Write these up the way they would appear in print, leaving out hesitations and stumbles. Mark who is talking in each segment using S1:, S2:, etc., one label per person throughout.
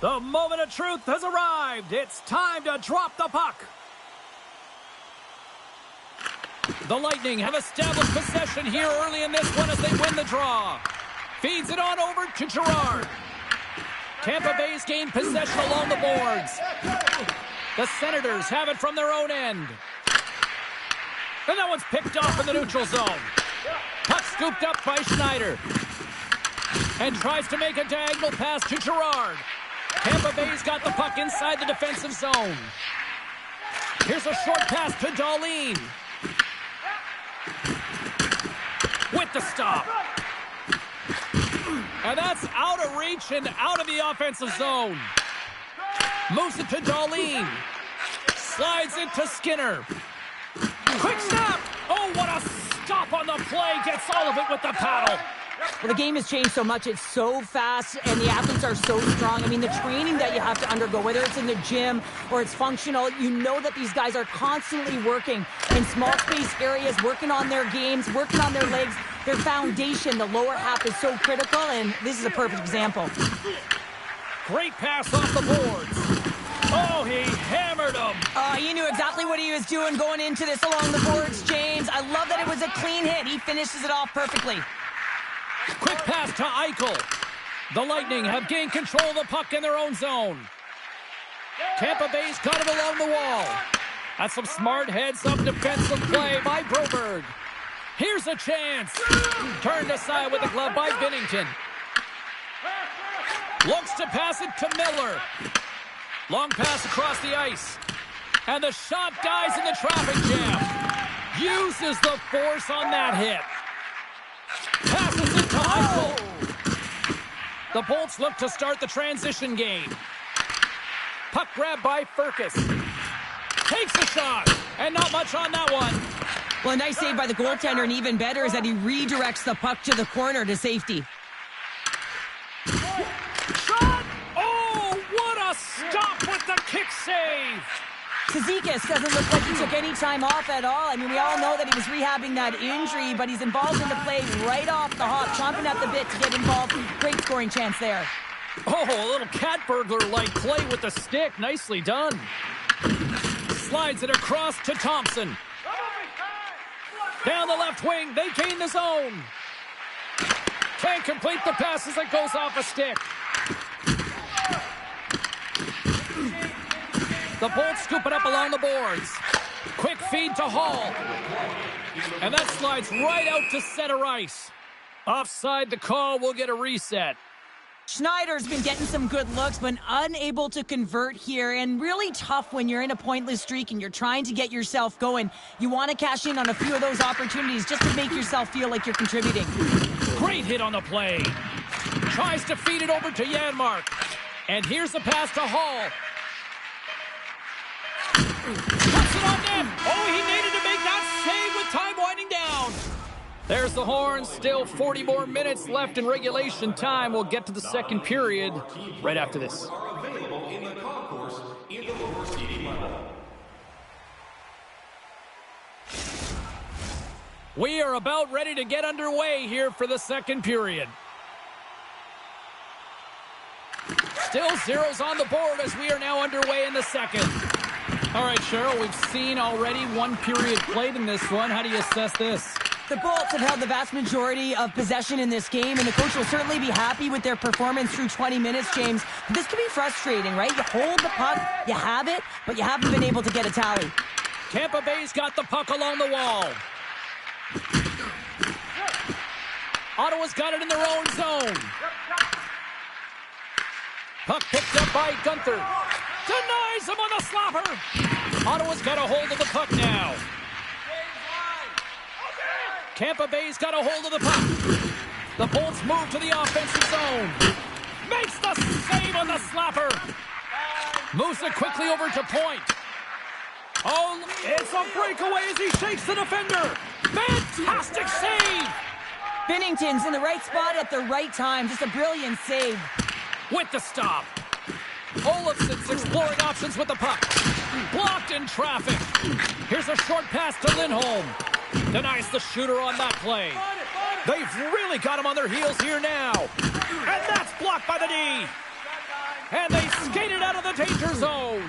S1: The moment of truth has arrived. It's time to drop the puck. The Lightning have established possession here early in this one as they win the draw. Feeds it on over to Girard. Tampa Bay's gained possession along the boards. The Senators have it from their own end. And that one's picked off in the neutral zone. Puck scooped up by Schneider. And tries to make a diagonal pass to Girard. Tampa Bay's got the puck inside the defensive zone. Here's a short pass to Dahlin. With the stop. And that's out of reach and out of the offensive zone. Moves it to Dahlin. Slides it to Skinner. Quick snap. Oh, what a stop on the play. Gets all of it with the paddle.
S2: Well, the game has changed so much. It's so fast, and the athletes are so strong. I mean, the training that you have to undergo, whether it's in the gym or it's functional, you know that these guys are constantly working in small space areas, working on their games, working on their legs. Their foundation, the lower half, is so critical, and this is a perfect example.
S1: Great pass off the boards. Oh, he hammered him.
S2: He knew exactly what he was doing going into this along the boards, James. I love that it was a clean hit. He finishes it off perfectly.
S1: Quick pass to Eichel. The Lightning have gained control of the puck in their own zone. Tampa Bay's got it along the wall. That's some smart heads-up defensive play by Broberg. Here's a chance. Turned aside with the glove by Binnington. Looks to pass it to Miller. Long pass across the ice. And the shot dies in the traffic jam. Uses the force on that hit. Passes it to Eichel. The Bolts look to start the transition game. Puck grab by Furcus. Takes a shot. And not much on that one.
S2: Well, a nice save by the goaltender, and even better is that he redirects the puck to the corner to safety.
S1: Shot! Oh, what a stop with the kick save!
S2: Cizikas doesn't look like he took any time off at all. I mean, we all know that he was rehabbing that injury, but he's involved in the play right off the hop, chomping at the bit to get involved. Great scoring chance there.
S1: Oh, a little cat burglar-like play with the stick. Nicely done. Slides it across to Thompson. Down the left wing, they gain the zone. Can't complete the pass as it goes off a stick. The Bolts scoop it up along the boards. Quick feed to Hall. And that slides right out to center ice. Offside the call, will get a reset.
S2: Schneider's been getting some good looks, but unable to convert here, and really tough when you're in a pointless streak and you're trying to get yourself going. You want to cash in on a few of those opportunities just to make yourself feel like you're contributing.
S1: Great hit on the play. Tries to feed it over to Janmark. And here's the pass to Hall. Puts it on net. Oh, he needed to make that save with time winding down. There's the horn. Still 40 more minutes left in regulation time. We'll get to the second period right after this. We are about ready to get underway here for the second period. Still zeros on the board as we are now underway in the second. All right, Cheryl, we've seen already one period played in this one. How do you assess this?
S2: The Bolts have held the vast majority of possession in this game, and the coach will certainly be happy with their performance through 20 minutes, James. But this can be frustrating, right? You hold the puck, you have it, but you haven't been able to get a tally.
S1: Tampa Bay's got the puck along the wall. Ottawa's got it in their own zone. Puck picked up by Gunther. Denies him on the slapper. Ottawa's got a hold of the puck now. Tampa Bay's got a hold of the puck. The Bolts move to the offensive zone. Makes the save on the slapper. Moves it quickly over to point. Oh, it's a breakaway as he shakes the defender. Fantastic save.
S2: Binnington's in the right spot at the right time. Just a brilliant save.
S1: With the stop. Olofsson's exploring options with the puck. Blocked in traffic. Here's a short pass to Lindholm. Denies the shooter on that play. They've really got him on their heels here now. And that's blocked by the D. And they skated out of the danger zone.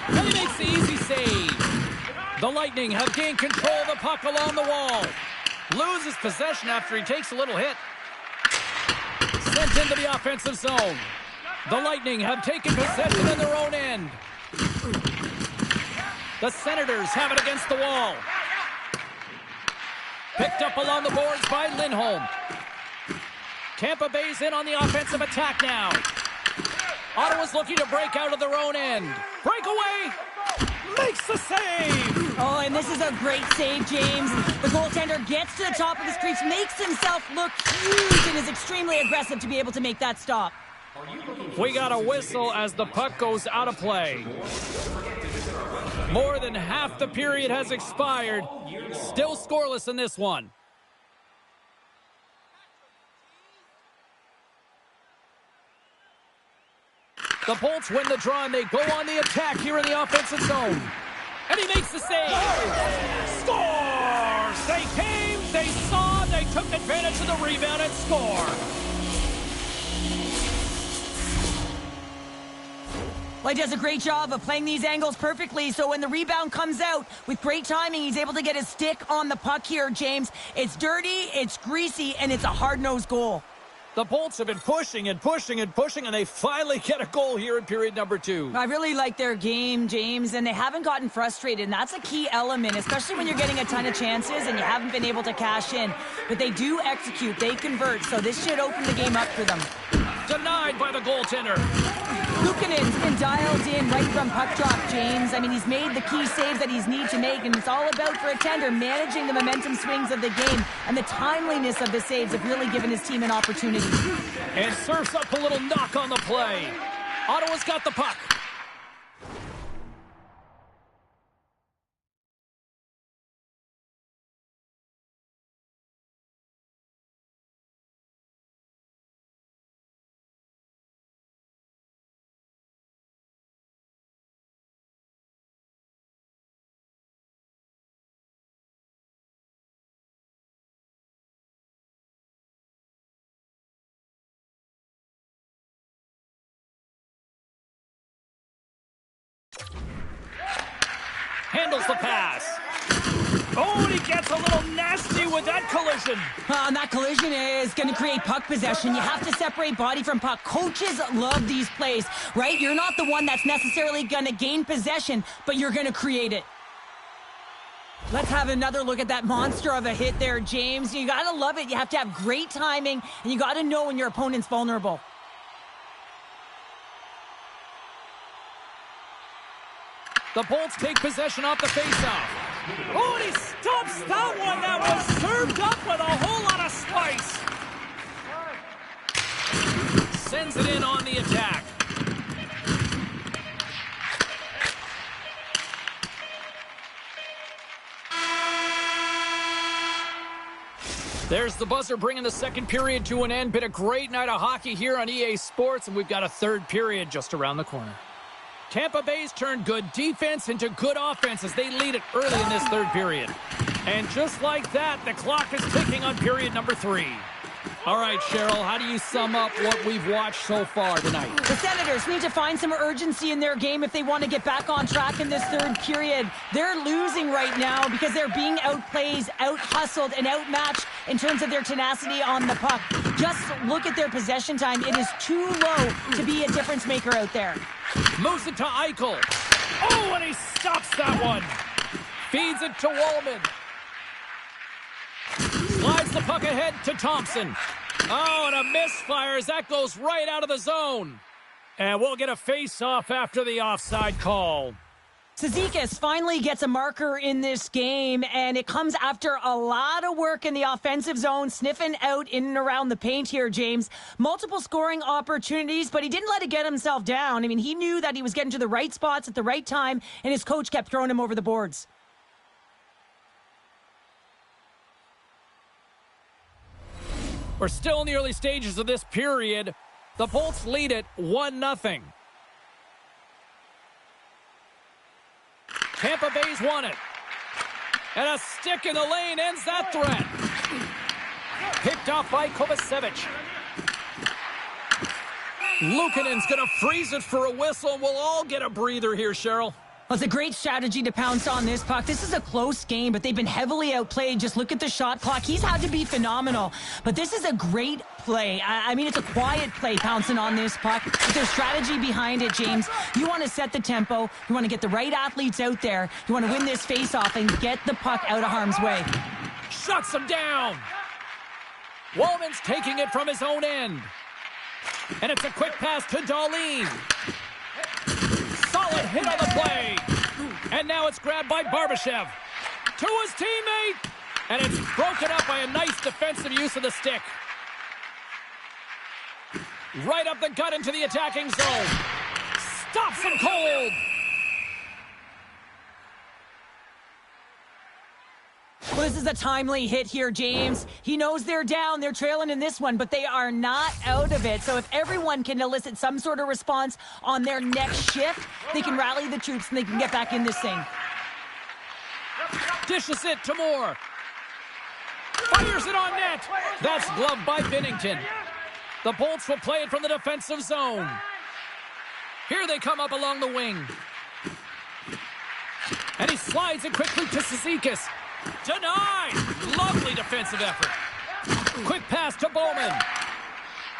S1: And he makes the easy save. The Lightning have gained control of the puck along the wall. Loses possession after he takes a little hit. Sent into the offensive zone. The Lightning have taken possession in their own end. The Senators have it against the wall. Picked up along the boards by Lindholm. Tampa Bay's in on the offensive attack now. Ottawa's looking to break out of their own end. Breakaway! Makes the save!
S2: Oh, and this is a great save, James. The goaltender gets to the top of his crease, makes himself look huge, and is extremely aggressive to be able to make that stop.
S1: We got a whistle as the puck goes out of play. More than half the period has expired. Still scoreless in this one. The Bolts win the draw, and they go on the attack here in the offensive zone. And he makes the save. Scores! They came, they saw, they took advantage of the rebound and score.
S2: Well, he does a great job of playing these angles perfectly, so when the rebound comes out, with great timing, he's able to get his stick on the puck here, James. It's dirty, it's greasy, and it's a hard-nosed goal.
S1: The Bolts have been pushing and pushing and pushing, and they finally get a goal here in period number 2.
S2: I really like their game, James, and they haven't gotten frustrated, and that's a key element, especially when you're getting a ton of chances and you haven't been able to cash in. But they do execute, they convert, so this should open the game up for them.
S1: Denied by the goaltender.
S2: Luukkonen's been dialed in right from puck drop, James. I mean, he's made the key saves that he's need to make, and it's all about, for a tender, managing the momentum swings of the game, and the timeliness of the saves have really given his team an opportunity.
S1: And surfs up a little knock on the play. Ottawa's got the puck. Handles the pass. Oh, and he gets a little nasty with that collision.
S2: And that collision is going to create puck possession. You have to separate body from puck. Coaches love these plays, right? You're not the one that's necessarily going to gain possession, but you're going to create it. Let's have another look at that monster of a hit there, James. You got to love it. You have to have great timing, and you got to know when your opponent's vulnerable.
S1: The Bolts take possession off the faceoff. Oh, and he stops that one. That was served up with a whole lot of spice. Sends it in on the attack. There's the buzzer bringing the second period to an end. Been a great night of hockey here on EA Sports, and we've got a third period just around the corner. Tampa Bay's turned good defense into good offense as they lead it early in this third period. And just like that, the clock is ticking on period number 3. All right, Cheryl, how do you sum up what we've watched so far tonight?
S2: The Senators need to find some urgency in their game if they want to get back on track in this third period. They're losing right now because they're being outplayed, out-hustled, and outmatched in terms of their tenacity on the puck. Just look at their possession time. It is too low to be a difference maker out there.
S1: Moves it to Eichel. Oh, and he stops that one. Feeds it to Wallman. Slides the puck ahead to Thompson. Oh, and a misfire as that goes right out of the zone. And we'll get a face-off after the offside call.
S2: Cizikas finally gets a marker in this game, and it comes after a lot of work in the offensive zone, sniffing out in and around the paint here, James. Multiple scoring opportunities, but he didn't let it get himself down. I mean, he knew that he was getting to the right spots at the right time, and his coach kept throwing him over the boards.
S1: We're still in the early stages of this period. The Bolts lead it 1-0. Tampa Bay's won it. And a stick in the lane ends that threat. Picked off by Kovacevic. Luukkonen's going to freeze it for a whistle, and we'll all get a breather here, Cheryl.
S2: Well, it's a great strategy to pounce on this puck. This is a close game, but they've been heavily outplayed. Just look at the shot clock. He's had to be phenomenal. But this is a great play. I mean, it's a quiet play pouncing on this puck. But there's strategy behind it, James. You want to set the tempo. You want to get the right athletes out there. You want to win this face-off and get the puck out of harm's way.
S1: Shuts him down. Wallman's taking it from his own end. And it's a quick pass to Dahlin. Solid hit on the play. And now it's grabbed by Barbashev. To his teammate. And it's broken up by a nice defensive use of the stick. Right up the gut into the attacking zone. Stops him cold.
S2: Well, this is a timely hit here, James. He knows they're down. They're trailing in this one, but they are not out of it. So if everyone can elicit some sort of response on their next shift, they can rally the troops and they can get back in this thing.
S1: Dishes it to Moore. Fires it on net. That's gloved by Binnington. The Bolts will play it from the defensive zone. Here they come up along the wing. And he slides it quickly to Cizikas. Denied! Lovely defensive effort. Quick pass to Bowman.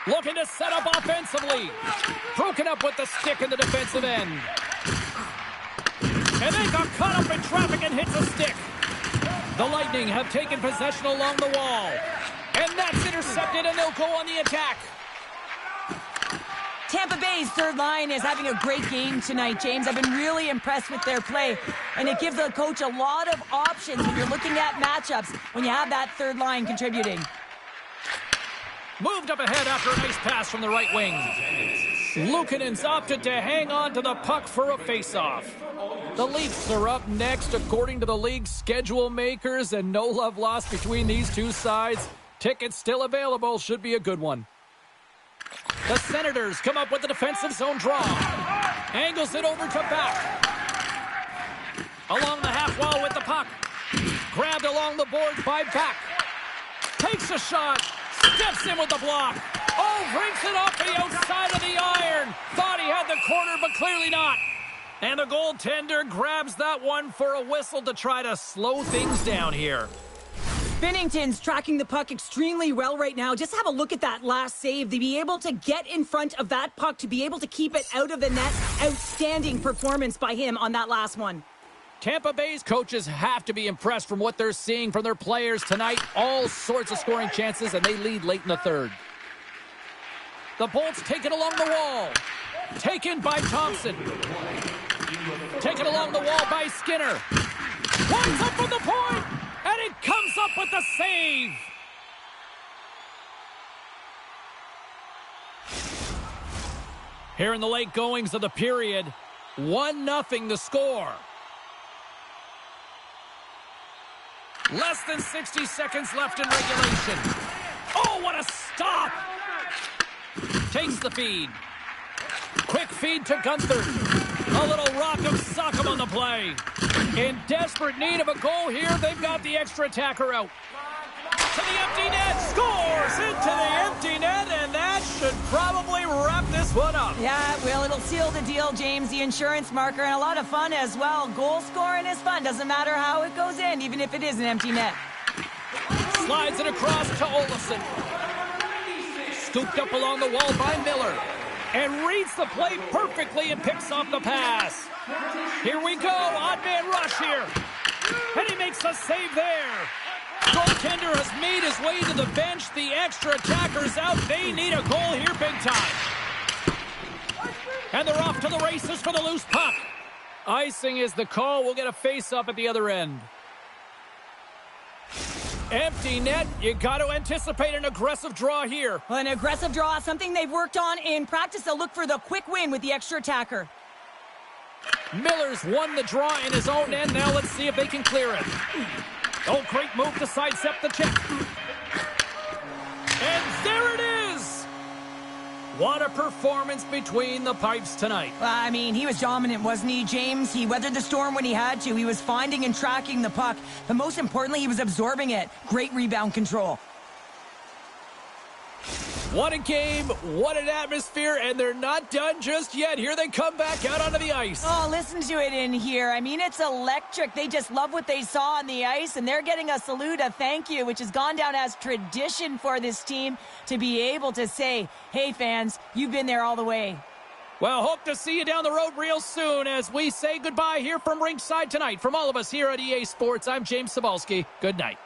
S1: Looking to set up offensively. Broken up with the stick in the defensive end. And they got caught up in traffic and hits a stick. The Lightning have taken possession along the wall. And that's intercepted, and they'll go on the attack.
S2: Tampa Bay's third line is having a great game tonight, James. I've been really impressed with their play, and it gives the coach a lot of options when you're looking at matchups when you have that third line contributing.
S1: Moved up ahead after a nice pass from the right wing. Luukkonen's opted to hang on to the puck for a faceoff. The Leafs are up next according to the league's schedule makers, and no love lost between these two sides. Tickets still available. Should be a good one. The Senators come up with the defensive zone draw. Angles it over to Back. Along the half wall with the puck. Grabbed along the boards by Back. Takes a shot. Steps in with the block. Oh, breaks it off to the outside of the iron. Thought he had the corner, but clearly not. And the goaltender grabs that one for a whistle to try to slow things down here.
S2: Binnington's tracking the puck extremely well right now. Just have a look at that last save. To be able to get in front of that puck, to be able to keep it out of the net, outstanding performance by him on that last one.
S1: Tampa Bay's coaches have to be impressed from what they're seeing from their players tonight. All sorts of scoring chances, and they lead late in the third. The Bolts take it along the wall. Taken by Thompson. Taken along the wall by Skinner. One's up from the point. And it comes up with the save. Here in the late goings of the period, 1-0 the score. Less than 60 seconds left in regulation. Oh, what a stop! Takes the feed. Quick feed to Gunther. A little rock of Sock'em on the play. In desperate need of a goal here, they've got the extra attacker out. To the empty net, scores into the empty net, and that should probably wrap this one up.
S2: Yeah, well, it'll seal the deal, James, the insurance marker, and a lot of fun as well. Goal scoring is fun. Doesn't matter how it goes in, even if it is an empty net.
S1: Slides it across to Olofsson. Scooped up along the wall by Miller. And reads the play perfectly and picks off the pass. Here we go, odd man rush here. And he makes a save there. Goaltender has made his way to the bench. The extra attacker's out. They need a goal here big time. And they're off to the races for the loose puck. Icing is the call. We'll get a face-up at the other end. Empty net. You got to anticipate an aggressive draw here.
S2: Well, an aggressive draw, something they've worked on in practice. They'll look for the quick win with the extra attacker.
S1: Miller's won the draw in his own end. Now let's see if they can clear it. Oh, great move to sidestep the check. And there it is. What a performance between the pipes tonight.
S2: Well, I mean, he was dominant, wasn't he, James? He weathered the storm when he had to. He was finding and tracking the puck. But most importantly, he was absorbing it. Great rebound control.
S1: What a game, what an atmosphere, and they're not done just yet. Here they come back out onto the ice.
S2: Oh, listen to it in here. I mean, it's electric. They just love what they saw on the ice, and they're getting a salute, a thank you, which has gone down as tradition for this team to be able to say, hey, fans, you've been there all the way.
S1: Well, hope to see you down the road real soon as we say goodbye here from ringside tonight. From all of us here at EA Sports, I'm James Cybulski. Good night.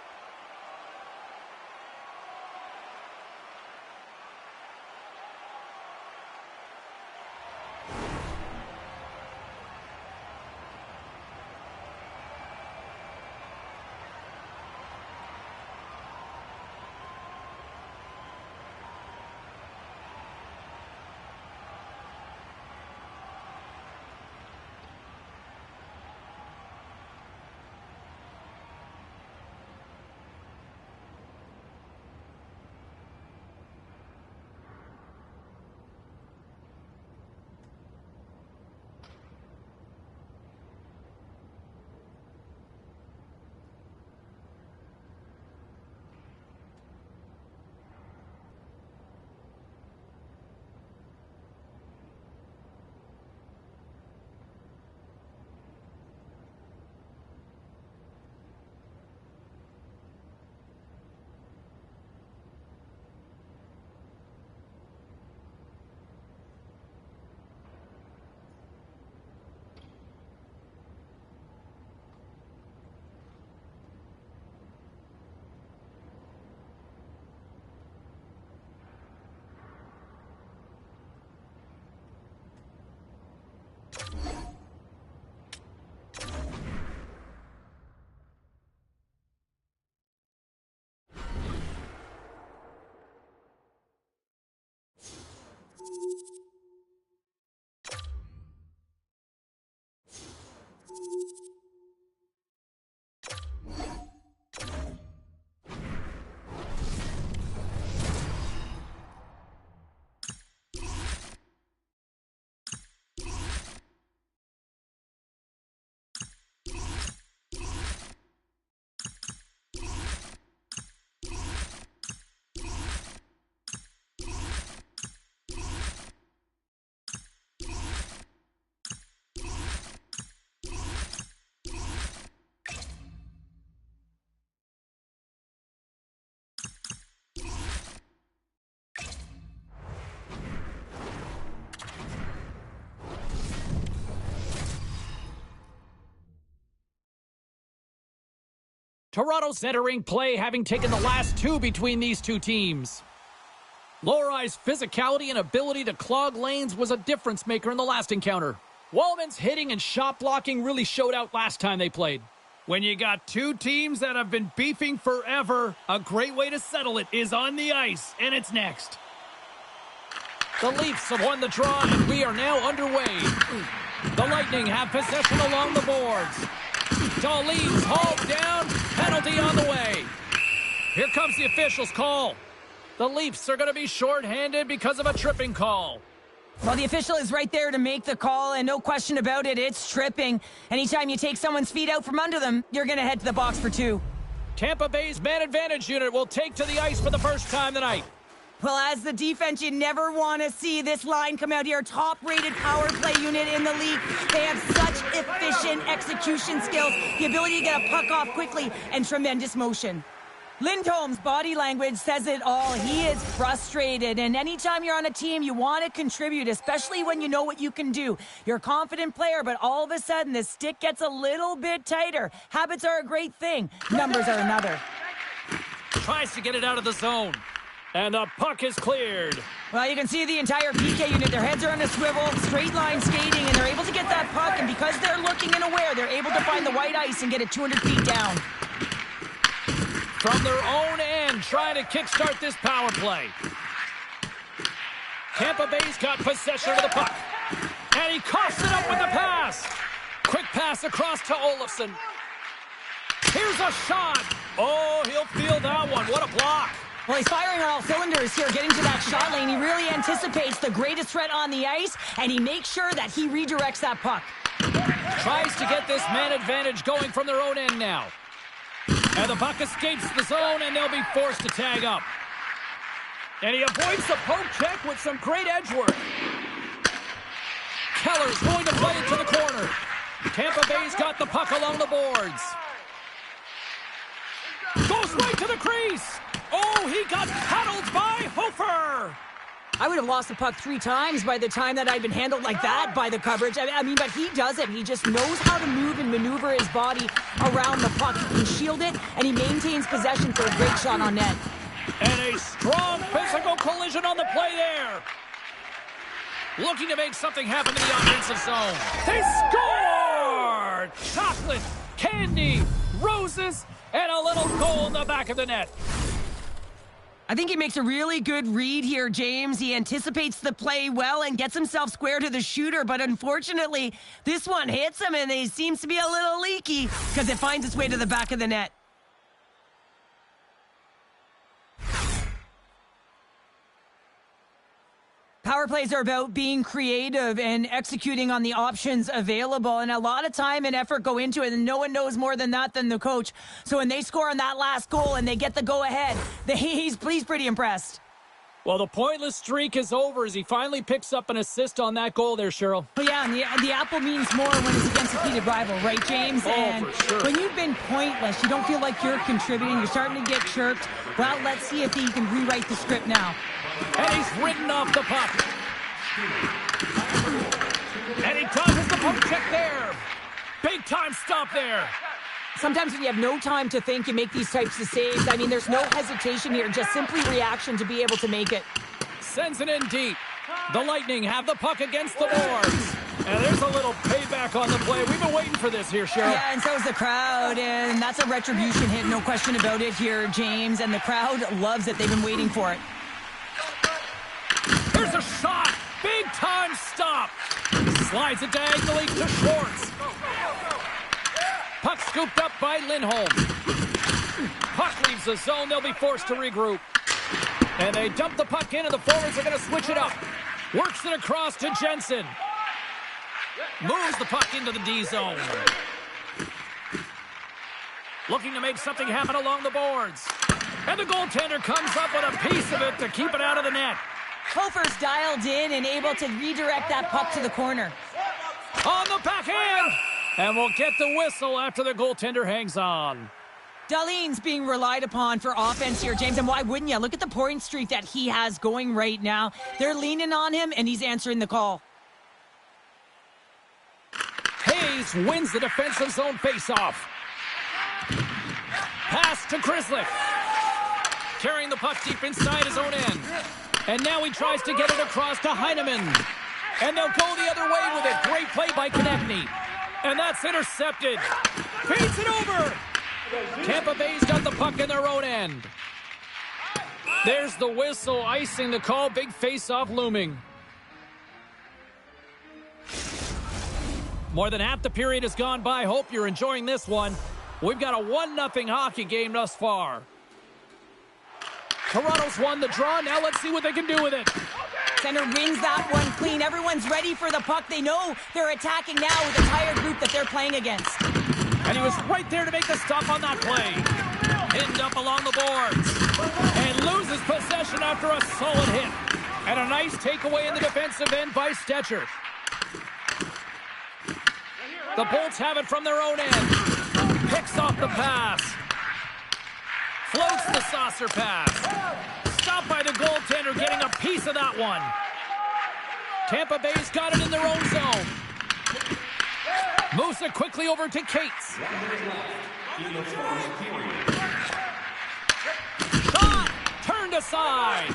S1: Toronto's entering play, having taken the last two between these two teams. Lorai's physicality and ability to clog lanes was a difference maker in the last encounter. Wallman's hitting and shot blocking really showed out last time they played. When you got two teams that have been beefing forever, a great way to settle it is on the ice, and it's next. The Leafs have won the draw, and we are now underway. The Lightning have possession along the boards. Dahlin's hauled down, penalty on the way. Here comes the official's call. The Leafs are going to be shorthanded because of a tripping call.
S2: Well, the official is right there to make the call, and no question about it, it's tripping. Anytime you take someone's feet out from under them, you're going to head to the box for two.
S1: Tampa Bay's man advantage unit will take to the ice for the first time tonight.
S2: Well, as the defense, you never want to see this line come out here. Top-rated power play unit in the league. They have such efficient execution skills, the ability to get a puck off quickly, and tremendous motion. Lindholm's body language says it all. He is frustrated, and anytime you're on a team, you want to contribute, especially when you know what you can do. You're a confident player, but all of a sudden, the stick gets a little bit tighter. Habits are a great thing. Numbers are another.
S1: Tries to get it out of the zone. And the puck is cleared.
S2: Well, you can see the entire PK unit. Their heads are on a swivel, straight line skating, and they're able to get that puck. And because they're looking and aware, they're able to find the white ice and get it 200 feet down.
S1: From their own end, trying to kickstart this power play. Tampa Bay's got possession of the puck. And he coughs it up with the pass. Quick pass across to Olofsson. Here's a shot. Oh, he'll feel that one. What a block.
S2: Well, he's firing on all cylinders here, getting to that shot lane. He really anticipates the greatest threat on the ice, and he makes sure that he redirects that puck.
S1: Tries to get this man advantage going from their own end now. And the puck escapes the zone, and they'll be forced to tag up. And he avoids the poke check with some great edge work. Keller's going to play it to the corner. Tampa Bay's got the puck along the boards. Goes right to the crease. Oh, he got paddled by Hofer.
S2: I would have lost the puck 3 times by the time that I'd been handled like that by the coverage. I mean, but he does it. He just knows how to move and maneuver his body around the puck. He can shield it, and he maintains possession for a great shot on net.
S1: And a strong physical collision on the play there. Looking to make something happen in the offensive zone. They score! Chocolate, candy, roses, and a little goal in the back of the net.
S3: I think he makes a really good read here, James. He anticipates the play well and gets himself square to the shooter, but unfortunately, this one hits him and he seems to be a little leaky because it finds its way to the back of the net.
S2: Power plays are about being creative and executing on the options available, and a lot of time and effort go into it, and no one knows more than that than the coach. So when they score on that last goal and they get the go-ahead, he's pretty impressed.
S1: Well, the pointless streak is over as he finally picks up an assist on that goal there, Cheryl.
S2: But yeah, and the apple means more when it's against a heated rival, right, James? And
S1: for sure.
S2: When you've been pointless, you don't feel like you're contributing, you're starting to get chirped. Well, let's see if he can rewrite the script now.
S1: And he's ridden off the puck. And he tosses the poke check there. Big time stop there.
S2: Sometimes when you have no time to think, you make these types of saves. I mean, there's no hesitation here, just simply reaction to be able to make it.
S1: Sends it in deep. The Lightning have the puck against the boards. And there's a little payback on the play. We've been waiting for this here, Cheryl.
S2: Yeah, and so is the crowd, and that's a retribution hit, no question about it here, James. And the crowd loves it. They've been waiting for it.
S1: There's a shot. Big time stop. Slides it diagonally to Schwartz. Puck scooped up by Lindholm. Puck leaves the zone. They'll be forced to regroup. And they dump the puck in, and the forwards are going to switch it up. Works it across to Jensen. Moves the puck into the D zone. Looking to make something happen along the boards. And the goaltender comes up with a piece of it to keep it out of the net.
S2: Hofer's dialed in and able to redirect that puck to the corner.
S1: On the backhand! And we'll get the whistle after the goaltender hangs on.
S2: Dahlin's being relied upon for offense here, James, and why wouldn't you? Look at the point streak that he has going right now. They're leaning on him, and he's answering the call.
S1: Hayes wins the defensive zone faceoff. Pass to Grizzly. Carrying the puck deep inside his own end. And now he tries to get it across to Heineman. And they'll go the other way with it. Great play by Konechny. And that's intercepted. Feeds it over. Tampa Bay's got the puck in their own end. There's the whistle, icing the call. Big face-off looming. More than half the period has gone by. Hope you're enjoying this one. We've got a 1-0 hockey game thus far. Toronto's won the draw. Now let's see what they can do with it.
S2: Center wins that one clean. Everyone's ready for the puck. They know they're attacking now with the tired group that they're playing against.
S1: And he was right there to make the stop on that play. Pinned up along the boards. And loses possession after a solid hit. And a nice takeaway in the defensive end by Stetcher. The Bolts have it from their own end. Picks off the pass. Floats the saucer pass. Stopped by the goaltender, getting a piece of that one. Tampa Bay's got it in their own zone. Moves it quickly over to Cates. Shot! Turned aside.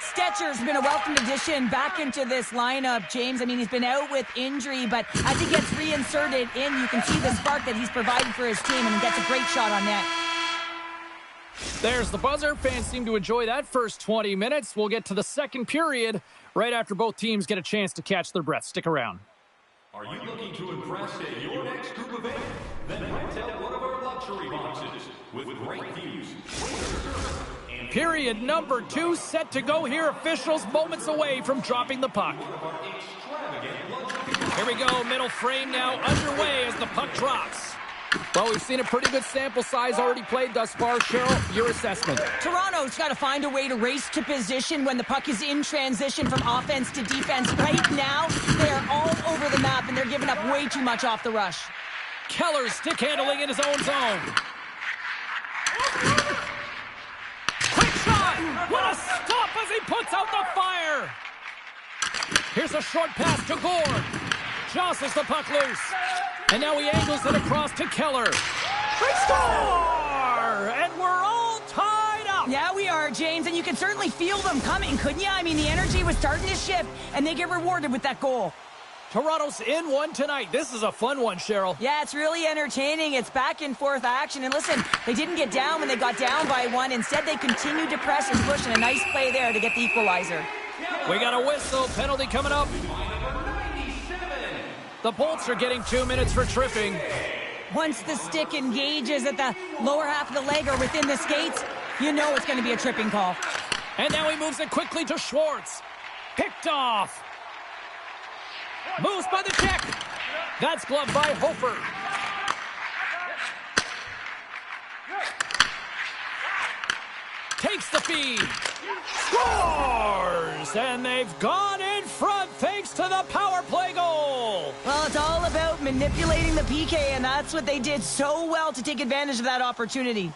S2: Stetcher's been a welcomed addition back into this lineup, James. I mean, he's been out with injury, but as he gets reinserted in, you can see the spark that he's providing for his team, and he gets a great shot on net.
S1: There's the buzzer. Fans seem to enjoy that first 20 minutes. We'll get to the second period right after both teams get a chance to catch their breath. Stick around.
S4: Are you looking to impress at your next group event? Then rent out one of our luxury boxes with great views.
S1: Period number 2 set to go here. Officials moments away from dropping the puck.
S4: Extravagant luxury.
S1: Here we go. Middle frame now underway as the puck drops. Well, we've seen a pretty good sample size already played thus far. Cheryl, your assessment.
S2: Toronto's got to find a way to race to position when the puck is in transition from offense to defense. Right now, they are all over the map, and they're giving up way too much off the rush.
S1: Keller's stick handling in his own zone. Quick shot! What a stop as he puts out the fire! Here's a short pass to Gord. Jostles the puck loose. And now he angles it across to Keller. They score! And we're all tied up!
S2: Yeah, we are, James, and you can certainly feel them coming, couldn't you? I mean, the energy was starting to shift, and they get rewarded with that goal.
S1: Toronto's in one tonight. This is a fun one, Cheryl.
S2: Yeah, it's really entertaining. It's back and forth action. And listen, they didn't get down when they got down by one. Instead, they continued to press and push, and a nice play there to get the equalizer.
S1: We got a whistle. Penalty coming up. The Bolts are getting 2 minutes for tripping.
S2: Once the stick engages at the lower half of the leg or within the skates, you know it's going to be a tripping call.
S1: And now he moves it quickly to Schwartz. Picked off. Moves by the check. That's gloved by Hofer. Takes the feed. Scores! And they've gone in front thanks to the power play goal.
S2: Well, it's all about manipulating the PK, and that's what they did so well to take advantage of that opportunity.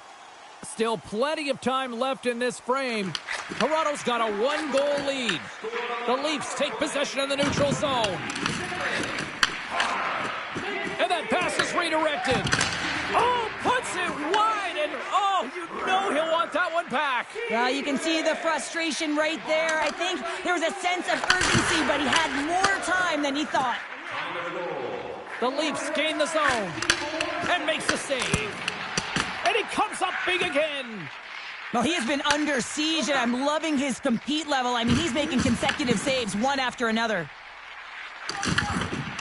S1: Still plenty of time left in this frame. Toronto's got a one-goal lead. The Leafs take possession in the neutral zone. And that pass is redirected. Oh, puts it wide, and oh, you know he'll want that one back.
S2: Yeah, you can see the frustration right there. I think there was a sense of urgency, but he had more time than he thought.
S1: The Leafs gain the zone and makes the save. And he comes up big again.
S2: Well, he has been under siege, and I'm loving his compete level. I mean, he's making consecutive saves, one after another.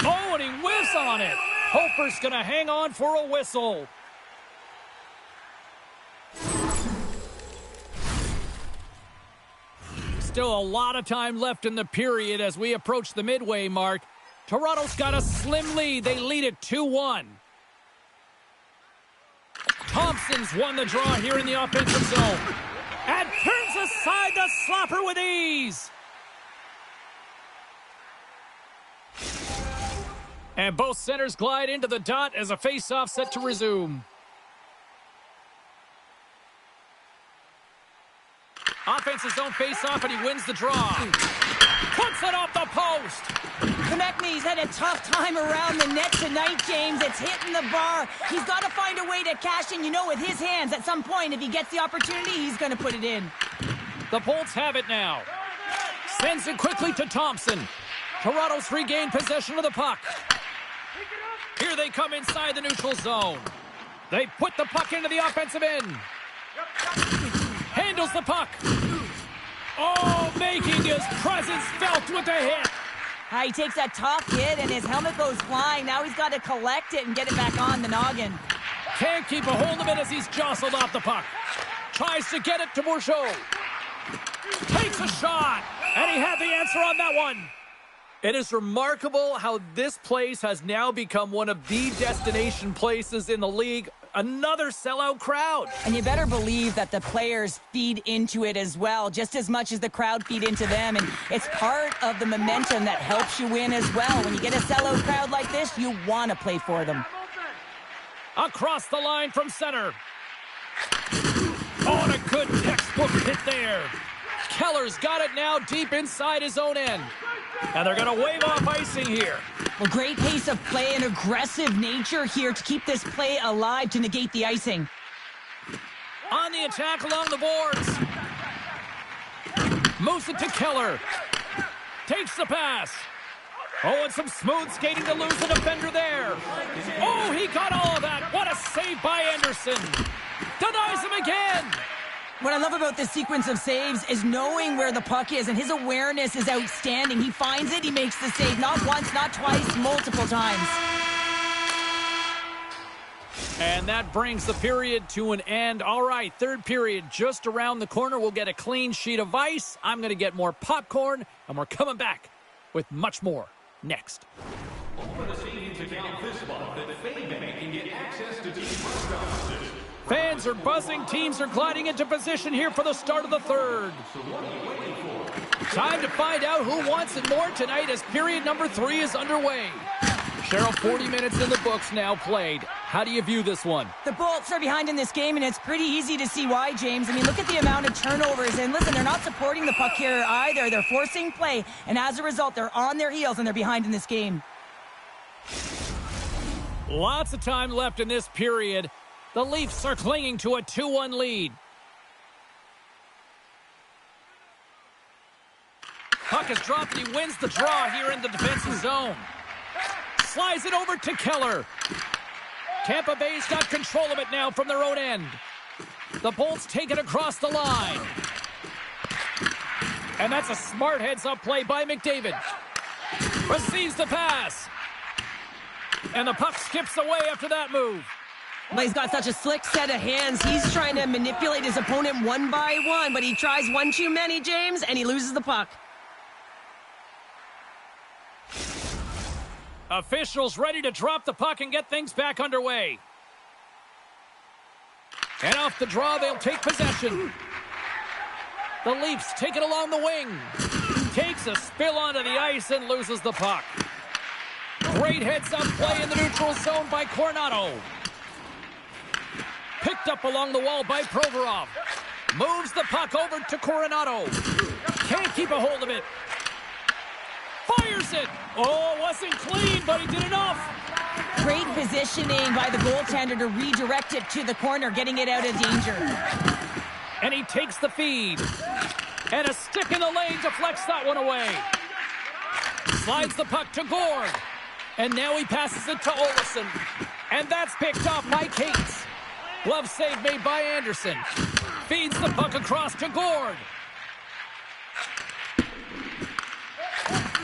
S1: Oh, and he whiffs on it. Hofer's going to hang on for a whistle. Still a lot of time left in the period as we approach the midway mark. Toronto's got a slim lead. They lead it 2-1. Thompson's won the draw here in the offensive zone. And turns aside the slapper with ease. And both centers glide into the dot as a face-off set to resume. Offensive zone face-off, and he wins the draw. Puts it off the post.
S2: Konechny's had a tough time around the net tonight, James. It's hitting the bar. He's got to find a way to cash in. You know, with his hands, at some point, if he gets the opportunity, he's going to put it in.
S1: The Bolts have it now. Sends it quickly to Thompson. Toronto's regained possession of the puck. Here they come inside the neutral zone. They put the puck into the offensive end. Handles the puck. Oh, making his presence felt with the hit.
S2: He takes a tough hit, and his helmet goes flying. Now he's got to collect it and get it back on the noggin.
S1: Can't keep a hold of it as he's jostled off the puck. Tries to get it to Bourgeau. Takes a shot, and he had the answer on that one. It is remarkable how this place has now become one of the destination places in the league. Another sellout crowd.
S2: And you better believe that the players feed into it as well, just as much as the crowd feed into them. And it's part of the momentum that helps you win as well. When you get a sellout crowd like this, you want to play for them.
S1: Across the line from center. Oh, and a good textbook hit there. Keller's got it now deep inside his own end. And they're going to wave off icing here.
S2: Well, great pace of play and aggressive nature here to keep this play alive to negate the icing.
S1: On the attack along the boards. Moves it to Keller. Takes the pass. Oh, and some smooth skating to lose the defender there. Oh, he got all of that. What a save by Anderson. Denies him again.
S2: What I love about this sequence of saves is knowing where the puck is, and his awareness is outstanding. He finds it, he makes the save, not once, not twice, multiple times.
S1: And that brings the period to an end. All right, third period just around the corner. We'll get a clean sheet of ice. I'm going to get more popcorn, and we're coming back with much more next.
S4: Over the savings account this month at FameBank can get access to
S1: Fans are buzzing. Teams are gliding into position here for the start of the third. Time to find out who wants it more tonight as period number 3 is underway. Cheryl, 40 minutes in the books now played. How do you view this one?
S2: The Bolts are behind in this game, and it's pretty easy to see why, James. I mean, look at the amount of turnovers. And listen, they're not supporting the puck here either. They're forcing play, and as a result, they're on their heels, and they're behind in this game.
S1: Lots of time left in this period. The Leafs are clinging to a 2-1 lead. Puck is dropped, and he wins the draw here in the defensive zone. Slides it over to Keller. Tampa Bay's got control of it now from their own end. The Bolts take it across the line. And that's a smart heads-up play by McDavid. Receives the pass. And the puck skips away after that move.
S3: Well, he's got such a slick set of hands. He's trying to manipulate his opponent one by one, but he tries one too many, James, and he loses the puck.
S1: Officials ready to drop the puck and get things back underway. And off the draw, they'll take possession. The Leafs take it along the wing. Takes a spill onto the ice and loses the puck. Great heads-up play in the neutral zone by Coronado. Picked up along the wall by Provorov. Moves the puck over to Coronado. Can't keep a hold of it. Fires it. Oh, wasn't clean, but he did enough.
S2: Great positioning by the goaltender to redirect it to the corner, getting it out of danger.
S1: And he takes the feed. And a stick in the lane deflects that one away. Slides the puck to Gord. And now he passes it to Olsen. And that's picked off by Cates. Glove save made by Anderson. Feeds the puck across to Gord.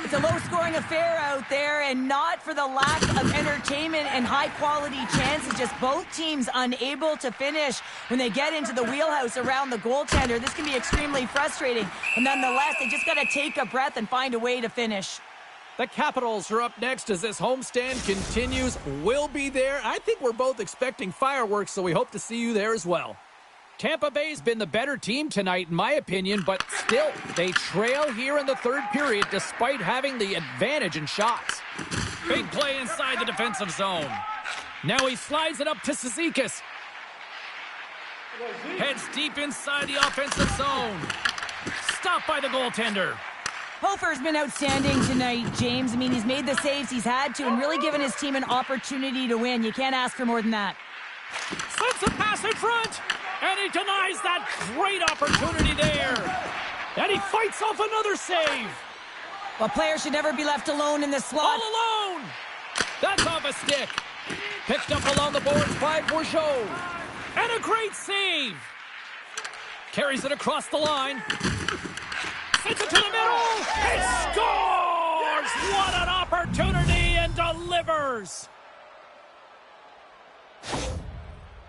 S2: It's a low-scoring affair out there, and not for the lack of entertainment and high-quality chances. Just both teams unable to finish when they get into the wheelhouse around the goaltender. This can be extremely frustrating, and nonetheless, they just got to take a breath and find a way to finish.
S1: The Capitals are up next as this homestand continues. We'll be there. I think we're both expecting fireworks, so we hope to see you there as well. Tampa Bay's been the better team tonight, in my opinion, but still, they trail here in the third period despite having the advantage in shots. Big play inside the defensive zone. Now he slides it up to Cizikas. Heads deep inside the offensive zone. Stopped by the goaltender.
S2: Hofer's been outstanding tonight, James. I mean, he's made the saves he's had to and really given his team an opportunity to win. You can't ask for more than that.
S1: Sends a pass in front, and he denies that great opportunity there. And he fights off another save.
S2: A player should never be left alone in this slot.
S1: All alone. That's off a stick. Picked up along the boards by Bourgeau. And a great save. Carries it across the line. Sends it to the middle. He scores! What an opportunity, and delivers.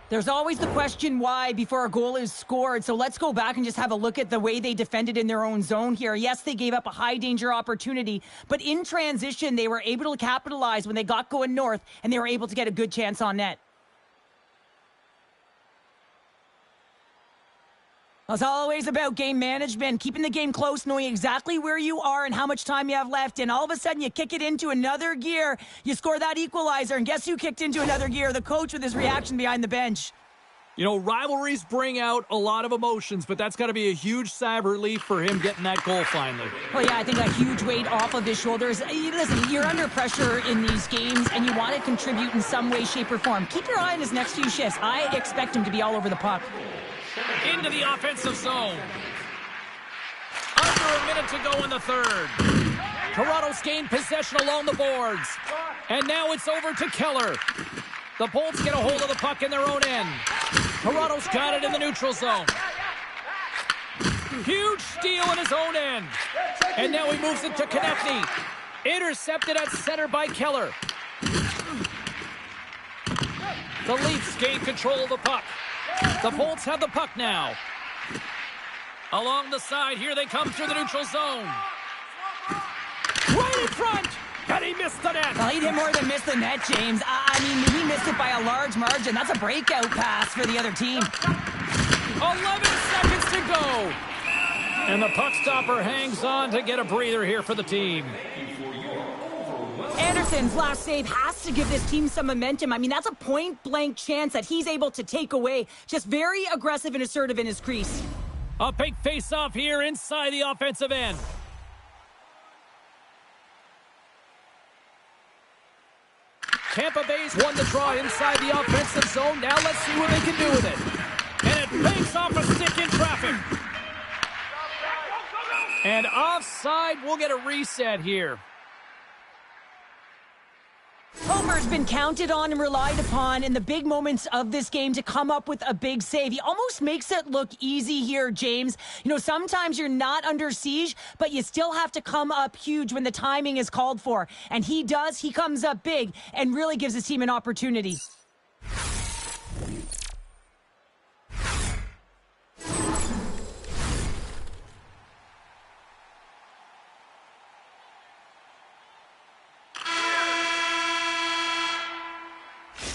S2: There's always the question why before a goal is scored, so let's go back and just have a look at the way they defended in their own zone here. Yes, they gave up a high-danger opportunity, but in transition, they were able to capitalize when they got going north, and they were able to get a good chance on net. It's always about game management, keeping the game close, knowing exactly where you are and how much time you have left, and all of a sudden you kick it into another gear, you score that equalizer, and guess who kicked into another gear? The coach with his reaction behind the bench.
S1: You know, rivalries bring out a lot of emotions, but that's got to be a huge sigh of relief for him getting that goal finally.
S2: Well, yeah, I think a huge weight off of his shoulders. Listen, you're under pressure in these games, and you want to contribute in some way, shape, or form. Keep your eye on his next few shifts. I expect him to be all over the puck.
S1: Into the offensive zone. Under a minute to go in the third. Toronto's gained possession along the boards. And now it's over to Keller. The Bolts get a hold of the puck in their own end. Toronto's got it in the neutral zone. Huge steal in his own end. And now he moves it to Konechny. Intercepted at center by Keller. The Leafs gain control of the puck. The Bolts have the puck now. Along the side, here they come through the neutral zone. Right in front! And he missed the net.
S2: Well, he did more than miss the net, James. I mean, he missed it by a large margin. That's a breakout pass for the other team.
S1: 11 seconds to go. And the puck stopper hangs on to get a breather here for the team.
S2: Anderson's last save has to give this team some momentum. I mean, that's a point-blank chance that he's able to take away. Just very aggressive and assertive in his crease.
S1: A big face-off here inside the offensive end. Tampa Bay's won the draw inside the offensive zone. Now let's see what they can do with it. And it banks off a stick in traffic. And offside, we'll get a reset here.
S2: Homer's been counted on and relied upon in the big moments of this game to come up with a big save. He almost makes it look easy here, James. You know, sometimes you're not under siege, but you still have to come up huge when the timing is called for. And he does. He comes up big and really gives his team an opportunity.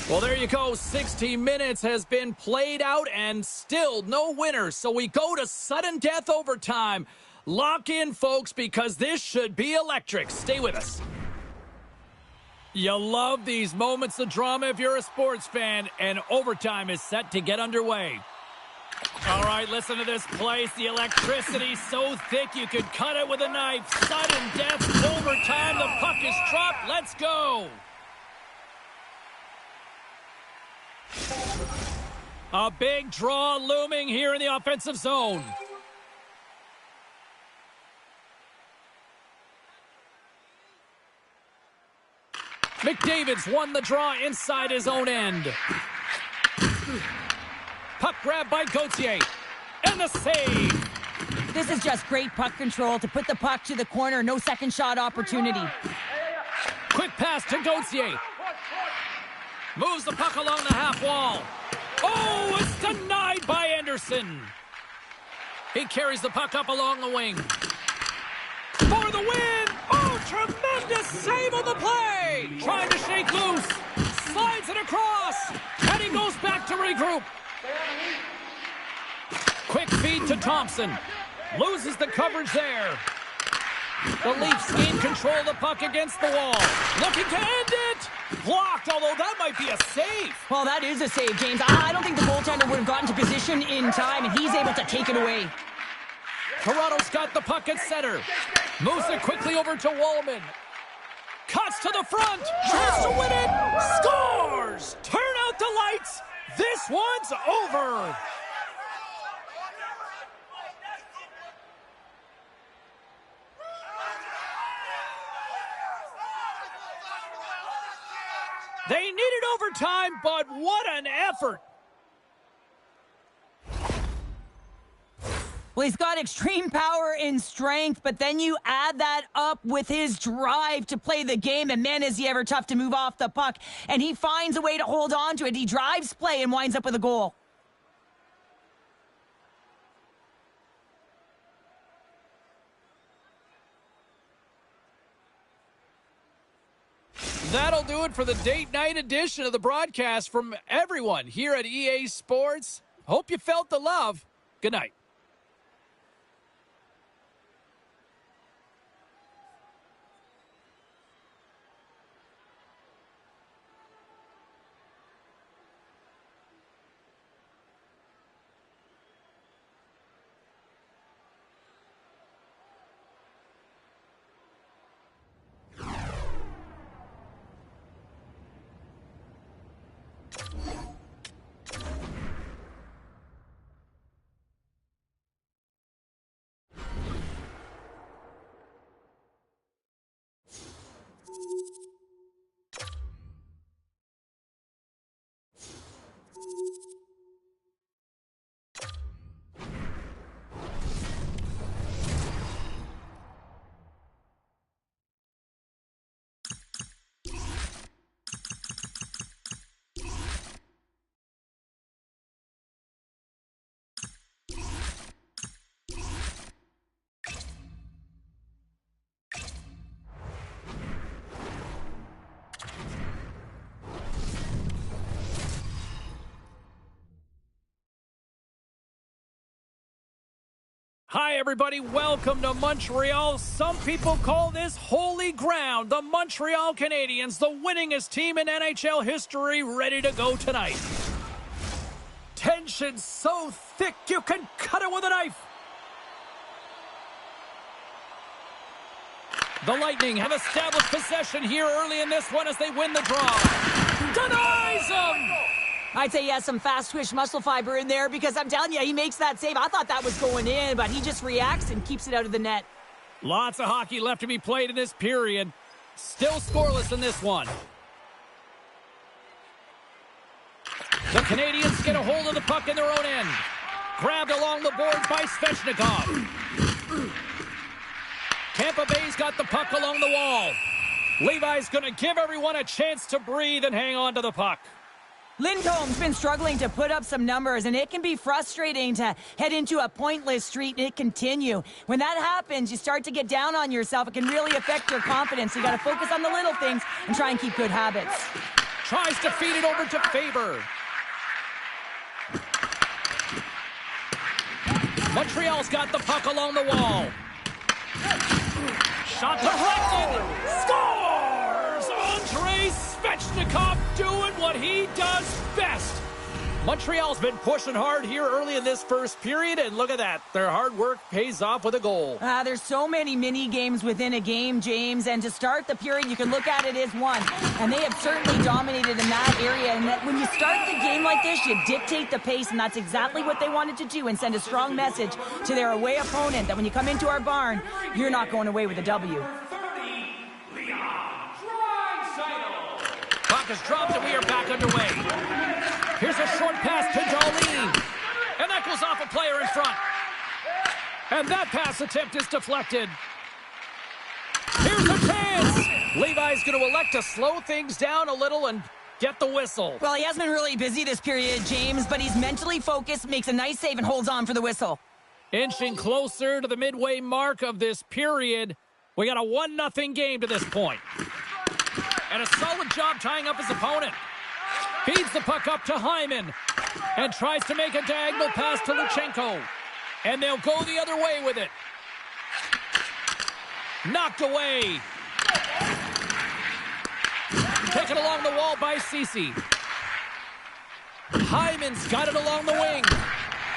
S1: Well, there you go. 60 minutes has been played out and still no winners. So we go to sudden death overtime. Lock in, folks, because this should be electric. Stay with us. You love these moments of drama if you're a sports fan, and overtime is set to get underway. All right, listen to this place. The electricity's so thick you could cut it with a knife. Sudden death overtime. The puck is dropped. Let's go. A big draw looming here in the offensive zone. McDavid's won the draw inside his own end. Puck grab by Gauthier. And the save.
S2: This is just great puck control to put the puck to the corner. No second shot opportunity.
S1: Quick pass to Gauthier. Moves the puck along the half wall. Oh, it's denied by Anderson. He carries the puck up along the wing. For the win! Oh, tremendous save on the play! Trying to shake loose. Slides it across. And he goes back to regroup. Quick feed to Thompson. Loses the coverage there. The Leafs gain control of the puck against the wall. Looking to end it. Blocked, although that might be a save.
S2: Well, that is a save, James. I don't think the goaltender would have gotten to position in time, and he's able to take it away.
S1: Toronto's got the puck at center. Moves it quickly over to Wallman. Cuts to the front. Tries to win it. Scores! Turn out the lights. This one's over. They needed overtime, but what an effort.
S2: Well, he's got extreme power and strength, but then you add that up with his drive to play the game, and man, is he ever tough to move off the puck. And he finds a way to hold on to it. He drives play and winds up with a goal.
S1: That'll do it for the date night edition of the broadcast from everyone here at EA Sports. Hope you felt the love. Good night. Hi, everybody. Welcome to Montreal. Some people call this holy ground. The Montreal Canadiens, the winningest team in NHL history, ready to go tonight. Tension so thick you can cut it with a knife. The Lightning have established possession here early in this one as they win the draw. Denies him!
S2: I'd say he has some fast-twitch muscle fiber in there because I'm telling you, he makes that save. I thought that was going in, but he just reacts and keeps it out of the net.
S1: Lots of hockey left to be played in this period. Still scoreless in this one. The Canadiens get a hold of the puck in their own end. Grabbed along the boards by Svechnikov. Tampa Bay's got the puck along the wall. Levi's going to give everyone a chance to breathe and hang on to the puck.
S2: Lindholm's been struggling to put up some numbers, and it can be frustrating to head into a pointless streak and it continue. When that happens, you start to get down on yourself. It can really affect your confidence. You got to focus on the little things and try and keep good habits.
S1: Tries to feed it over to Faber. Montreal's got the puck along the wall. Shot deflected. Scores! Andrei Svechnikov doing what he does best. Montreal's been pushing hard here early in this first period, and look at that. Their hard work pays off with a goal.
S2: There's so many mini games within a game, James, and to start the period, you can look at it as one. And they have certainly dominated in that area. And that when you start the game like this, you dictate the pace, and that's exactly what they wanted to do and send a strong message to their away opponent that when you come into our barn, you're not going away with a W.
S1: Puck is dropped, and we are back underway. Here's a short pass to Darlene. And that goes off a player in front. And that pass attempt is deflected. Here's a chance. Levi's going to elect to slow things down a little and get the whistle.
S2: Well, he hasn't been really busy this period, James, but he's mentally focused, makes a nice save, and holds on for the whistle.
S1: Inching closer to the midway mark of this period. We got a 1-0 game to this point. And a solid job tying up his opponent. Feeds the puck up to Hyman. And tries to make a diagonal pass to Luchenko. And they'll go the other way with it. Knocked away. Taken along the wall by Ceci. Hyman's got it along the wing.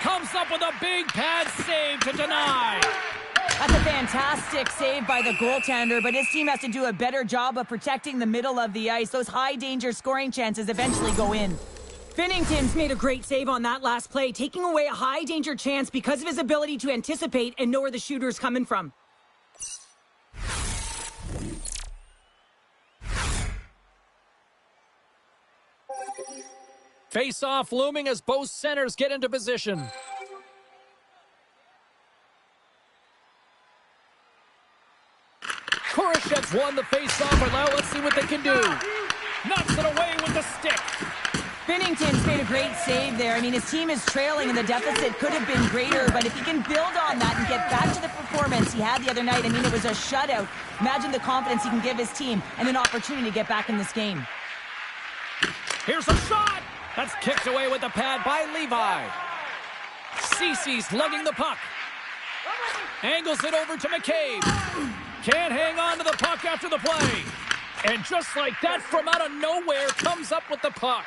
S1: Comes up with a big pad save to deny.
S2: That's a fantastic save by the goaltender, but his team has to do a better job of protecting the middle of the ice. Those high-danger scoring chances eventually go in. Finnington's made a great save on that last play, taking away a high-danger chance because of his ability to anticipate and know where the shooter's coming from.
S1: Face-off looming as both centers get into position. Kurashev's won the face-off, and now let's see what they can do. Knocks it away with the stick.
S2: Finnington's made a great save there. I mean, his team is trailing, and the deficit could have been greater, but if he can build on that and get back to the performance he had the other night, I mean, it was a shutout. Imagine the confidence he can give his team and an opportunity to get back in this game.
S1: Here's a shot. That's kicked away with the pad by Levi. Ceci's lugging the puck. Angles it over to McCabe. Can't hang on to the puck after the play. And just like that, from out of nowhere, comes up with the puck.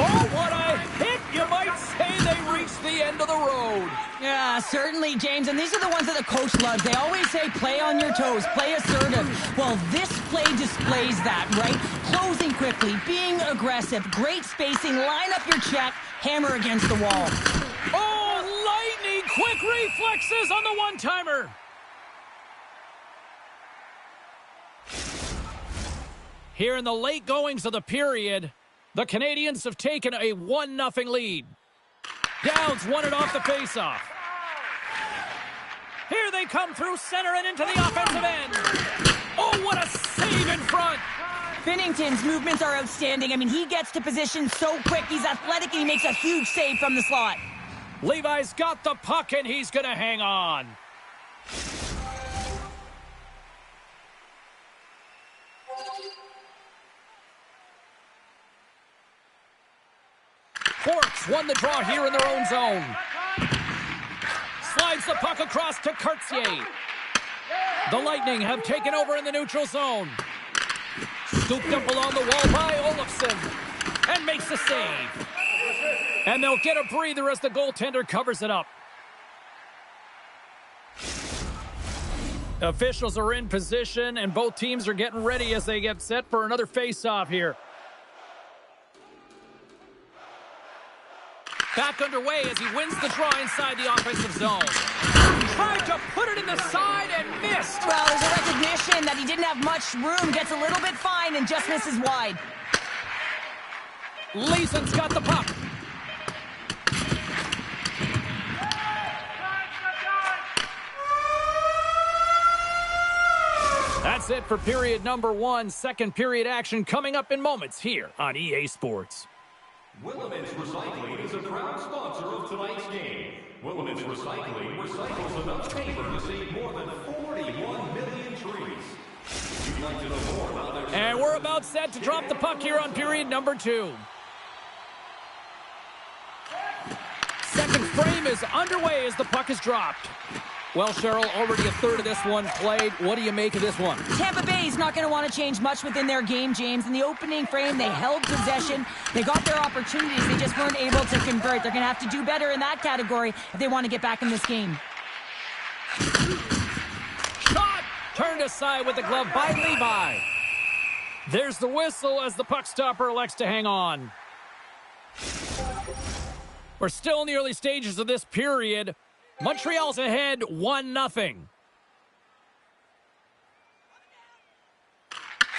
S1: Oh, what a hit! You might say they reached the end of the road.
S2: Yeah, certainly, James. And these are the ones that the coach loves. They always say, play on your toes, play assertive. Well, this play displays that, right? Closing quickly, being aggressive, great spacing, line up your check, hammer against the wall.
S1: Oh, lightning quick reflexes on the one-timer. Here in the late goings of the period, the Canadiens have taken a 1-0 lead. Downs won it off the faceoff. Here they come through center and into the offensive end. Oh, what a save in front.
S2: Finnington's movements are outstanding. I mean, he gets to position so quick. He's athletic, and he makes a huge save from the slot.
S1: Levi's got the puck, and he's going to hang on. Forks won the draw here in their own zone. Slides the puck across to Cartier. The Lightning have taken over in the neutral zone. Scooped up along the wall by Olofsson. And makes the save. And they'll get a breather as the goaltender covers it up. Officials are in position, and both teams are getting ready as they get set for another face-off here. Back underway as he wins the draw inside the offensive zone. Tried to put it in the side and missed.
S2: Well, there's a recognition that he didn't have much room. Gets a little bit fine and just misses wide.
S1: Leeson's got the puck. That's it for period number 1. Second period action coming up in moments here on EA Sports.
S4: Willemins Recycling is a proud sponsor of tonight's game. Willemins Recycling recycles enough paper to save more than 41 million trees. If you'd like to know more about their...
S1: And we're about set to drop the puck here on period number 2. Second frame is underway as the puck is dropped. Well, Cheryl, already a third of this one played. What do you make of this one?
S2: Tampa Bay's not going to want to change much within their game, James. In the opening frame, they held possession. They got their opportunities. They just weren't able to convert. They're going to have to do better in that category if they want to get back in this game.
S1: Shot! Turned aside with the glove by Levi. There's the whistle as the puck stopper elects to hang on. We're still in the early stages of this period. Montreal's ahead 1-0.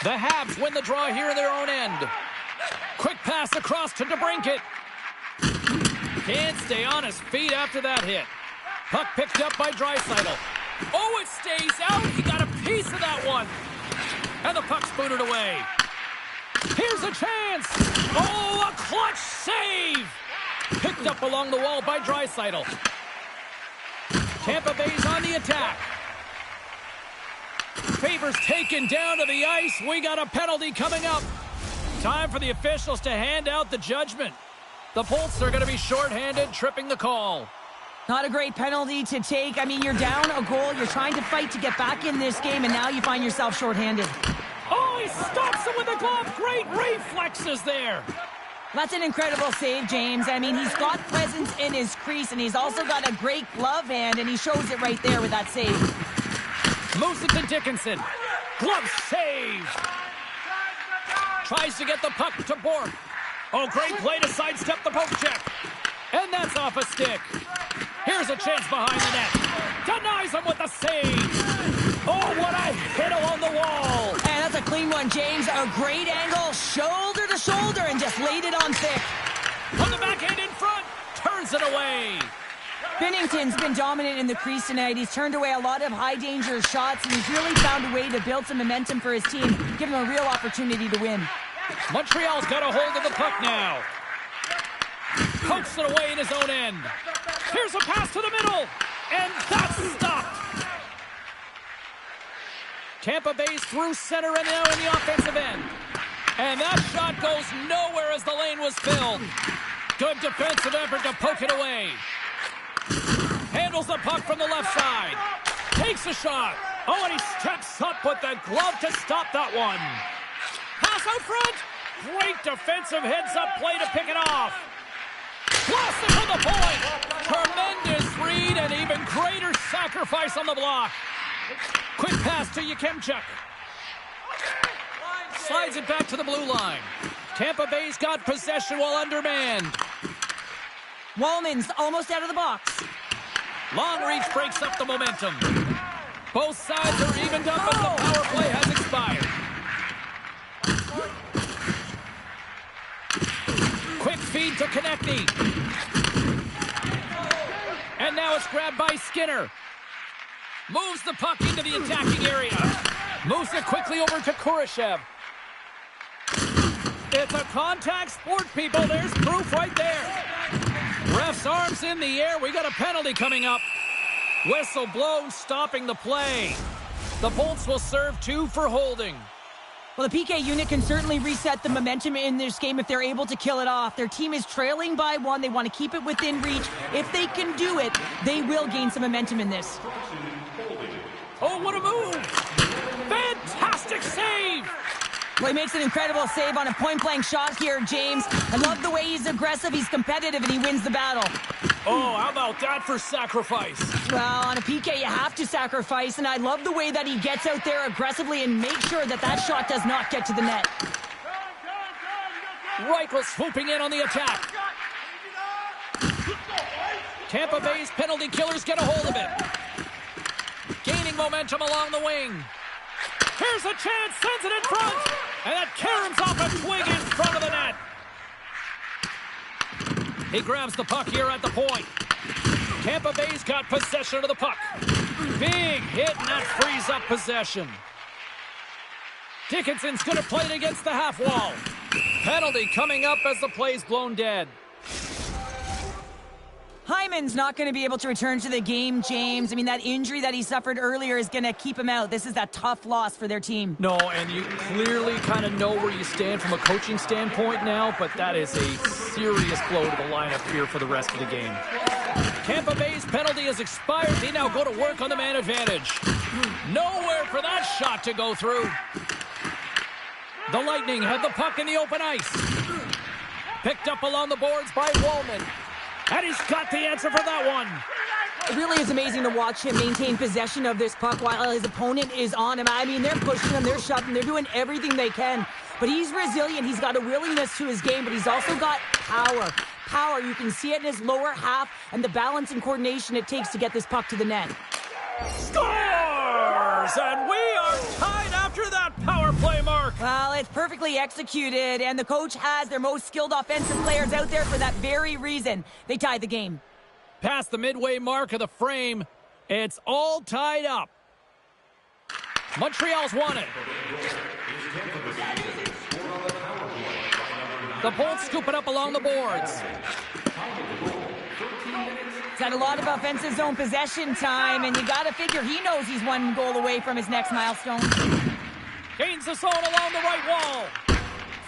S1: The Habs win the draw here in their own end. Quick pass across to DeBrincat. Can't stay on his feet after that hit. Puck picked up by Draisaitl. Oh, it stays out. He got a piece of that one. And the puck's booted away. Here's a chance. Oh, a clutch save. Picked up along the wall by Draisaitl. Tampa Bay's on the attack. Favors taken down to the ice. We got a penalty coming up. Time for the officials to hand out the judgment. The Bolts are going to be shorthanded, tripping the call.
S2: Not a great penalty to take. I mean, you're down a goal. You're trying to fight to get back in this game, and now you find yourself shorthanded.
S1: Oh, he stops him with a glove. Great reflexes there.
S2: That's an incredible save, James. I mean, he's got presence in his crease, and he's also got a great glove hand, and he shows it right there with that save.
S1: Moves it to Dickinson. Glove save. Tries to get the puck to Bork. Oh, great play to sidestep the poke check. And that's off a stick. Here's a chance behind the net. Denies him with the save. Oh, what a hit along the wall.
S2: And that's a clean one, James. A great angle, shoulder to shoulder, and just laid it on thick.
S1: From the backhand in front, turns it away.
S2: Binnington's been dominant in the crease tonight. He's turned away a lot of high-danger shots, and he's really found a way to build some momentum for his team, give him a real opportunity to win.
S1: Montreal's got a hold of the puck now. Pokes it away in his own end. Here's a pass to the middle, and that's stopped. Tampa Bay's through center and now in the offensive end. And that shot goes nowhere as the lane was filled. Good defensive effort to poke it away. Handles the puck from the left side. Takes a shot. Oh, and he steps up with the glove to stop that one. Pass out front. Great defensive heads-up play to pick it off. Lost it from the point. Tremendous read and even greater sacrifice on the block. Quick pass to Yakemchuk. Slides it back to the blue line. Tampa Bay's got possession while undermanned.
S2: Wallman's almost out of the box.
S1: Long reach breaks up the momentum. Both sides are evened up as the power play has expired. Quick feed to Konechny. And now it's grabbed by Skinner. Moves the puck into the attacking area. Moves it quickly over to Kurashev. It's a contact sport, people. There's proof right there. Ref's arms in the air. We got a penalty coming up. Whistle blown, stopping the play. The Bolts will serve 2 for holding.
S2: Well, the PK unit can certainly reset the momentum in this game if they're able to kill it off. Their team is trailing by 1. They want to keep it within reach. If they can do it, they will gain some momentum in this.
S1: Oh, what a move! Fantastic save!
S2: Well, he makes an incredible save on a point-blank shot here, James. I love the way he's aggressive, he's competitive, and he wins the battle.
S1: Oh, how about that for sacrifice?
S2: Well, on a PK, you have to sacrifice, and I love the way that he gets out there aggressively and makes sure that that shot does not get to the net.
S1: Reichel swooping in on the attack. Tampa Bay's penalty killers get a hold of it. Gaining momentum along the wing. Here's a chance, sends it in front, and that caroms off a twig in front of the net. He grabs the puck here at the point. Tampa Bay's got possession of the puck. Big hit, and that frees up possession. Dickinson's going to play it against the half wall. Penalty coming up as the play's blown dead.
S2: Hyman's not going to be able to return to the game, James. I mean, that injury that he suffered earlier is going to keep him out. This is a tough loss for their team.
S1: No, and you clearly kind of know where you stand from a coaching standpoint now, but that is a serious blow to the lineup here for the rest of the game. Tampa Bay's penalty has expired. They now go to work on the man advantage. Nowhere for that shot to go through. The Lightning have the puck in the open ice. Picked up along the boards by Wallman. And he's got the answer for that one.
S2: It really is amazing to watch him maintain possession of this puck while his opponent is on him. I mean, they're pushing him, they're shoving, they're doing everything they can. But he's resilient. He's got a willingness to his game, but he's also got power. Power, you can see it in his lower half and the balance and coordination it takes to get this puck to the net.
S1: Scores! And we are tied after that power play, Mark.
S2: Well, it's perfectly executed, and the coach has their most skilled offensive players out there for that very reason. They tied the game.
S1: Past the midway mark of the frame, it's all tied up. Montreal's won it. The Bolts scoop it up along the boards.
S2: He's had a lot of offensive zone possession time, and you got to figure he knows he's one goal away from his next milestone.
S1: Gains the zone along the right wall.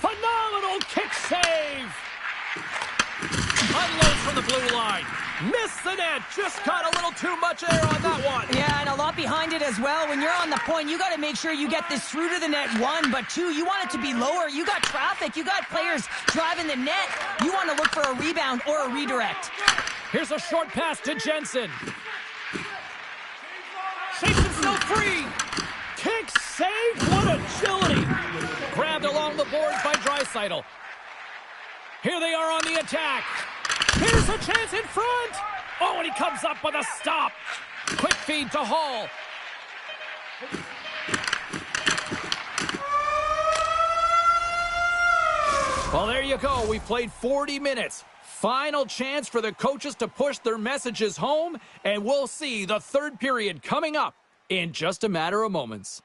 S1: Phenomenal kick save. Unloads from the blue line. Missed the net. Just got a little too much air on that one.
S2: Yeah, and a lot behind it as well. When you're on the point, you got to make sure you get this through to the net, 1, but 2, you want it to be lower. You got traffic. You got players driving the net. You want to look for a rebound or a redirect.
S1: Here's a short pass to Jensen. Shakes himself free. Kick save. What agility. Grabbed along the boards by Draisaitl. Here they are on the attack. Here's a chance in front. Oh, and he comes up with a stop. Quick feed to Hall. Well, there you go. We played 40 minutes. Final chance for the coaches to push their messages home, and we'll see the third period coming up in just a matter of moments.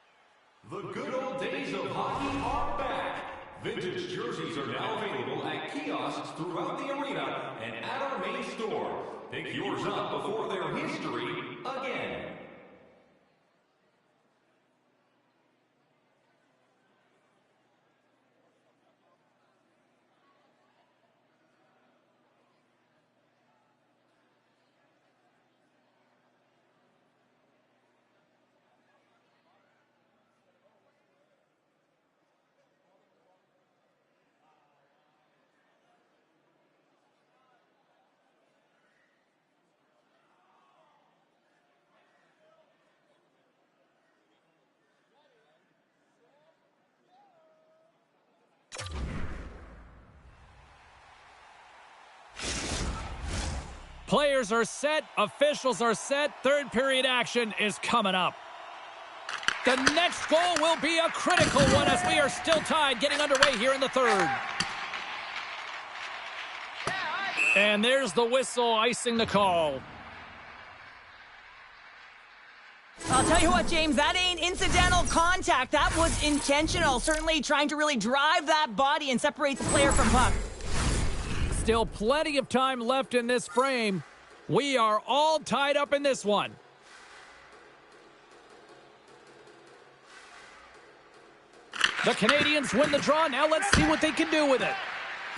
S4: The good old days of hockey are back. Vintage jerseys are now available at kiosks throughout the arena and at our main store. Pick yours up before their history again.
S1: Players are set, officials are set, third period action is coming up. The next goal will be a critical one as we are still tied, getting underway here in the third. And there's the whistle icing the call.
S2: I'll tell you what, James, that ain't incidental contact. That was intentional, certainly trying to really drive that body and separate the player from puck.
S1: Still plenty of time left in this frame. We are all tied up in this one. The Canadians win the draw. Now let's see what they can do with it.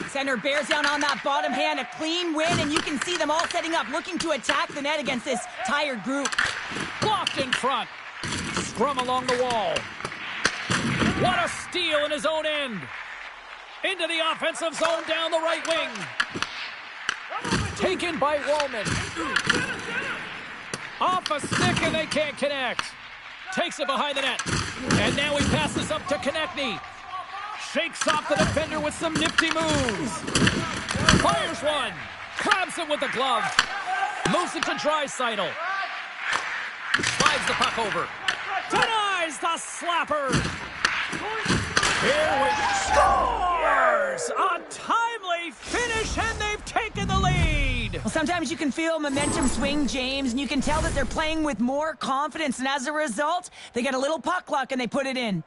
S2: Center bears down on that bottom hand. A clean win, and you can see them all setting up, looking to attack the net against this tired group.
S1: Blocked in front. Scrum along the wall. What a steal in his own end. Into the offensive zone down the right wing. Taken by Wallman. Off a stick, and they can't connect. Takes it behind the net. And now he passes up to Konechny. Shakes off the defender with some nifty moves. Fires one. Grabs it with the glove. Moves it to Draisaitl. Slides the puck over. Denies the slapper. Here we scores! A timely finish, and they've taken the lead.
S2: Well, sometimes you can feel momentum swing, James, and you can tell that they're playing with more confidence, and as a result, they get a little puck luck and they put it in.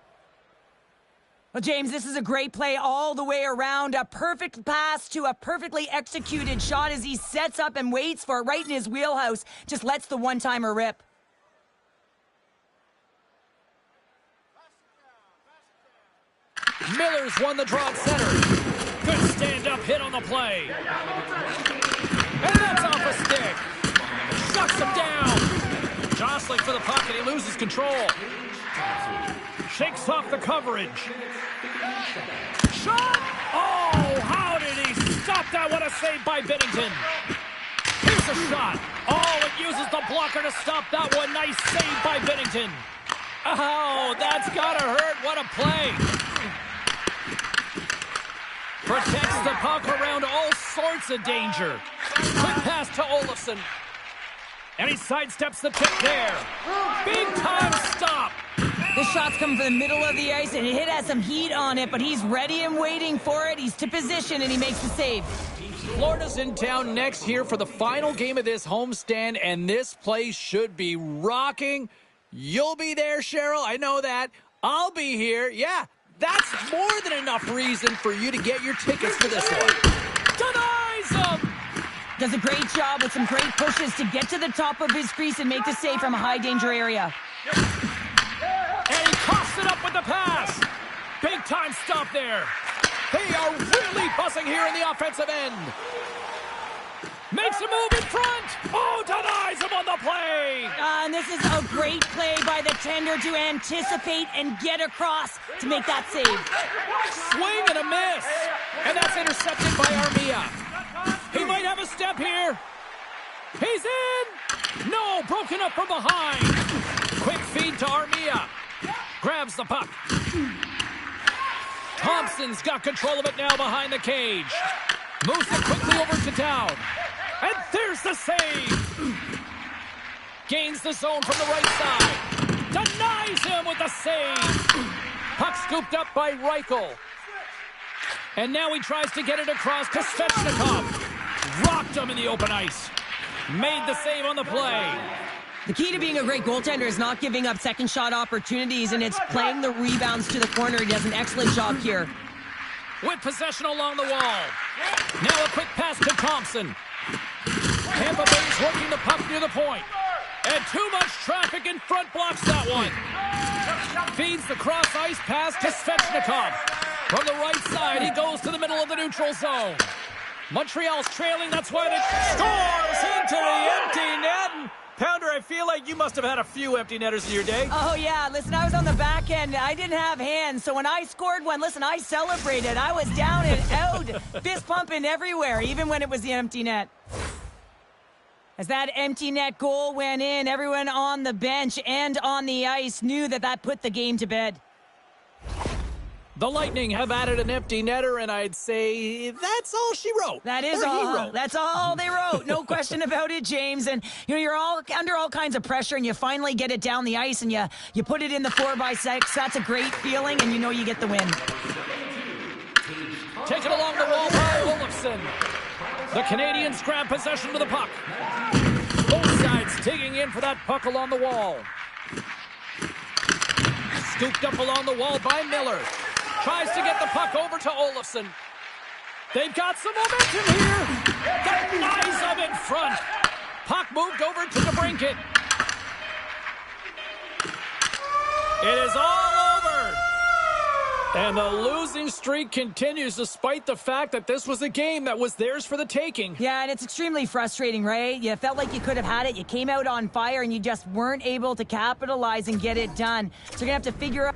S2: Well, James, this is a great play all the way around. A perfect pass to a perfectly executed shot as he sets up and waits for it right in his wheelhouse. Just lets the one-timer rip.
S1: Miller's won the draw at center. Good stand-up hit on the play. And that's off a stick. Shuts him down. Jostling for the puck, and he loses control. Shakes off the coverage. Shot! Oh, how did he stop that? What a save by Binnington. Here's a shot. Oh, it uses the blocker to stop that one. Nice save by Binnington. Oh, that's gotta hurt. What a play. Protects the puck around all sorts of danger. Quick pass to Olofsson. And he sidesteps the tip there. Big time stop.
S2: This shot's coming from the middle of the ice, and it has some heat on it, but he's ready and waiting for it. He's to position, and he makes the save.
S1: Florida's in town next here for the final game of this homestand, and this place should be rocking. You'll be there, Cheryl. I know that. I'll be here. Yeah, that's more than enough reason for you to get your tickets for this one. Denies him!
S2: Does a great job with some great pushes to get to the top of his crease and make the save from a high-danger area.
S1: And he coughs it up with the pass. Big time stop there. They are really buzzing here in the offensive end. Makes a move in front. Oh, denies him on the play.
S2: And this is a great play by the tender to anticipate and get across to make that save.
S1: Swing and a miss. And that's intercepted by Armia. He might have a step here. He's in. No, broken up from behind. Quick feed to Armia. Grabs the puck. Thompson's got control of it now behind the cage. Moves it quickly over to Dowd. And there's the save. Gains the zone from the right side. Denies him with the save. Puck scooped up by Reichel. And now he tries to get it across to Svechnikov. Rocked him in the open ice. Made the save on the play.
S2: The key to being a great goaltender is not giving up second shot opportunities, and it's playing the rebounds to the corner. He does an excellent job here.
S1: With possession along the wall. Now a quick pass to Thompson. Tampa Bay's working the puck near the point. And too much traffic in front blocks that one. Feeds the cross-ice pass to Svechnikov. From the right side, he goes to the middle of the neutral zone. Montreal's trailing, that's why they scores into the empty net. Pounder, I feel like you must have had a few empty netters in your day.
S2: Oh, yeah. Listen, I was on the back end. I didn't have hands, so when I scored one, listen, I celebrated. I was down and out, fist pumping everywhere, even when it was the empty net. As that empty net goal went in, everyone on the bench and on the ice knew that that put the game to bed.
S1: The Lightning have added an empty netter, and I'd say that's all she wrote.
S2: That is all. That's all they wrote. No question about it, James. And you're all under all kinds of pressure, and you finally get it down the ice, and you put it in the 4x6. That's a great feeling, and you know you get the win.
S1: Taken along the wall by Olofsson. The Canadians grab possession of the puck. Both sides digging in for that puck along the wall. Scooped up along the wall by Miller. Tries to get the puck over to Olofsson. They've got some momentum here. Denies him in front. Puck moved over to DeBrincat. It is all over. And the losing streak continues despite the fact that this was a game that was theirs for the taking.
S2: Yeah, and it's extremely frustrating, right? You felt like you could have had it. You came out on fire, and you just weren't able to capitalize and get it done. So you're going to have to figure out...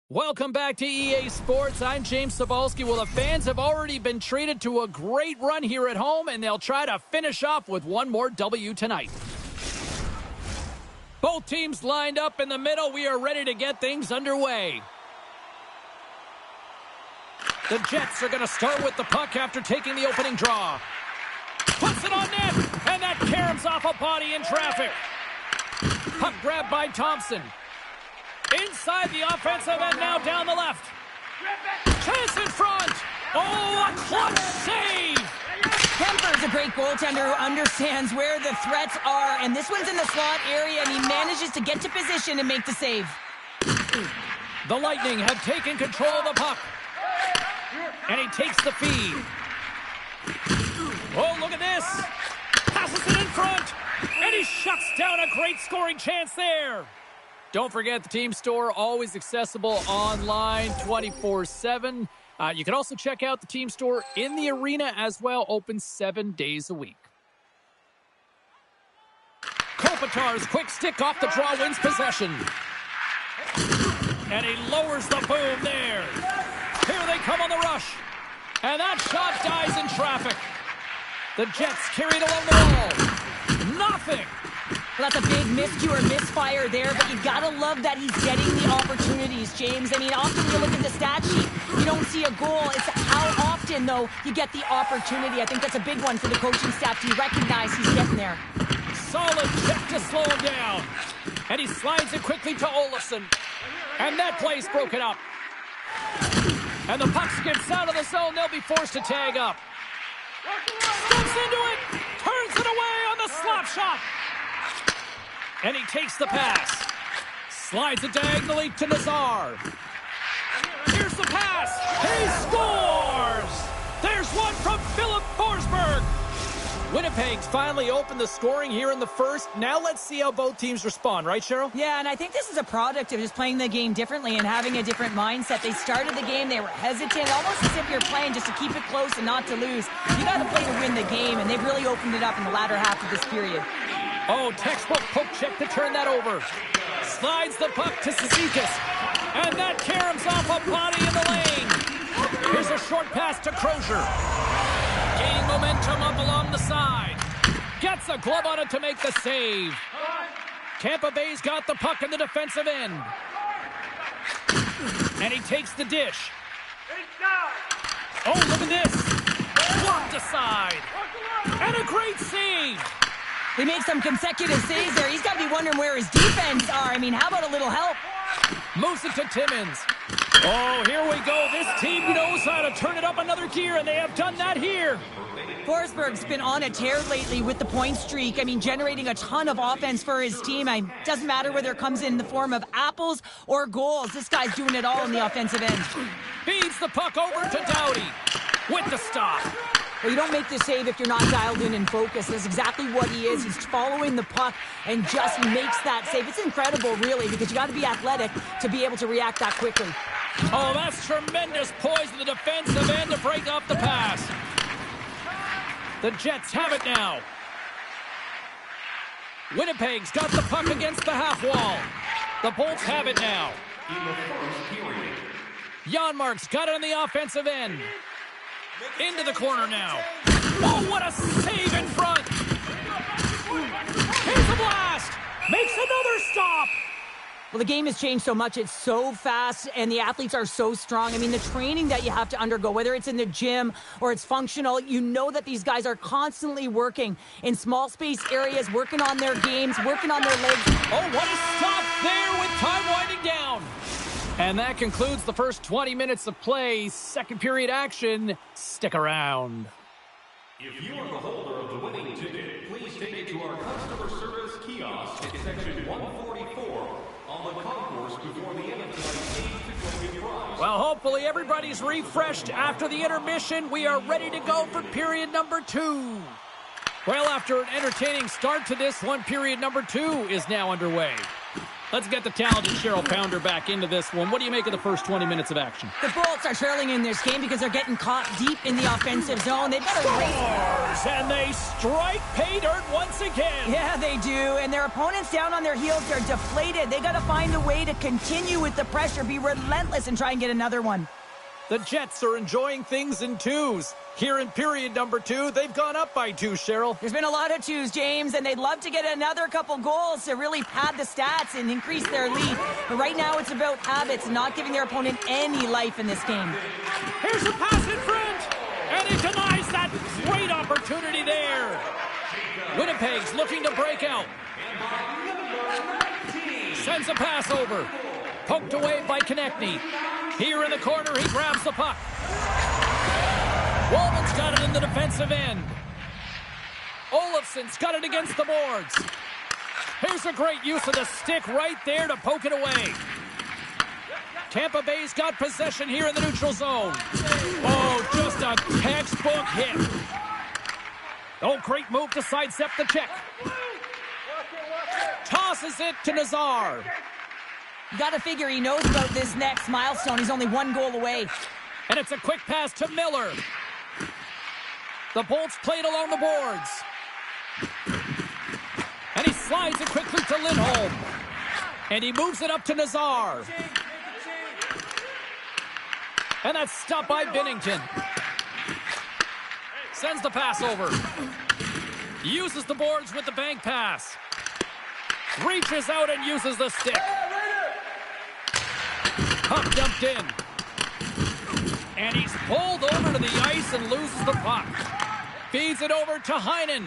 S1: Welcome back to EA Sports. I'm James Cebulski. Well, the fans have already been treated to a great run here at home, and they'll try to finish off with one more W tonight. Both teams lined up in the middle. We are ready to get things underway. The Jets are going to start with the puck after taking the opening draw. Puts it on net, and that caroms off a body in traffic. Puck grabbed by Thompson. Inside the offensive end, now down the left. Chance in front. Oh, a clutch save.
S2: Kemper's a great goaltender who understands where the threats are, and this one's in the slot area, and he manages to get to position and make the save.
S1: The Lightning have taken control of the puck. And he takes the feed. Oh, look at this. Passes it in front. And he shuts down a great scoring chance there. Don't forget the team store, always accessible online 24/7. You can also check out the team store in the arena as well, open 7 days a week. Kopitar's quick stick off the draw wins possession. And he lowers the boom there. Here they come on the rush. And that shot dies in traffic. The Jets carry it along the wall. Nothing.
S2: Well, that's a big miscue or misfire there, but you gotta love that he's getting the opportunities, James. I mean, often you look at the stat sheet, you don't see a goal. It's how often, though, you get the opportunity. I think that's a big one for the coaching staff to recognize he's getting there.
S1: Solid check to slow him down. And he slides it quickly to Olofsson. And that play's broken up. And the puck skips out of the zone. They'll be forced to tag up. Steps into it. Turns it away on the slap shot. And he takes the pass. Slides it diagonally to Nazar. Here's the pass. He scores! There's one from Philip Forsberg. Winnipeg's finally opened the scoring here in the first. Now let's see how both teams respond, right, Cheryl?
S2: Yeah, and I think this is a product of just playing the game differently and having a different mindset. They started the game, they were hesitant, almost as if you're playing just to keep it close and not to lose. You got to play to win the game, and they've really opened it up in the latter half of this period.
S1: Oh, textbook poke check to turn that over. Slides the puck to Cizikas. And that caroms off a body in the lane. Here's a short pass to Crozier. Gaining momentum up along the side. Gets a glove on it to make the save. Tampa Bay's got the puck in the defensive end. And he takes the dish. Oh, look at this. Blocked aside. And a great save.
S2: He made some consecutive saves there. He's got to be wondering where his defense are. I mean, how about a little help?
S1: Moves it to Timmins. Oh, here we go. This team knows how to turn it up another gear, and they have done that here.
S2: Forsberg's been on a tear lately with the point streak. I mean, generating a ton of offense for his team. It doesn't matter whether it comes in the form of apples or goals. This guy's doing it all in the offensive end.
S1: Feeds the puck over to Doughty with the stop.
S2: Well, you don't make the save if you're not dialed in and focused. That's exactly what he is. He's following the puck and just makes that save. It's incredible, really, because you got to be athletic to be able to react that quickly.
S1: Oh, that's tremendous poise in the defensive end to break off the pass. The Jets have it now. Winnipeg's got the puck against the half wall. The Bolts have it now. Janmark's got it on the offensive end. Into the corner now. Oh, what a save in front. Here's a blast. Makes another stop.
S2: Well, the game has changed so much. It's so fast, and the athletes are so strong. I mean, the training that you have to undergo, whether it's in the gym or it's functional, you know that these guys are constantly working in small space areas, working on their games, working on their legs.
S1: Oh, what a stop there with time winding down. And that concludes the first 20 minutes of play. Second period action. Stick around.
S4: If you are the holder of the winning ticket, please take it to our customer service kiosk in section 144 on the concourse before the end of tonight's game to claim your prize.
S1: Well, hopefully everybody's refreshed after the intermission. We are ready to go for period number 2. Well, after an entertaining start to this one, period number 2 is now underway. Let's get the talented Cheryl Pounder back into this one. What do you make of the first 20 minutes of action?
S2: The Bolts are trailing in this game because they're getting caught deep in the offensive zone. They've got to race.
S1: And they strike pay dirt once again.
S2: Yeah, they do. And their opponents down on their heels, they're deflated. They got to find a way to continue with the pressure, be relentless, and try and get another one.
S1: The Jets are enjoying things in twos. Here in period number 2, they've gone up by 2, Cheryl.
S2: There's been a lot of twos, James, and they'd love to get another couple goals to really pad the stats and increase their lead. But right now it's about habits, not giving their opponent any life in this game.
S1: Here's a pass in front, and he denies that great opportunity there. Winnipeg's looking to break out. Sends a pass over. Poked away by Konechny. Here in the corner, he grabs the puck. Walman's got it in the defensive end. Olofsson's got it against the boards. Here's a great use of the stick right there to poke it away. Tampa Bay's got possession here in the neutral zone. Oh, just a textbook hit. Oh, great move to sidestep the check. Tosses it to Nazar.
S2: You got to figure he knows about this next milestone. He's only 1 goal away.
S1: And it's a quick pass to Miller. The Bolts played along the boards. And he slides it quickly to Lindholm. And he moves it up to Nazar. And that's stopped by Binnington. Sends the pass over. Uses the boards with the bank pass. Reaches out and uses the stick. Puck dumped in. And he's pulled over to the ice and loses the puck. Feeds it over to Heinen.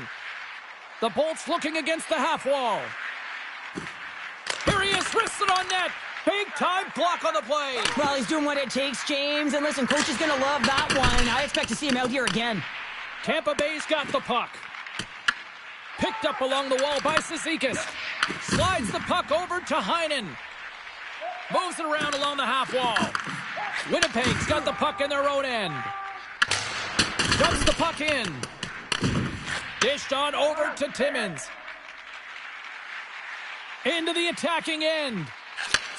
S1: The Bolts looking against the half wall. Here he is, wristed on net. Big time block on the play.
S2: Well, he's doing what it takes, James. And listen, coach is going to love that one. I expect to see him out here again.
S1: Tampa Bay's got the puck. Picked up along the wall by Cizikas. Slides the puck over to Heinen. Moves it around along the half wall. Winnipeg's got the puck in their own end. Dumps the puck in. Dished on over to Timmins. Into the attacking end.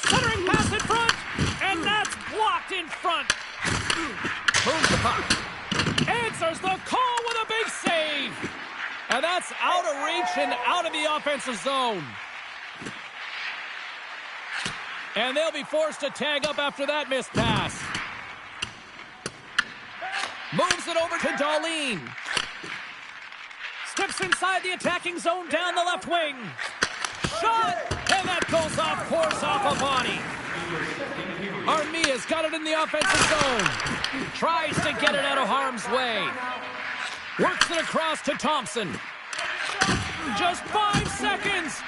S1: Centering pass in front. And that's blocked in front. Moves the puck. Answers the call with a big save. And that's out of reach and out of the offensive zone. And they'll be forced to tag up after that missed pass. Moves it over to Dahlin. Steps inside the attacking zone down the left wing. Shot! And that goes off course off a body. Armia's got it in the offensive zone. Tries to get it out of harm's way. Works it across to Thompson. Just 5 seconds.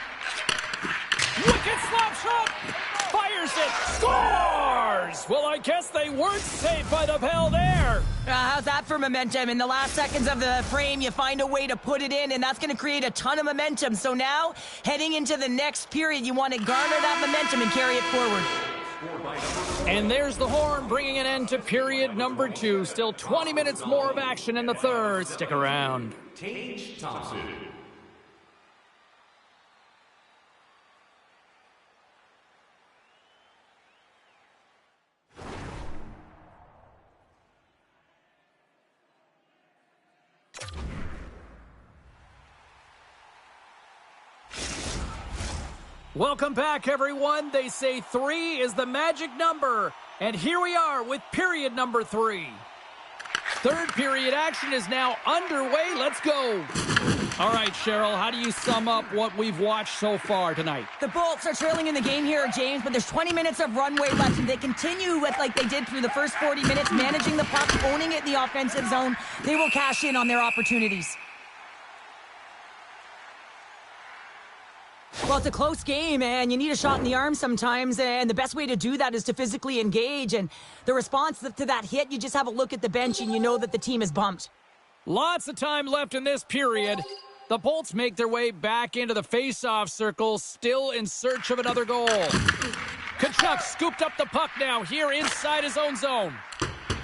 S1: Wicked slap shot. Fires it. Scores! Well, I guess they weren't safe by the bell there.
S2: How's that for momentum? In the last seconds of the frame, you find a way to put it in, and that's going to create a ton of momentum. So now, heading into the next period, you want to garner that momentum and carry it forward.
S1: And there's the horn, bringing an end to period number 2. Still 20 minutes more of action in the third. Stick around.
S4: Tage Thompson.
S1: Welcome back, everyone. They say 3 is the magic number. And here we are with period number 3. Third period action is now underway. Let's go. All right, Cheryl, how do you sum up what we've watched so far tonight?
S2: The Bolts are trailing in the game here, James, but there's 20 minutes of runway left, and they continue with like they did through the first 40 minutes, managing the puck, owning it in the offensive zone. They will cash in on their opportunities. Well, it's a close game, and you need a shot in the arm sometimes, and the best way to do that is to physically engage. And the response to that hit, you just have a look at the bench, and you know that the team is bumped.
S1: Lots of time left in this period. The Bolts make their way back into the face-off circle, still in search of another goal. Tkachuk scooped up the puck now here inside his own zone.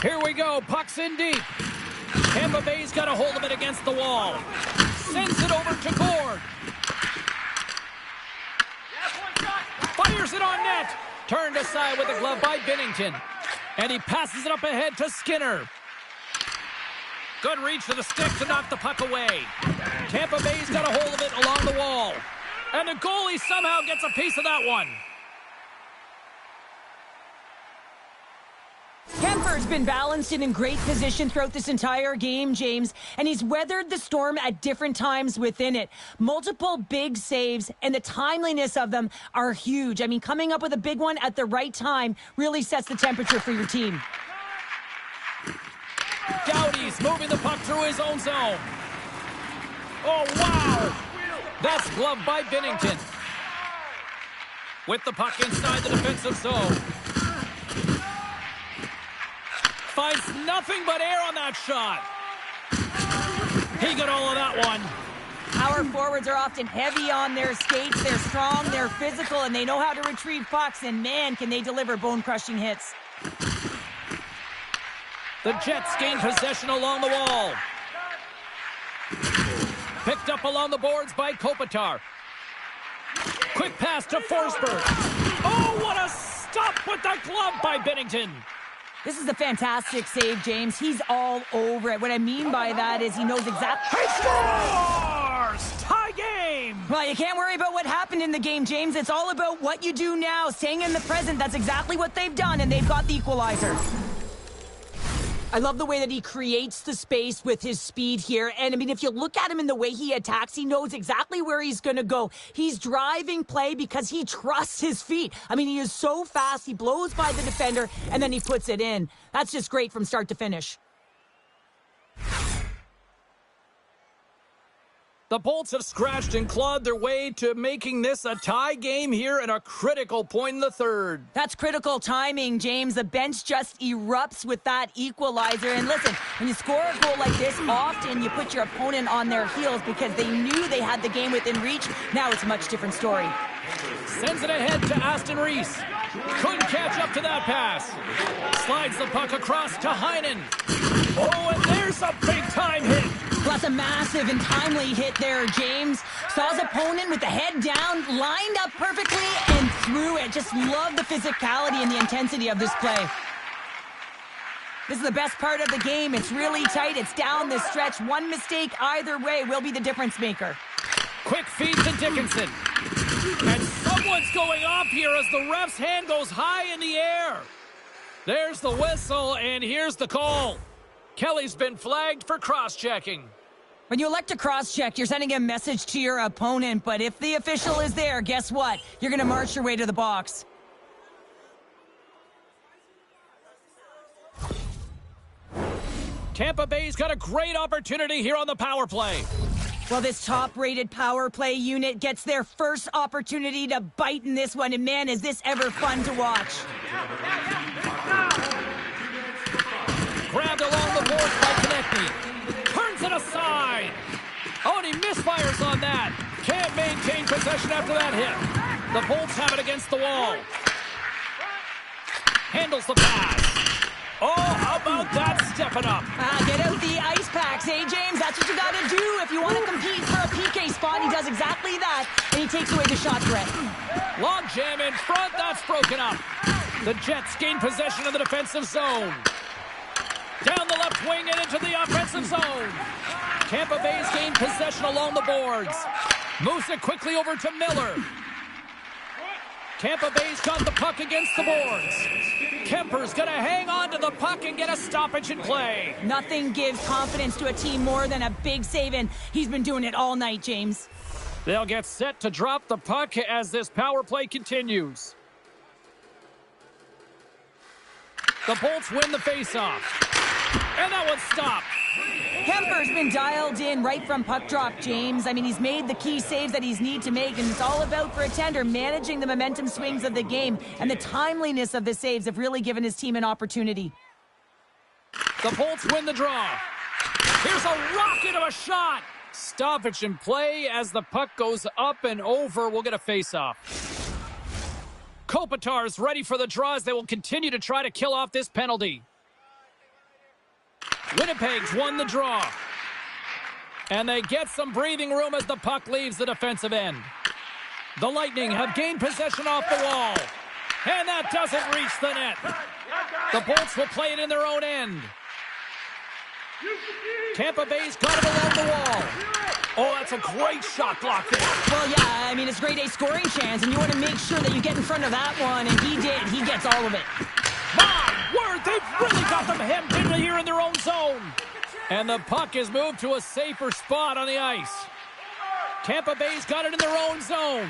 S1: Here we go, puck's in deep. Tampa Bay's got a hold of it against the wall. Sends it over to Gord. Fires it on net. Turned aside with a glove by Binnington. And he passes it up ahead to Skinner. Good reach to the stick to knock the puck away. Tampa Bay's got a hold of it along the wall. And the goalie somehow gets a piece of that one.
S2: Kemper's been balanced and in great position throughout this entire game, James, and he's weathered the storm at different times within it. Multiple big saves, and the timeliness of them are huge. I mean, coming up with a big one at the right time really sets the temperature for your team.
S1: Doughty's moving the puck through his own zone. Oh, wow! That's gloved by Binnington. With the puck inside the defensive zone. Finds nothing but air on that shot. He got all of that one.
S2: Our forwards are often heavy on their skates. They're strong, they're physical, and they know how to retrieve pucks, and man, can they deliver bone-crushing hits.
S1: The Jets gain possession along the wall. Picked up along the boards by Kopitar. Quick pass to Forsberg. Oh, what a stop with the glove by Binnington.
S2: This is a fantastic save, James. He's all over it. What I mean by that is he knows exactly...
S1: He scores! Tie game!
S2: Well, you can't worry about what happened in the game, James. It's all about what you do now, staying in the present. That's exactly what they've done, and they've got the equalizer. I love the way that he creates the space with his speed here. And, I mean, if you look at him in the way he attacks, he knows exactly where he's going to go. He's driving play because he trusts his feet. I mean, he is so fast. He blows by the defender, and then he puts it in. That's just great from start to finish.
S1: The Bolts have scratched and clawed their way to making this a tie game here at a critical point in the third.
S2: That's critical timing, James. The bench just erupts with that equalizer. And listen, when you score a goal like this, often you put your opponent on their heels because they knew they had the game within reach. Now it's a much different story.
S1: Sends it ahead to Aston Reese. Couldn't catch up to that pass. Slides the puck across to Heinen. Oh, and there's a big-time hit.
S2: Plus a massive and timely hit there, James. Saw his opponent with the head down, lined up perfectly, and threw it. Just love the physicality and the intensity of this play. This is the best part of the game. It's really tight. It's down the stretch. One mistake either way will be the difference maker.
S1: Quick feed to Dickinson. And someone's going off here as the ref's hand goes high in the air. There's the whistle, and here's the call. Kelly's been flagged for cross-checking.
S2: When you elect to cross-check, you're sending a message to your opponent, but if the official is there, guess what? You're going to march your way to the box.
S1: Tampa Bay's got a great opportunity here on the power play.
S2: Well, this top-rated power play unit gets their first opportunity to bite in this one, and man, is this ever fun to watch.
S1: Grabbed along the boards by Konechny. Turns it aside. Oh, and he misfires on that. Can't maintain possession after that hit. The Bolts have it against the wall. Handles the pass. Oh, how about that stepping up?
S2: Get out the ice packs, hey, James? That's what you got to do if you want to compete for a PK spot. He does exactly that, and he takes away the shot threat.
S1: Long jam in front. That's broken up. The Jets gain possession of the defensive zone. Down the left wing and into the offensive zone. Tampa Bay's gained possession along the boards. Moves it quickly over to Miller. Tampa Bay's got the puck against the boards. Kemper's going to hang on to the puck and get a stoppage in play.
S2: Nothing gives confidence to a team more than a big save, and he's been doing it all night, James.
S1: They'll get set to drop the puck as this power play continues. The Bolts win the faceoff. And that one's stopped.
S2: Kemper's been dialed in right from puck drop, James. I mean, he's made the key saves that he's need to make, and it's all about, for a tender, managing the momentum swings of the game, and the timeliness of the saves have really given his team an opportunity.
S1: The Bolts win the draw. Here's a rocket of a shot. Stoppage in play as the puck goes up and over. We'll get a face-off. Kopitar's ready for the draw as they will continue to try to kill off this penalty. Winnipeg's won the draw. And they get some breathing room as the puck leaves the defensive end. The Lightning have gained possession off the wall. And that doesn't reach the net. The Bolts will play it in their own end. Tampa Bay's got it along the wall. Oh, that's a great shot block there.
S2: Well, yeah, I mean, it's grade A scoring chance, and you want to make sure that you get in front of that one, and he did. He gets all of it.
S1: My word, they've really got them hemmed in here in their own zone. And the puck is moved to a safer spot on the ice. Tampa Bay's got it in their own zone.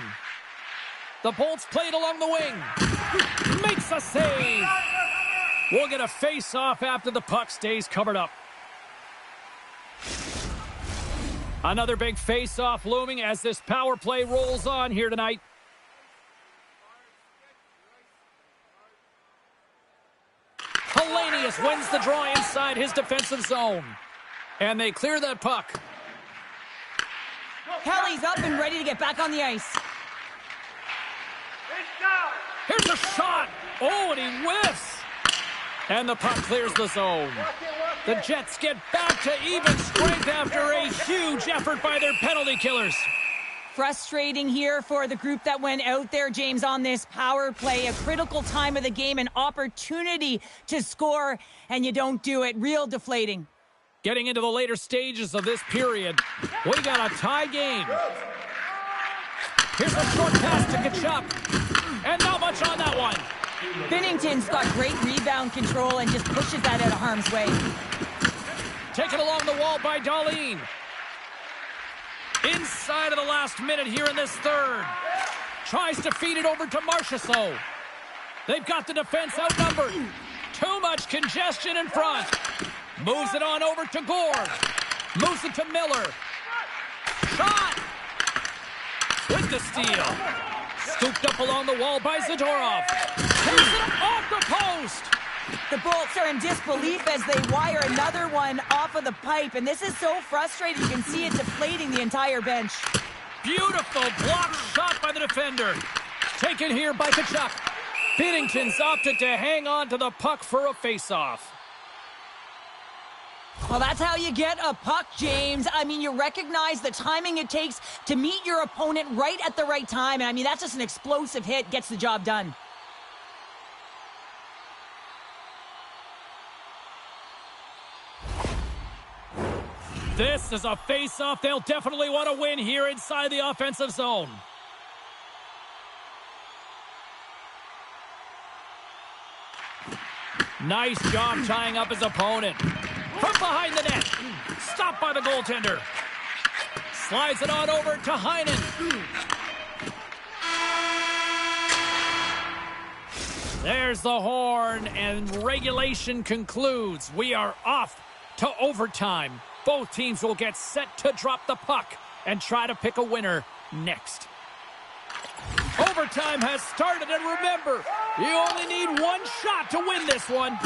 S1: The Bolts play it along the wing. Makes a save. We'll get a face-off after the puck stays covered up. Another big face-off looming as this power play rolls on here tonight. Hellenius wins the draw inside his defensive zone. And they clear that puck.
S2: Kelly's up and ready to get back on the ice.
S1: Here's a shot. Oh, and he whiffs. And the puck clears the zone. The Jets get back to even strength after a huge effort by their penalty killers.
S2: Frustrating here for the group that went out there, James, on this power play. A critical time of the game, an opportunity to score, and you don't do it. Real deflating.
S1: Getting into the later stages of this period, we got a tie game. Here's a short pass to Tkachuk. And not much on that one.
S2: Binnington's got great rebound control and just pushes that out of harm's way.
S1: Taken along the wall by Dahlin. Inside of the last minute here in this third. Tries to feed it over to Marchessault. They've got the defense outnumbered. Too much congestion in front. Moves it on over to Gord. Moves it to Miller. Shot! With the steal. Scooped up along the wall by Zadorov. Takes it off the post.
S2: The Bolts are in disbelief as they wire another one off of the pipe, and this is so frustrating. You can see it deflating the entire bench.
S1: Beautiful block shot by the defender. Taken here by Tkachuk. Binnington's opted to hang on to the puck for a face-off.
S2: Well, that's how you get a puck, James. I mean, you recognize the timing it takes to meet your opponent right at the right time. And I mean, that's just an explosive hit, gets the job done.
S1: This is a face-off they'll definitely want to win here inside the offensive zone. Nice job tying up his opponent. From behind the net. Stopped by the goaltender. Slides it on over to Heinen. There's the horn, and regulation concludes. We are off to overtime. Both teams will get set to drop the puck and try to pick a winner next. Overtime has started, and remember, you only need one shot to win this one.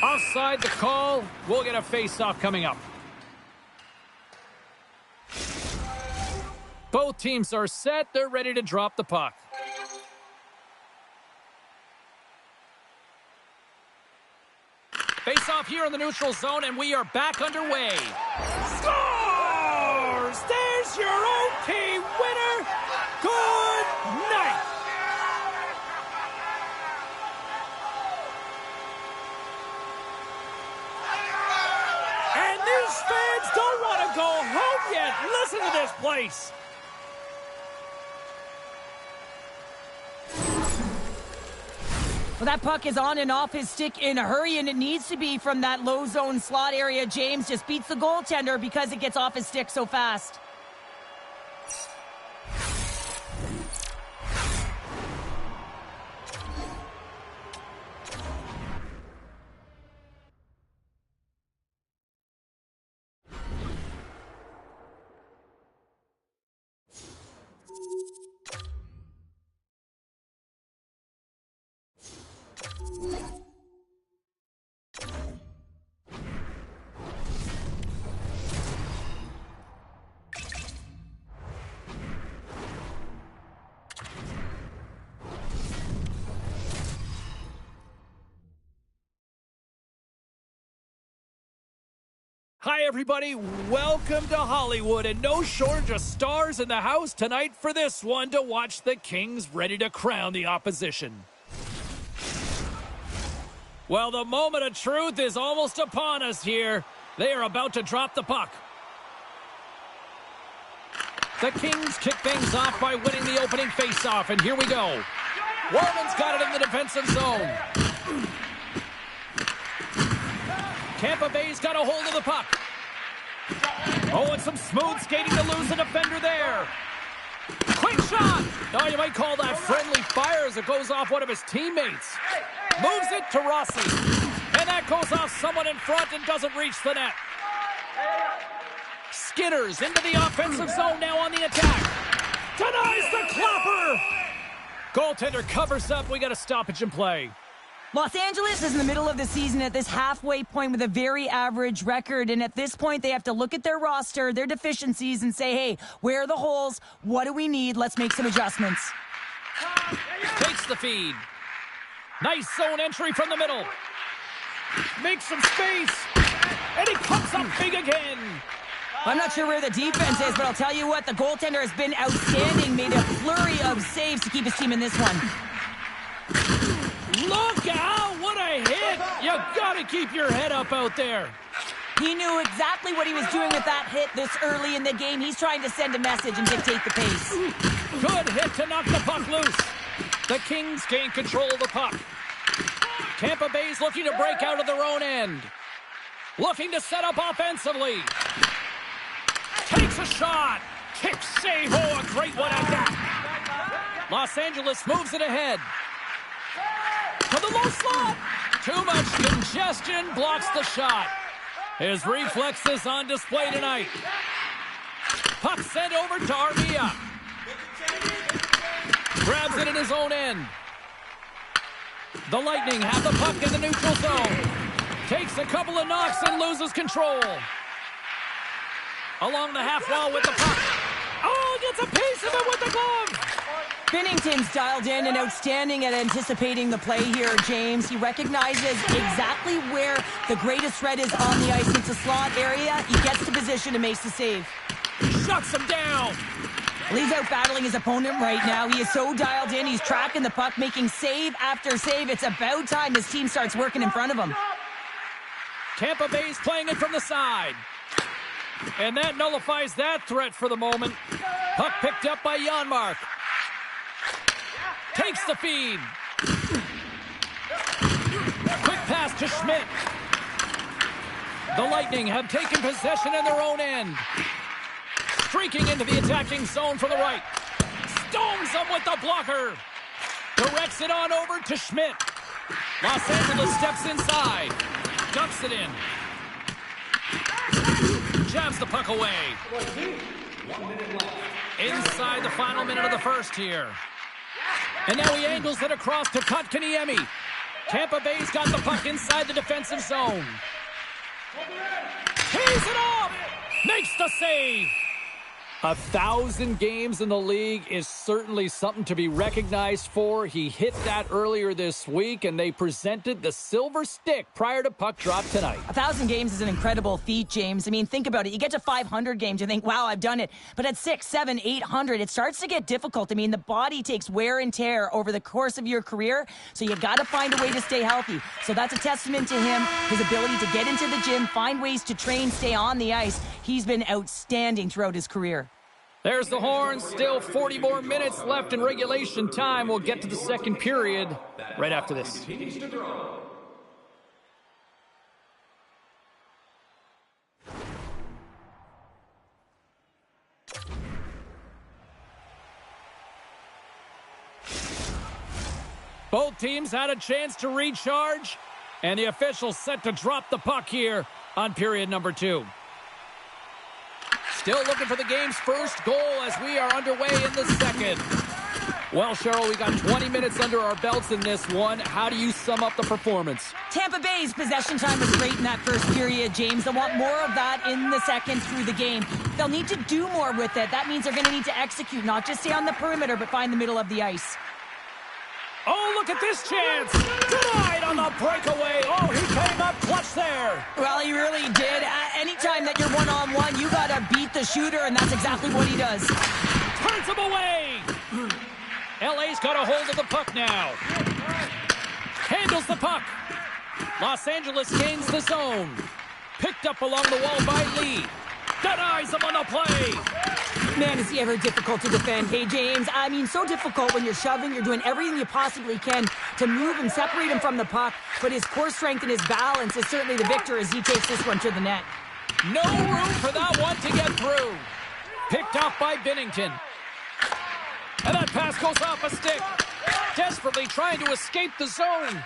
S1: Offside the call. We'll get a face-off coming up. Both teams are set. They're ready to drop the puck. Face-off here in the neutral zone, and we are back underway. Scores! There's your OT winner. Good night. And these fans don't want to go home yet. Listen to this place.
S2: Well, that puck is on and off his stick in a hurry, and it needs to be from that low zone slot area. James just beats the goaltender because it gets off his stick so fast.
S1: Hi, everybody. Welcome to Hollywood, and no shortage of stars in the house tonight for this one to watch the Kings ready to crown the opposition. Well, the moment of truth is almost upon us here. They are about to drop the puck. The Kings kick things off by winning the opening faceoff, and here we go. Warman's got it in the defensive zone. Tampa Bay's got a hold of the puck. Oh, and some smooth skating to lose a defender there. Quick shot! Oh, you might call that friendly fire as it goes off one of his teammates. Moves it to Rossi. And that goes off someone in front and doesn't reach the net. Skinner's into the offensive zone now on the attack. Denies the clapper! Goaltender covers up. We got a stoppage in play.
S2: Los Angeles is in the middle of the season at this halfway point with a very average record. And at this point, they have to look at their roster, their deficiencies, and say, hey, where are the holes? What do we need? Let's make some adjustments.
S1: Takes the feed. Nice zone entry from the middle. Makes some space. And he comes up big again.
S2: I'm not sure where the defense is, but I'll tell you what, the goaltender has been outstanding. Made a flurry of saves to keep his team in this one.
S1: Look out! What a hit! You gotta keep your head up out there.
S2: He knew exactly what he was doing with that hit this early in the game. He's trying to send a message and dictate the pace.
S1: Good hit to knock the puck loose. The Kings gain control of the puck. Tampa Bay's looking to break out of their own end. Looking to set up offensively. Takes a shot. Kick save. Oh, a great one at that. Los Angeles moves it ahead. To the low slot. Too much congestion blocks the shot. His reflexes on display tonight. Puck sent over to Armia. Grabs it in his own end. The Lightning have the puck in the neutral zone. Takes a couple of knocks and loses control. Along the half wall with the puck. Oh, gets a piece of it with the glove.
S2: Binnington's dialed in and outstanding at anticipating the play here, James. He recognizes exactly where the greatest threat is on the ice. It's a slot area. He gets to position and makes the save.
S1: Shuts him down.
S2: Well, he's out battling his opponent right now. He is so dialed in. He's tracking the puck, making save after save. It's about time his team starts working in front of him.
S1: Tampa Bay's playing it from the side. And that nullifies that threat for the moment. Puck picked up by Janmark. Takes the feed. Quick pass to Schmidt. The Lightning have taken possession in their own end. Streaking into the attacking zone from the right. Stones them with the blocker. Directs it on over to Schmidt. Los Angeles steps inside. Dumps it in. Jabs the puck away.
S4: 1 minute left.
S1: Inside the final minute of the first here. And now he angles it across to Kotkaniemi. Tampa Bay's got the puck inside the defensive zone. Tees it off! Makes the save! 1,000 games in the league is certainly something to be recognized for. He hit that earlier this week, and they presented the silver stick prior to puck drop tonight.
S2: 1,000 games is an incredible feat, James. I mean, think about it. You get to 500 games, you think, wow, I've done it. But at 600, 700, 800, it starts to get difficult. I mean, the body takes wear and tear over the course of your career, so you got to find a way to stay healthy. So that's a testament to him, his ability to get into the gym, find ways to train, stay on the ice. He's been outstanding throughout his career.
S1: There's the horn. Still 40 more minutes left in regulation time. We'll get to the second period right after this. Both teams had a chance to recharge, and the officials set to drop the puck here on period number 2. Still looking for the game's first goal as we are underway in the second. Well, Cheryl, we got 20 minutes under our belts in this one. How do you sum up the performance?
S2: Tampa Bay's possession time was great in that first period, James. They'll want more of that in the second through the game. They'll need to do more with it. That means they're going to need to execute, not just stay on the perimeter, but find the middle of the ice.
S1: Oh, look at this chance. Denied on the breakaway. Oh, he came up clutch there.
S2: Well, he really did. Anytime that you're one-on-one, you got to beat the shooter, and that's exactly what he does.
S1: Turns him away. LA's got a hold of the puck now. Handles the puck. Los Angeles gains the zone. Picked up along the wall by Lee. Denies him on the play.
S2: Man, is he ever difficult to defend. Hey, James, I mean, so difficult when you're shoving. You're doing everything you possibly can to move and separate him from the puck. But his core strength and his balance is certainly the victor as he takes this one to the net.
S1: No room for that one to get through. Picked off by Binnington. And that pass goes off a stick. Desperately trying to escape the zone.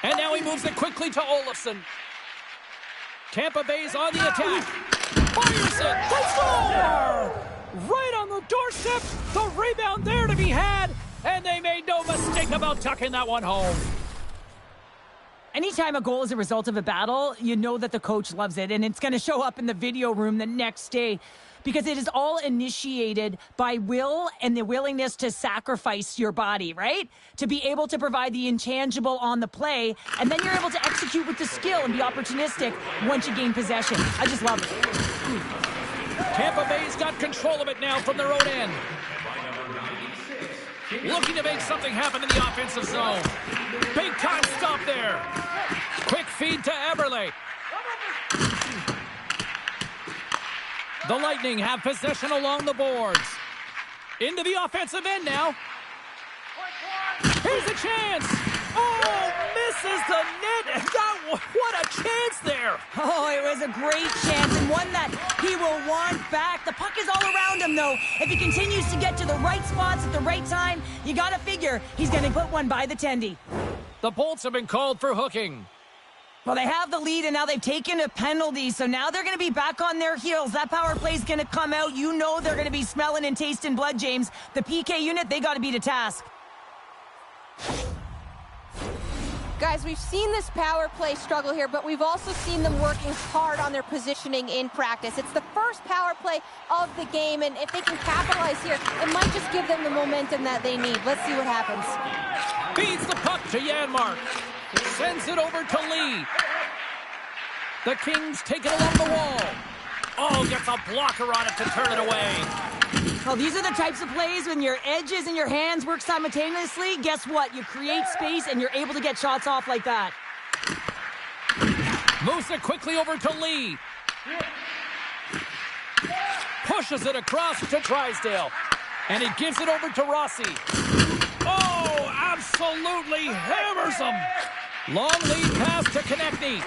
S1: And now he moves it quickly to Olofsson. Tampa Bay's on the attack. Fires it. They score! Right on the doorstep. The rebound there to be had. And they made no mistake about tucking that one home.
S2: Anytime a goal is a result of a battle, you know that the coach loves it. And it's going to show up in the video room the next day. Because it is all initiated by will and the willingness to sacrifice your body, right? To be able to provide the intangible on the play, and then you're able to execute with the skill and be opportunistic once you gain possession. I just love it.
S1: Tampa Bay's got control of it now from their own end. Looking to make something happen in the offensive zone. Big time stop there. Quick feed to Eberle. The Lightning have possession along the boards. Into the offensive end now. Here's a chance. Oh, misses the net. What a chance there.
S2: Oh, it was a great chance and one that he will want back. The puck is all around him, though. If he continues to get to the right spots at the right time, you got to figure he's going to put one by the tendy.
S1: The Bolts have been called for hooking.
S2: Well, they have the lead, and now they've taken a penalty, so now they're going to be back on their heels. That power play is going to come out. You know they're going to be smelling and tasting blood, James. The PK unit, they got to be to task.
S5: Guys, we've seen this power play struggle here, but we've also seen them working hard on their positioning in practice. It's the first power play of the game, and if they can capitalize here, it might just give them the momentum that they need. Let's see what happens.
S1: Feeds the puck to Janmark. Sends it over to Lee. The Kings take it along the wall. Oh, gets a blocker on it to turn it away.
S2: Well, these are the types of plays when your edges and your hands work simultaneously. Guess what? You create space and you're able to get shots off like that.
S1: Moves it quickly over to Lee. Pushes it across to Drysdale. And he gives it over to Rossi. Oh, absolutely hammers him. Long lead pass to Konechny.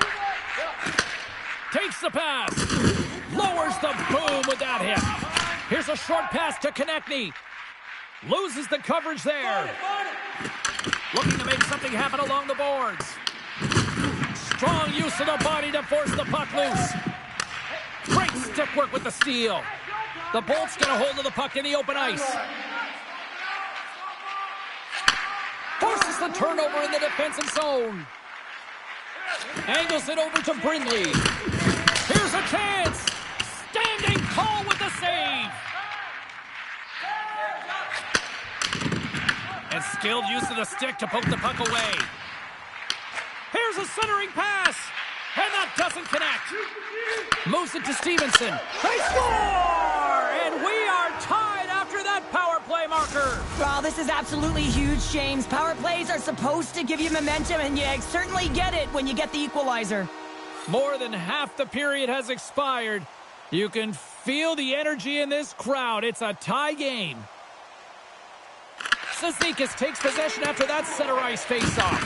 S1: Takes the pass. Lowers the boom with that hit. Here's a short pass to Konechny. Loses the coverage there. Looking to make something happen along the boards. Strong use of the body to force the puck loose. Great stick work with the steal. The Bolts get a hold of the puck in the open ice. Forces the turnover in the defensive zone. Angles it over to Brindley. Here's a chance. Standing tall with the save. And skilled use of the stick to poke the puck away. Here's a centering pass. And that doesn't connect. Moves it to Stevenson. They score! And we are tied after that power play marker.
S2: Well, this is absolutely huge, James. Power plays are supposed to give you momentum, and you certainly get it when you get the equalizer.
S1: More than half the period has expired. You can feel the energy in this crowd. It's a tie game. Cizikas takes possession after that center ice face-off.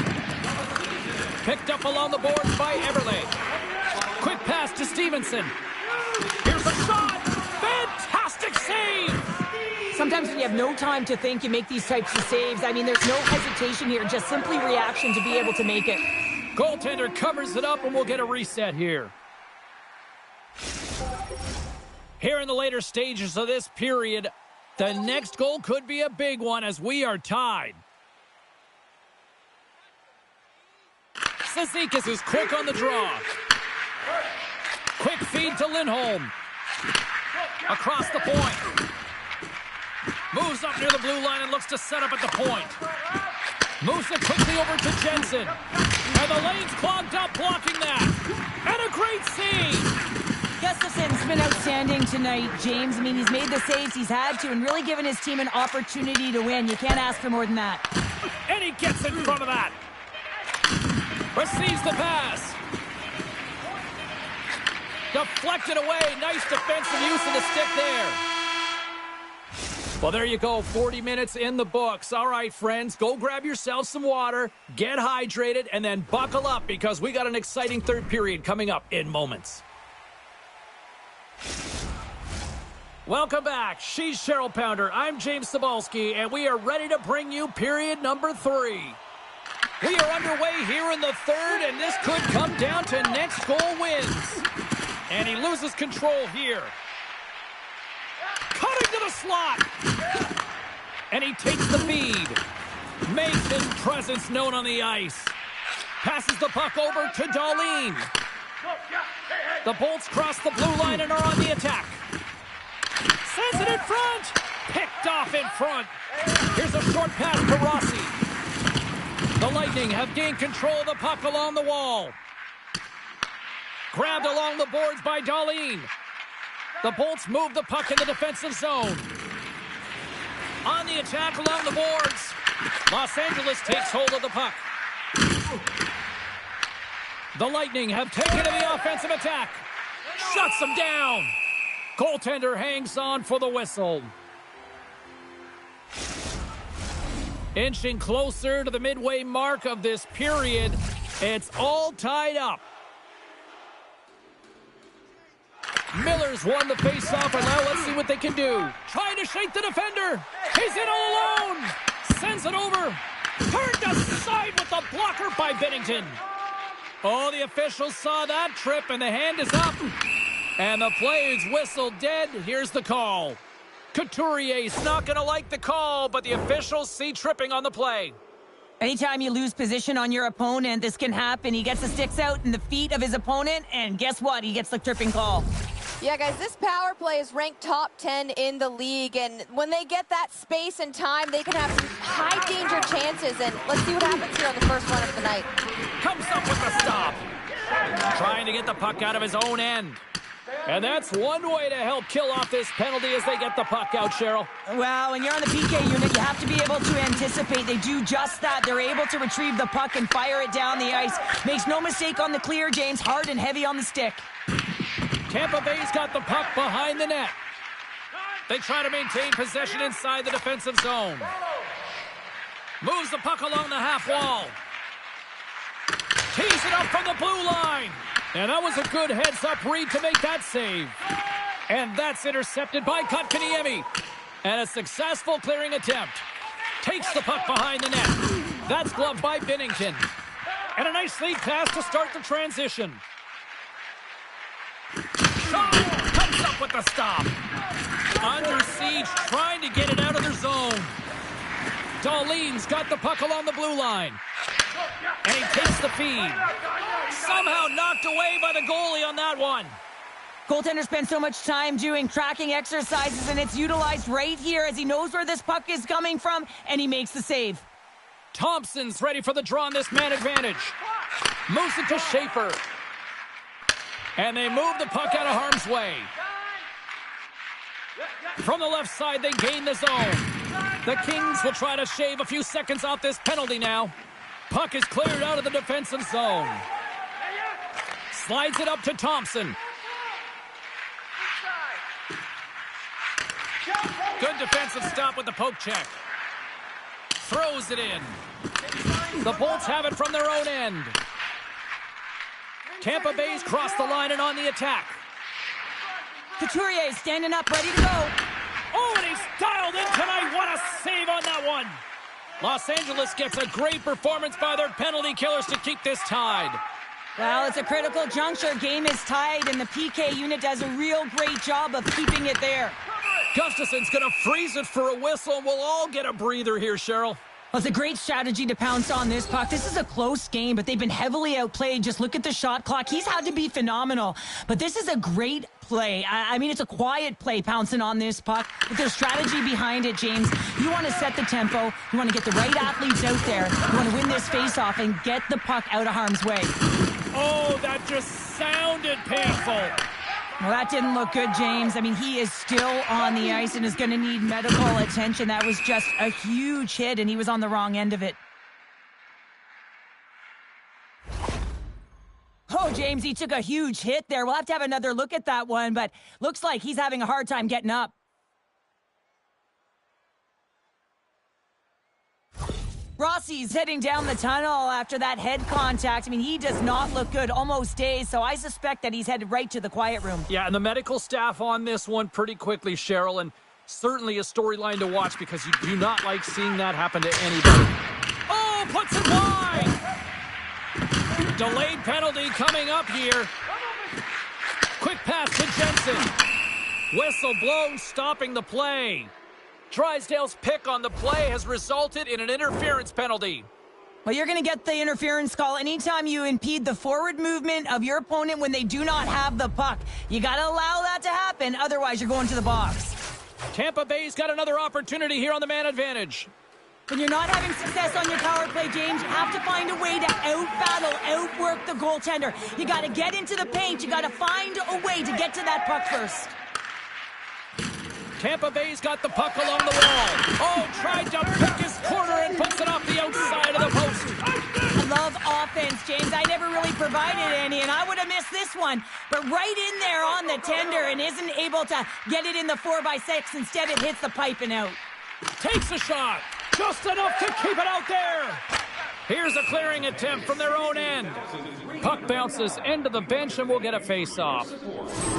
S1: Picked up along the boards by Eberle. Quick pass to Stevenson. Here's a shot. Fantastic save.
S2: Sometimes when you have no time to think, you make these types of saves. I mean, there's no hesitation here, just simply reaction to be able to make it.
S1: Goaltender covers it up, and we'll get a reset here. Here in the later stages of this period, the next goal could be a big one as we are tied. Cizikas is quick on the draw. Quick feed to Lindholm. Across the point. Moves Moves up near the blue line and looks to set up at the point. Moves it quickly over to Jensen. And the lane's clogged up, blocking that. And a great save.
S2: Gustafson's been outstanding tonight, James. I mean, he's made the saves he's had to and really given his team an opportunity to win. You can't ask for more than that.
S1: And he gets in front of that. Receives the pass. Deflected away. Nice defensive use of the stick there. Well, there you go. 40 minutes in the books. All right, friends, go grab yourself some water, get hydrated, and then buckle up because we got an exciting third period coming up in moments. Welcome back. She's Cheryl Pounder. I'm James Cebulski, and we are ready to bring you period number 3. We are underway here in the third, and this could come down to next goal wins. And he loses control here. Cutting to the slot. And he takes the feed. Makes his presence known on the ice. Passes the puck over to Darlene. The Bolts cross the blue line and are on the attack. Sends it in front. Picked off in front. Here's a short pass to Rossi. The Lightning have gained control of the puck along the wall. Grabbed along the boards by Darlene. The Bolts move the puck in the defensive zone. On the attack along the boards. Los Angeles takes hold of the puck. The Lightning have taken to the offensive attack. Shuts them down. Goaltender hangs on for the whistle. Inching closer to the midway mark of this period. It's all tied up. Miller's won the face-off, and now let's see what they can do. Trying to shake the defender. He's in all alone. Sends it over. Turned aside with the blocker by Binnington. Oh, the officials saw that trip, and the hand is up. And the play is whistled dead. Here's the call. Couturier's not going to like the call, but the officials see tripping on the play.
S2: Anytime you lose position on your opponent, this can happen. He gets the sticks out in the feet of his opponent, and guess what? He gets the tripping call.
S5: Yeah, guys, this power play is ranked top 10 in the league, and when they get that space and time, they can have some high-danger chances, and let's see what happens here on the first one of the night.
S1: Comes up with the stop. Trying to get the puck out of his own end. And that's one way to help kill off this penalty as they get the puck out, Cheryl.
S2: Well, when you're on the PK unit, you have to be able to anticipate. They do just that. They're able to retrieve the puck and fire it down the ice. Makes no mistake on the clear, James. Hard and heavy on the stick.
S1: Tampa Bay's got the puck behind the net. They try to maintain possession inside the defensive zone. Moves the puck along the half wall. Tees it up from the blue line. And that was a good heads-up read to make that save. And that's intercepted by Kotkaniemi. And a successful clearing attempt. Takes the puck behind the net. That's gloved by Binnington. And a nice lead pass to start the transition. Shaw comes up with the stop. Under siege, trying to get it out of their zone. Darlene's got the puck along the blue line. And he takes the feed. Somehow knocked away by the goalie on that one.
S2: Goaltender spends so much time doing tracking exercises, and it's utilized right here as he knows where this puck is coming from, and he makes the save.
S1: Thompson's ready for the draw on this man advantage. Moves it to Schaefer. And they move the puck out of harm's way. From the left side, they gain the zone. The Kings will try to shave a few seconds off this penalty now. Puck is cleared out of the defensive zone. Slides it up to Thompson. Good defensive stop with the poke check. Throws it in. The Bolts have it from their own end. Tampa Bay's crossed the line and on the attack.
S2: Couturier standing up, ready to go.
S1: Oh, and he's dialed in tonight. What a save on that one. Los Angeles gets a great performance by their penalty killers to keep this tied.
S2: Well, it's a critical juncture. Game is tied, and the PK unit does a real great job of keeping it there.
S1: Gustafson's going to freeze it for a whistle, and we'll all get a breather here, Cheryl.
S2: Well, it's a great strategy to pounce on this puck. This is a close game, but they've been heavily outplayed. Just look at the shot clock. He's had to be phenomenal. But this is a great play. I mean, it's a quiet play pouncing on this puck. But there's strategy behind it, James. You want to set the tempo. You want to get the right athletes out there. You want to win this face-off and get the puck out of harm's way.
S1: Oh, that just sounded painful.
S2: Well, that didn't look good, James. I mean, he is still on the ice and is going to need medical attention. That was just a huge hit, and he was on the wrong end of it. Oh, James, he took a huge hit there. We'll have to have another look at that one, but looks like he's having a hard time getting up. Rossi's heading down the tunnel after that head contact. I mean, he does not look good, almost dazed, so I suspect that he's headed right to the quiet room.
S1: Yeah, and the medical staff on this one pretty quickly, Cheryl, and certainly a storyline to watch because you do not like seeing that happen to anybody. Oh, puts it wide! Delayed penalty coming up here. Quick pass to Jensen. Whistle blown, stopping the play. Drysdale's pick on the play has resulted in an interference penalty.
S2: Well, you're going to get the interference call anytime you impede the forward movement of your opponent when they do not have the puck. You got to allow that to happen, otherwise you're going to the box.
S1: Tampa Bay's got another opportunity here on the man advantage.
S2: When you're not having success on your power play, James, you have to find a way to out-battle, outwork the goaltender. You got to get into the paint. You got to find a way to get to that puck first.
S1: Tampa Bay's got the puck along the wall. Oh, tried to pick his corner and puts it off the outside of the post.
S2: I love offense, James. I never really provided any, and I would have missed this one. But right in there on the tender and isn't able to get it in the 4x6. Instead, it hits the pipe and out.
S1: Takes a shot. Just enough to keep it out there. Here's a clearing attempt from their own end. Puck bounces into the bench and we'll get a face-off.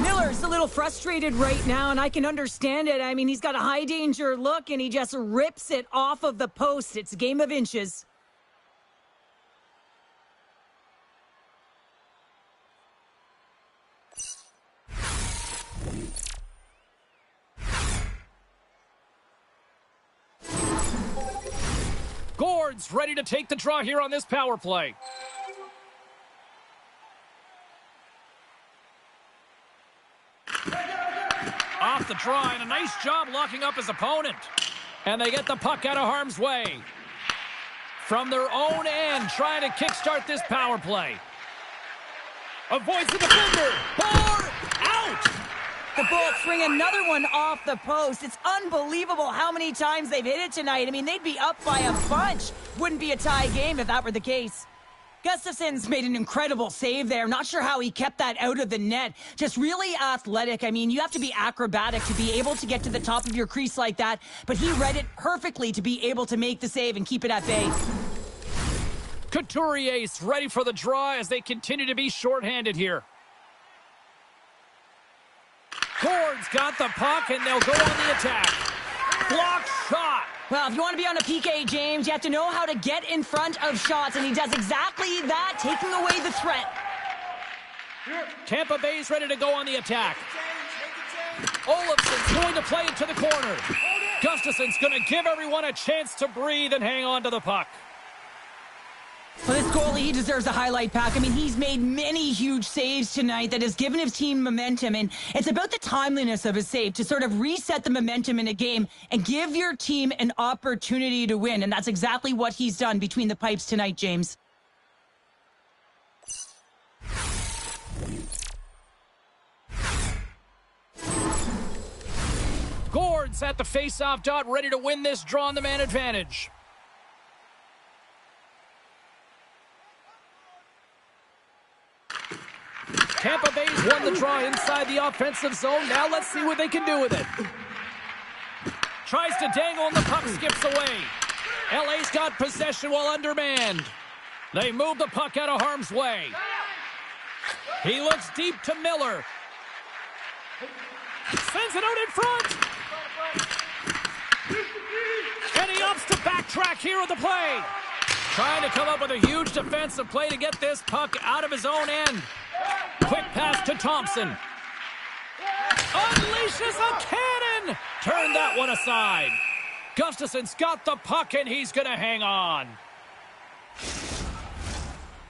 S2: Miller's a little frustrated right now, and I can understand it. I mean, he's got a high-danger look, and he just rips it off of the post. It's a game of inches.
S1: Gord's ready to take the draw here on this power play. Off the draw, and a nice job locking up his opponent. And they get the puck out of harm's way. From their own end, trying to kickstart this power play. Avoids the defender. Or out!
S2: The Bolts bring another one off the post. It's unbelievable how many times they've hit it tonight. I mean, they'd be up by a bunch. Wouldn't be a tie game if that were the case. Gustafson's made an incredible save there. Not sure how he kept that out of the net. Just really athletic. I mean, you have to be acrobatic to be able to get to the top of your crease like that. But he read it perfectly to be able to make the save and keep it at bay.
S1: Couturier's ready for the draw as they continue to be shorthanded here. Gord's got the puck, and they'll go on the attack. Block shot.
S2: Well, if you want to be on a PK, James, you have to know how to get in front of shots, and he does exactly that, taking away the threat.
S1: Tampa Bay's ready to go on the attack. Olofsson's going to play it to the corner. Gustafson's going to give everyone a chance to breathe and hang on to the puck.
S2: Well, this goalie, he deserves a highlight pack. I mean, he's made many huge saves tonight that has given his team momentum, and it's about the timeliness of his save to sort of reset the momentum in a game and give your team an opportunity to win, and that's exactly what he's done between the pipes tonight, James.
S1: Gord's at the face-off dot, ready to win this draw on the man advantage. Tampa Bay's won the draw inside the offensive zone. Now let's see what they can do with it. Tries to dangle and the puck skips away. LA's got possession while undermanned. They move the puck out of harm's way. He looks deep to Miller. Sends it out in front. And he opts to backtrack here with the play. Trying to come up with a huge defensive play to get this puck out of his own end. Quick pass to Thompson. Unleashes a cannon. Turn that one aside. Gustafson's got the puck, and he's going to hang on.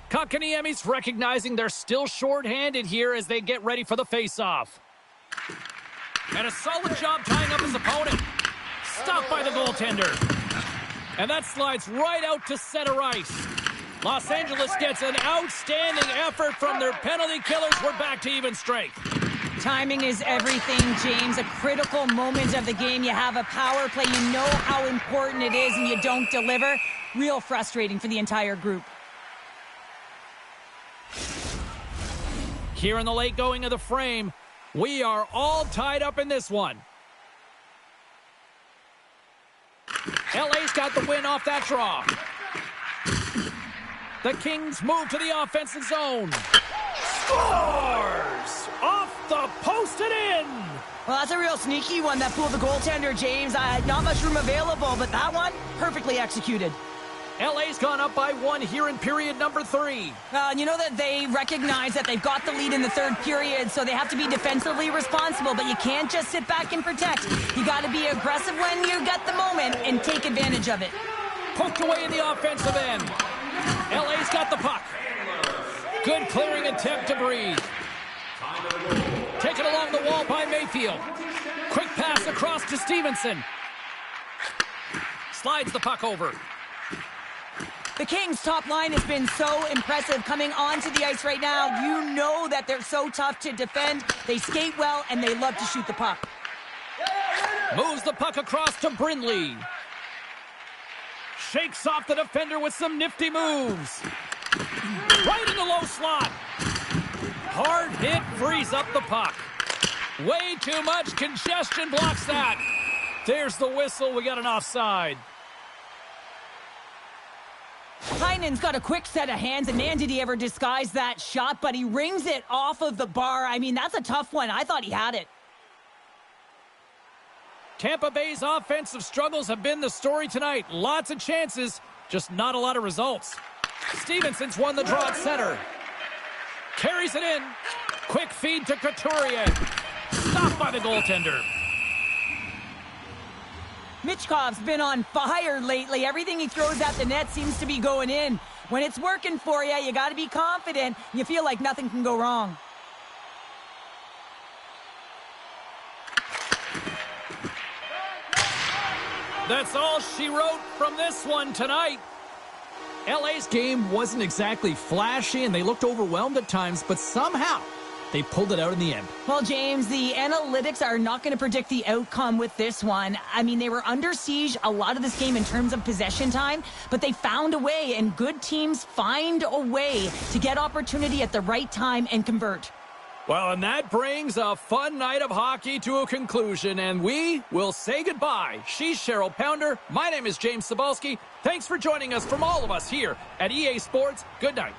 S1: Kotkaniemi's recognizing they're still short-handed here as they get ready for the face-off. And a solid job tying up his opponent. Stopped by the goaltender. And that slides right out to center ice. Los Angeles gets an outstanding effort from their penalty killers. We're back to even strength.
S2: Timing is everything, James. A critical moment of the game. You have a power play. You know how important it is, and you don't deliver. Real frustrating for the entire group.
S1: Here in the late going of the frame, we are all tied up in this one. LA's got the win off that draw. The Kings move to the offensive zone. Scores! Off the post and in!
S2: Well, that's a real sneaky one that fooled the goaltender, James. Not much room available, but that one, perfectly executed.
S1: LA's gone up by 1 here in period number 3.
S2: You know that they recognize that they've got the lead in the third period, so they have to be defensively responsible, but you can't just sit back and protect. You got to be aggressive when you get the moment and take advantage of it.
S1: Poked away in the offensive end. LA's got the puck. Good clearing attempt to breathe. Taken along the wall by Mayfield. Quick pass across to Stevenson. Slides the puck over.
S2: The Kings' top line has been so impressive coming onto the ice right now. You know that they're so tough to defend. They skate well, and they love to shoot the puck.
S1: Moves the puck across to Brindley. Shakes off the defender with some nifty moves. Right in the low slot. Hard hit frees up the puck. Way too much congestion blocks that. There's the whistle. We got an offside.
S2: Heinen's got a quick set of hands, and man, did he ever disguise that shot, but he rings it off of the bar. I mean, that's a tough one. I thought he had it.
S1: Tampa Bay's offensive struggles have been the story tonight. Lots of chances, just not a lot of results. Stevenson's won the draw at center. Carries it in. Quick feed to Couturier. Stopped by the goaltender.
S2: Michkov's been on fire lately. Everything he throws at the net seems to be going in. When it's working for you, you got to be confident. You feel like nothing can go wrong.
S1: That's all she wrote from this one tonight. LA's game wasn't exactly flashy, and they looked overwhelmed at times, but somehow they pulled it out in the end.
S2: Well, James, the analytics are not going to predict the outcome with this one. I mean, they were under siege a lot of this game in terms of possession time, but they found a way, and good teams find a way to get opportunity at the right time and convert.
S1: Well, and that brings a fun night of hockey to a conclusion, and we will say goodbye. She's Cheryl Pounder. My name is James Cybulski. Thanks for joining us from all of us here at EA Sports. Good night.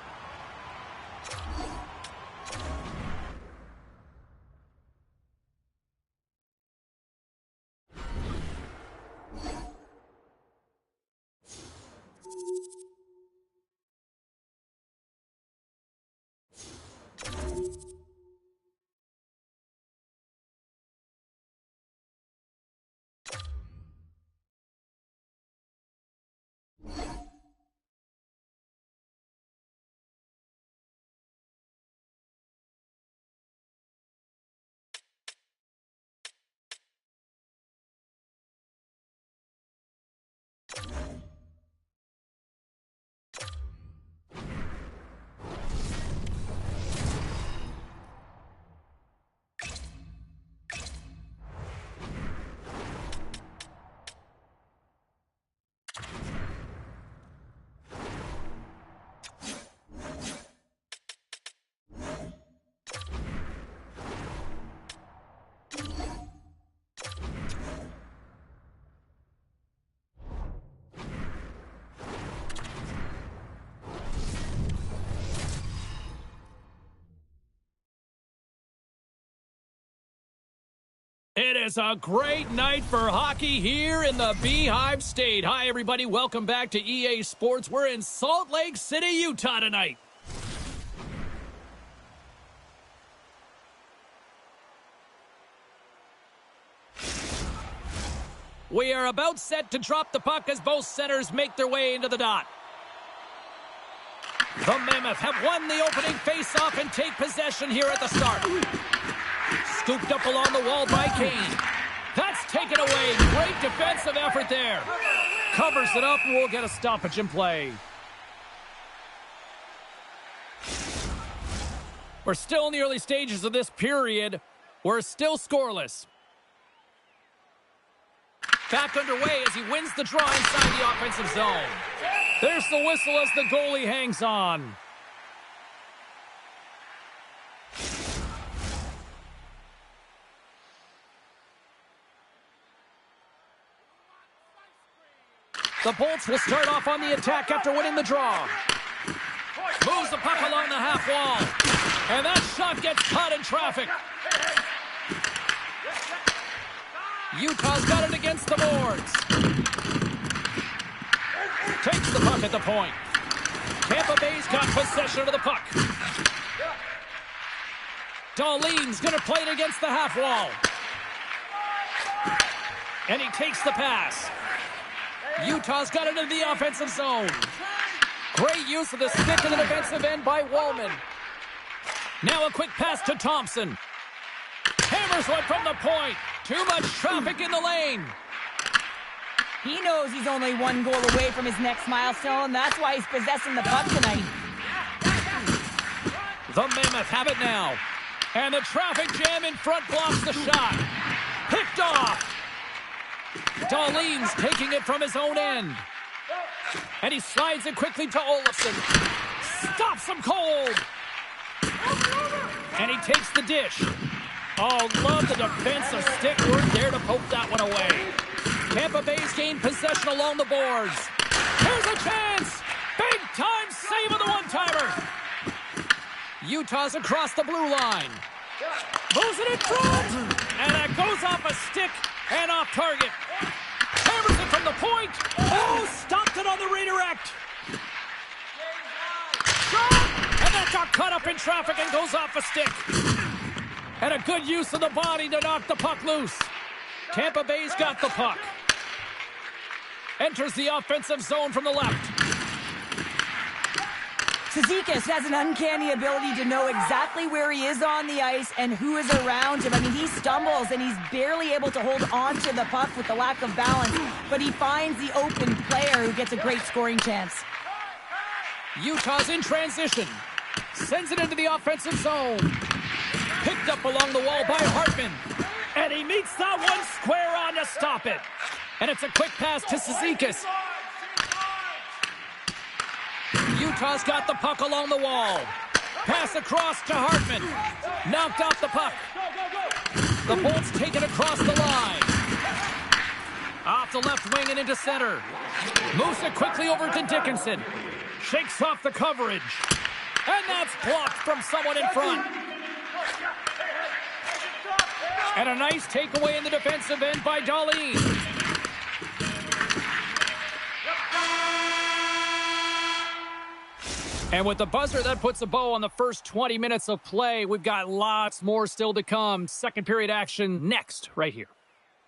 S1: It is a great night for hockey here in the Beehive State. Hi, everybody. Welcome back to EA Sports. We're in Salt Lake City, Utah tonight. We are about set to drop the puck as both centers make their way into the dot. The Mammoth have won the opening face-off and take possession here at the start. Scooped up along the wall by Kane. That's taken away. Great defensive effort there. Covers it up and we'll get a stoppage in play. We're still in the early stages of this period. We're still scoreless. Back underway as he wins the draw inside the offensive zone. There's the whistle as the goalie hangs on. The Bolts will start off on the attack after winning the draw. Moves the puck along the half wall. And that shot gets caught in traffic. Utah's got it against the boards. Takes the puck at the point. Tampa Bay's got possession of the puck. Darlene's going to play it against the half wall. And he takes the pass. Utah's got it into the offensive zone. Great use of the stick in the defensive end by Wallman. Now a quick pass to Thompson. Hammers one from the point. Too much traffic in the lane.
S2: He knows he's only one goal away from his next milestone. That's why he's possessing the puck tonight.
S1: The Mammoth have it now. And the traffic jam in front blocks the shot. Picked off. Darlene's taking it from his own end. And he slides it quickly to Olofsson. Stops him cold. And he takes the dish. Oh, love the defensive stick work there to poke that one away. Tampa Bay's gained possession along the boards. Here's a chance. Big time save of the one-timer. Utah's across the blue line. Moves it in front. And that goes off a stick and off target. Hammers it from the point. Oh, stopped it on the redirect. Shot! And that got caught up in traffic and goes off a stick. And a good use of the body to knock the puck loose. Tampa Bay's got the puck. Enters the offensive zone from the left.
S2: Cizikas has an uncanny ability to know exactly where he is on the ice and who is around him. I mean, he stumbles and he's barely able to hold on to the puck with the lack of balance, but he finds the open player who gets a great scoring chance.
S1: Utah's in transition. Sends it into the offensive zone. Picked up along the wall by Hartman. And he meets that one square on to stop it. And it's a quick pass to Cizikas. Utah's got the puck along the wall. Pass across to Hartman. Knocked off the puck. The Bolts take it across the line. Off the left wing and into center. Moves it quickly over to Dickinson. Shakes off the coverage. And that's blocked from someone in front. And a nice takeaway in the defensive end by Darlene. And with the buzzer, that puts a bow on the first 20 minutes of play. We've got lots more still to come. Second period action next, right here.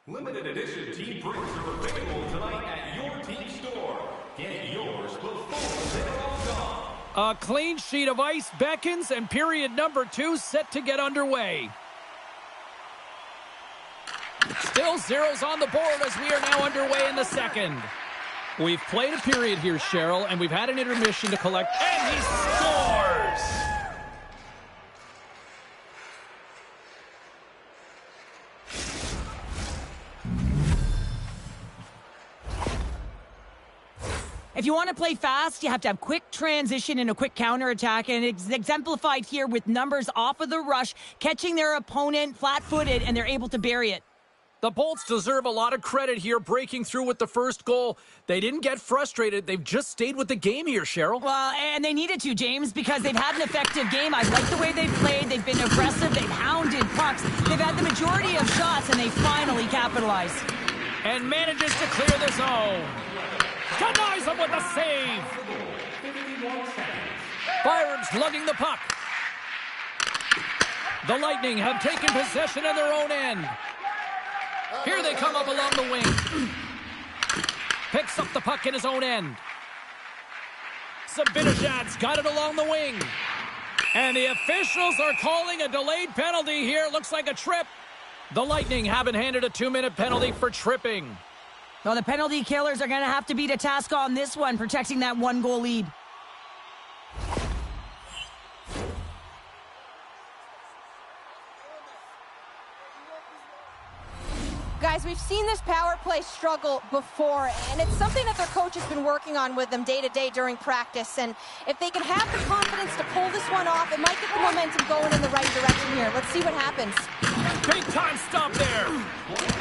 S4: Limited edition team prints are available tonight at your team store. Get yours before they're all gone.
S1: A clean sheet of ice beckons, and period number 2 set to get underway. Still zeros on the board as we are now underway in the second. We've played a period here, Cheryl, and we've had an intermission to collect. And he scores!
S2: If you want to play fast, you have to have quick transition and a quick counterattack, and it's exemplified here with numbers off of the rush, catching their opponent flat-footed, and they're able to bury it.
S1: The Bolts deserve a lot of credit here, breaking through with the first goal. They didn't get frustrated. They've just stayed with the game here, Cheryl.
S2: Well, and they needed to, James, because they've had an effective game. I like the way they've played. They've been aggressive. They've hounded pucks. They've had the majority of shots, and they finally capitalized.
S1: And manages to clear the zone. Denies him with a save. Byram's lugging the puck. The Lightning have taken possession of their own end. Here they come up along the wing. Picks up the puck in his own end. Sabinajad's got it along the wing. And the officials are calling a delayed penalty here. Looks like a trip. The Lightning haven't handed a 2-minute penalty for tripping.
S2: Well, the penalty killers are going to have to beat a task on this one, protecting that 1-goal lead.
S5: Guys, we've seen this power play struggle before, and it's something that their coach has been working on with them day to day during practice. And if they can have the confidence to pull this one off, it might get the momentum going in the right direction here. Let's see what happens.
S1: Big time stop there.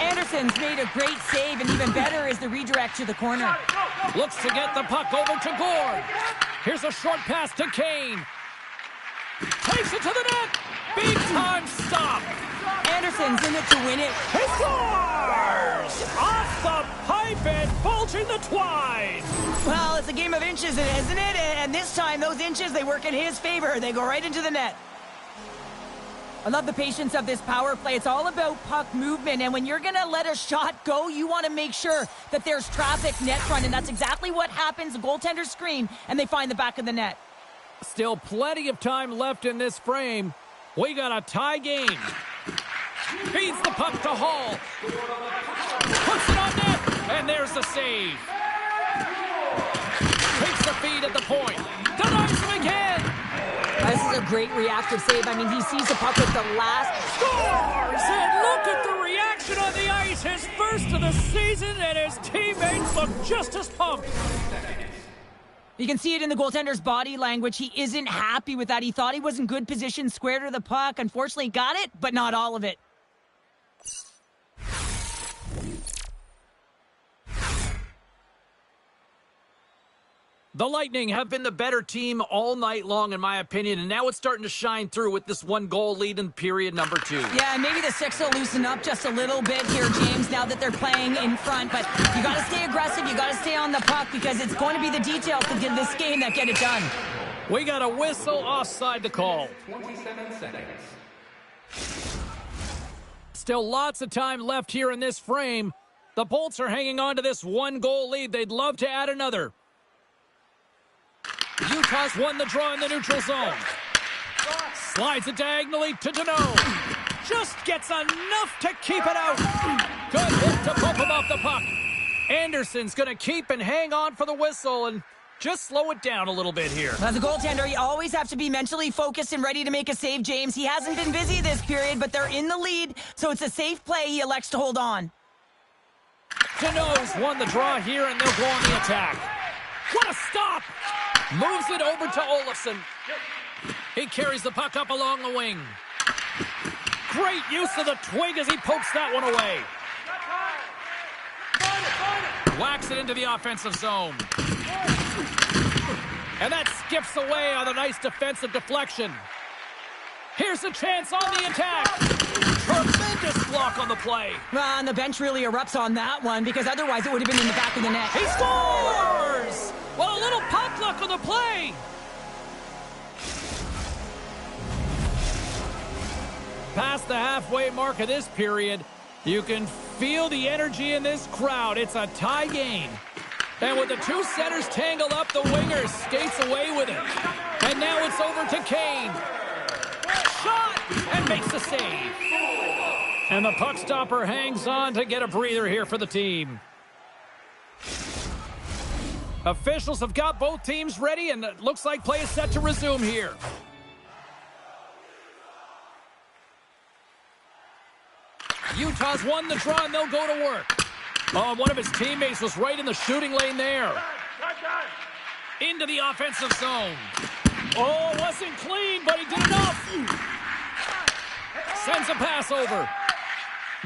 S2: Anderson's made a great save, and even better is the redirect to the corner.
S1: Looks to get the puck over to Gord. Here's a short pass to Kane. Takes it to the net. Big time stop.
S2: Anderson's in it to win it.
S1: He scores! Off the pipe and bulging the twine.
S2: Well, it's a game of inches, isn't it? And this time, those inches, they work in his favor. They go right into the net. I love the patience of this power play. It's all about puck movement, and when you're going to let a shot go, you want to make sure that there's traffic net front, and that's exactly what happens. The goaltenders scream, and they find the back of the net.
S1: Still plenty of time left in this frame. We got a tie game. Feeds the puck to Hall. Puts it on net, and there's the save. Takes the feed at the point. Denies him again.
S2: This is a great reactive save. I mean, he sees the puck at the last.
S1: Scores! And look at the reaction on the ice. His first of the season, and his teammates look just as pumped.
S2: You can see it in the goaltender's body language. He isn't happy with that. He thought he was in good position, square to the puck. Unfortunately, got it, but not all of it.
S1: The Lightning have been the better team all night long, in my opinion, and now it's starting to shine through with this 1-goal lead in period number 2.
S2: Yeah, and maybe the Six will loosen up just a little bit here, James, now that they're playing in front. But you got to stay aggressive. You got to stay on the puck because it's going to be the details to get this game that get it done.
S1: We got a whistle offside the call.
S4: 27 seconds.
S1: Still lots of time left here in this frame. The Bolts are hanging on to this 1-goal lead. They'd love to add another. Utah's won the draw in the neutral zone. Slides it diagonally to Deneau. Just gets enough to keep it out. Good hit to bump him off the puck. Anderson's going to keep and hang on for the whistle and just slow it down a little bit here.
S2: As a goaltender, you always have to be mentally focused and ready to make a save, James. He hasn't been busy this period, but they're in the lead, so it's a safe play. He elects to hold on.
S1: Deneau's won the draw here, and they'll go on the attack. What a stop! Moves it over to Olofsson. He carries the puck up along the wing. Great use of the twig as he pokes that one away. Whacks it into the offensive zone. And that skips away on a nice defensive deflection. Here's a chance on the attack. Tremendous block on the play.
S2: Well, and the bench really erupts on that one because otherwise it would have been in the back of the net.
S1: He scores! Well, a little pop luck on the play. Past the halfway mark of this period, you can feel the energy in this crowd. It's a tie game. And with the two centers tangled up, the winger skates away with it. And now it's over to Kane. Shot! And makes the save. And the puck stopper hangs on to get a breather here for the team. Officials have got both teams ready, and it looks like play is set to resume here. Utah's won the draw, and they'll go to work. Oh, one of his teammates was right in the shooting lane there. Into the offensive zone. Oh, wasn't clean, but he did enough. Sends a pass over.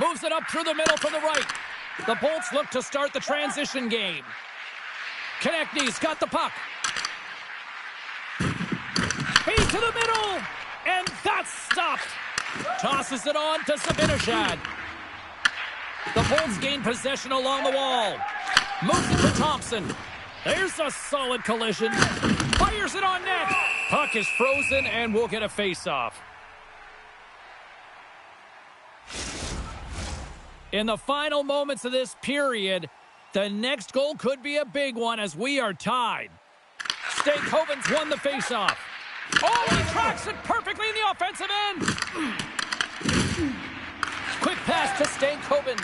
S1: Moves it up through the middle from the right. The Bolts look to start the transition game. Konechny's got the puck. Feed to the middle, and that's stopped. Tosses it on to Sabinajad. The Bolts gain possession along the wall. Moves it to Thompson. There's a solid collision. Fires it on net. Puck is frozen, and we'll get a face-off. In the final moments of this period, the next goal could be a big one as we are tied. Stankoven's won the faceoff. Oh, he tracks it perfectly in the offensive end. Quick pass to Stankoven.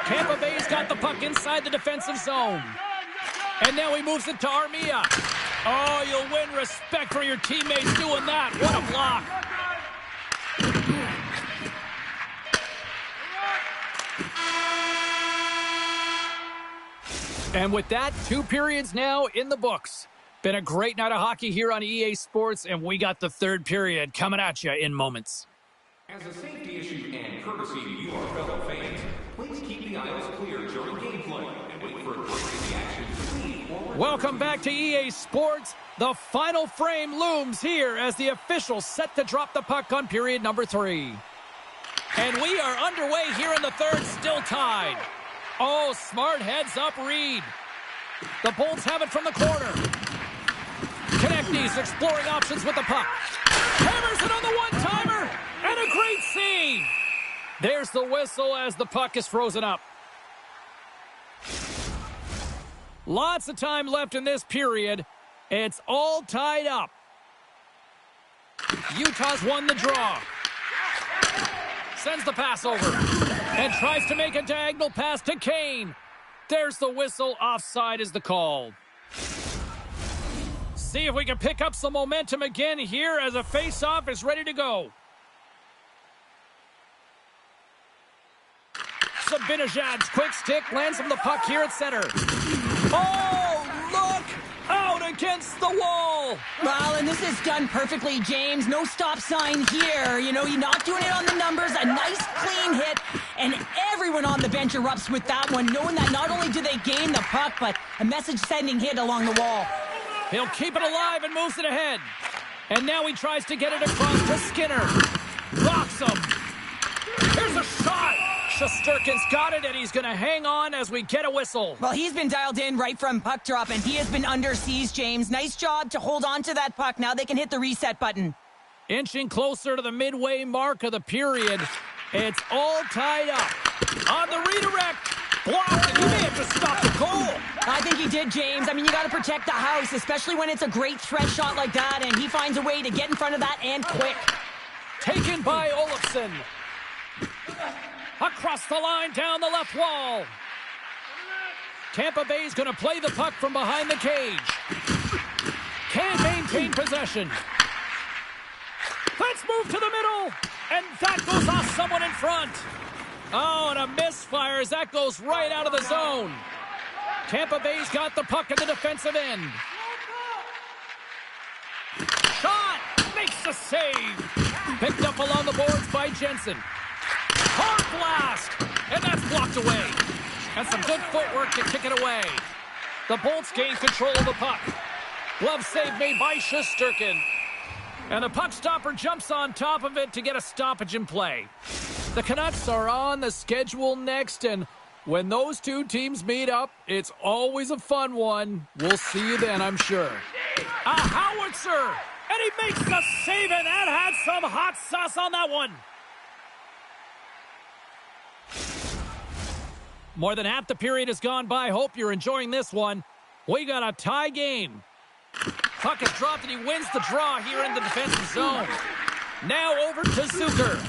S1: Tampa Bay's got the puck inside the defensive zone. And now he moves it to Armia. Oh, you'll win respect for your teammates doing that. What a block. And with that, 2 periods now in the books. Been a great night of hockey here on EA Sports, and we got the 3rd period coming at you in moments.
S4: As a safety issue and courtesy to you, our fellow fans, please keep the aisles clear during gameplay and wait for a break in the action to lead forward.
S1: Welcome back to EA Sports. The final frame looms here as the officials set to drop the puck on period number 3. And we are underway here in the 3rd, still tied. Oh, smart heads-up read. The Bolts have it from the corner. Konechny's exploring options with the puck. Hammers it on the one-timer, and a great save. There's the whistle as the puck is frozen up. Lots of time left in this period. It's all tied up. Utah's won the draw. Sends the pass over and tries to make a diagonal pass to Kane. There's the whistle. Offside is the call. See if we can pick up some momentum again here as a face-off is ready to go. Zibanejad's quick stick lands him the puck here at center. Oh, look! Out against the wall!
S2: Well, and this is done perfectly, James. No stop sign here. You know, you're not doing it on the numbers. A nice, clean hit. And everyone on the bench erupts with that one, knowing that not only do they gain the puck, but a message-sending hit along the wall.
S1: He'll keep it alive and moves it ahead. And now he tries to get it across to Skinner. Rocks him. Here's a shot. Shesterkin's got it, and he's going to hang on as we get a whistle.
S2: Well, he's been dialed in right from puck drop, and he has been under siege, James. Nice job to hold on to that puck. Now they can hit the reset button.
S1: Inching closer to the midway mark of the period. It's all tied up. On the redirect. Blocked, and he may have just stopped the goal.
S2: I think he did, James. I mean, you got to protect the house, especially when it's a great threat shot like that, and he finds a way to get in front of that and quick.
S1: Taken by Olofsson. Across the line, down the left wall. Tampa Bay's going to play the puck from behind the cage. Can't maintain possession. Let's move to the middle. And that goes off someone in front. Oh, and a misfire as that goes right out of the zone. Tampa Bay's got the puck at the defensive end. Shot! Makes the save. Picked up along the boards by Jensen. Hard blast! And that's blocked away. And some good footwork to kick it away. The Bolts gain control of the puck. Glove save made by Shesterkin. And the puck stopper jumps on top of it to get a stoppage in play. The Canucks are on the schedule next, and when those two teams meet up, it's always a fun one. We'll see you then, I'm sure. A howitzer! And he makes the save, and that had some hot sauce on that one. More than half the period has gone by. Hope you're enjoying this one. We got a tie game. Puck is dropped, and he wins the draw here in the defensive zone. Now over to Zucker.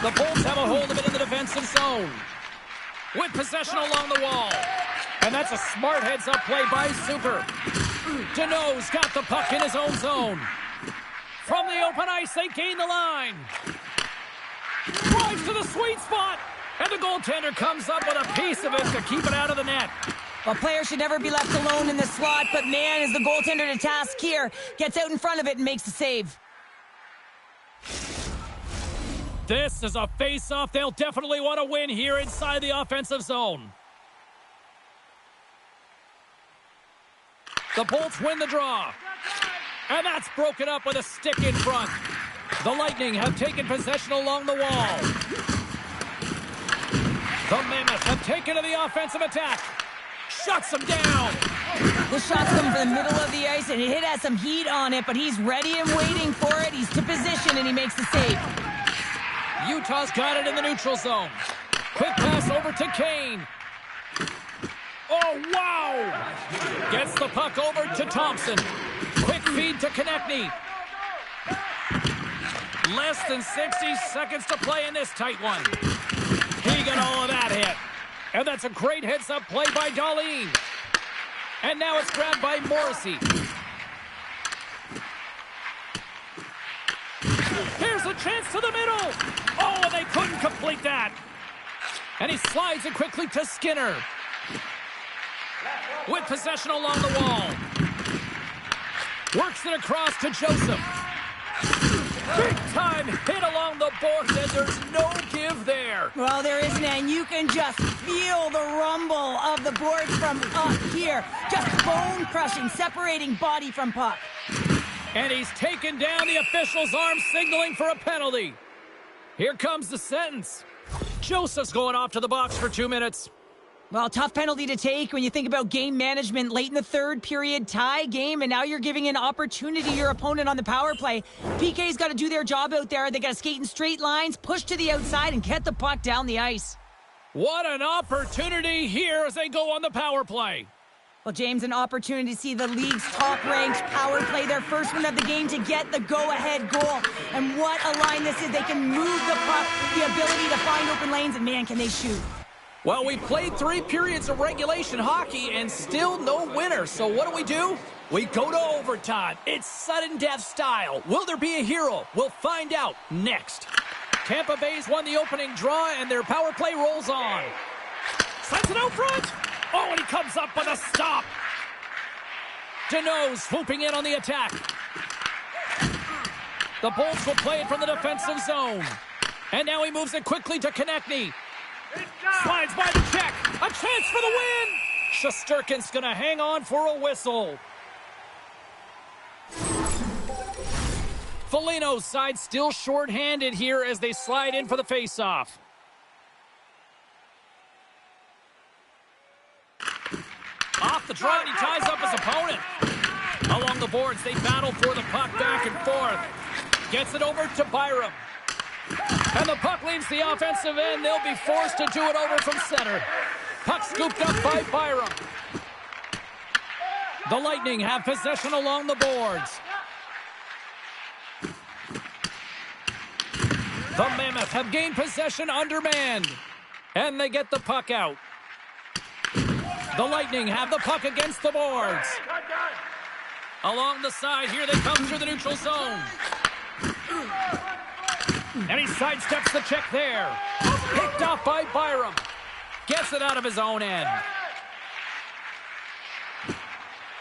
S1: The Bolts have a hold of it in the defensive zone. With possession along the wall. And that's a smart heads-up play by Zucker. Deneau's got the puck in his own zone. From the open ice, they gain the line. Drives to the sweet spot. And the goaltender comes up with a piece of it to keep it out of the net.
S2: A player should never be left alone in the slot, but man, is the goaltender to task here. Gets out in front of it and makes the save.
S1: This is a face-off they'll definitely want to win here inside the offensive zone. The Bolts win the draw. And that's broken up with a stick in front. The Lightning have taken possession along the wall. The Mammoths have taken to the offensive attack. Shuts them down.
S2: This shot's coming from the middle of the ice, and it has some heat on it, but he's ready and waiting for it. He's to position, and he makes the save.
S1: Utah's got it in the neutral zone. Quick pass over to Kane. Oh, wow! Gets the puck over to Thompson. Quick feed to Konechny. Less than 60 seconds to play in this tight one. He got all of that hit. And that's a great heads-up play by Darlene. And now it's grabbed by Morrissey. Here's a chance to the middle. Oh, and they couldn't complete that. And he slides it quickly to Skinner. With possession along the wall. Works it across to Joseph. Big time hit along the boards, and there's no give there.
S2: Well, there isn't, and you can just feel the rumble of the boards from up here. Just bone-crushing, separating body from puck.
S1: And he's taken down, the official's arm signaling for a penalty. Here comes the sentence. Joseph's going off to the box for 2 minutes.
S2: Well, tough penalty to take when you think about game management. Late in the third period, tie game, and now you're giving an opportunity to your opponent on the power play. PK's got to do their job out there. They got to skate in straight lines, push to the outside, and get the puck down the ice.
S1: What an opportunity here as they go on the power play.
S2: Well, James, an opportunity to see the league's top-ranked power play, their first one of the game, to get the go-ahead goal. And what a line this is. They can move the puck, the ability to find open lanes, and man, can they shoot.
S1: Well, we played 3 periods of regulation hockey and still no winner. So what do? We go to overtime. It's sudden death style. Will there be a hero? We'll find out next. Tampa Bay's won the opening draw, and their power play rolls on. Sends it out front. Oh, and he comes up with a stop. Deneau's swooping in on the attack. The Bolts will play it from the defensive zone. And now he moves it quickly to Konechny. Slides by the check. A chance for the win. Shesterkin's going to hang on for a whistle. Foligno's side still short-handed here as they slide in for the faceoff. Off the draw, and he ties up his opponent. Along the boards, they battle for the puck back and forth. Gets it over to Byram. And the puck leaves the offensive end. They'll be forced to do it over from center. Puck scooped up by Byram. The Lightning have possession along the boards. The Mammoth have gained possession undermanned. And they get the puck out. The Lightning have the puck against the boards. Along the side, here they come through the neutral zone. And he sidesteps the check there. Picked off by Byram. Gets it out of his own end.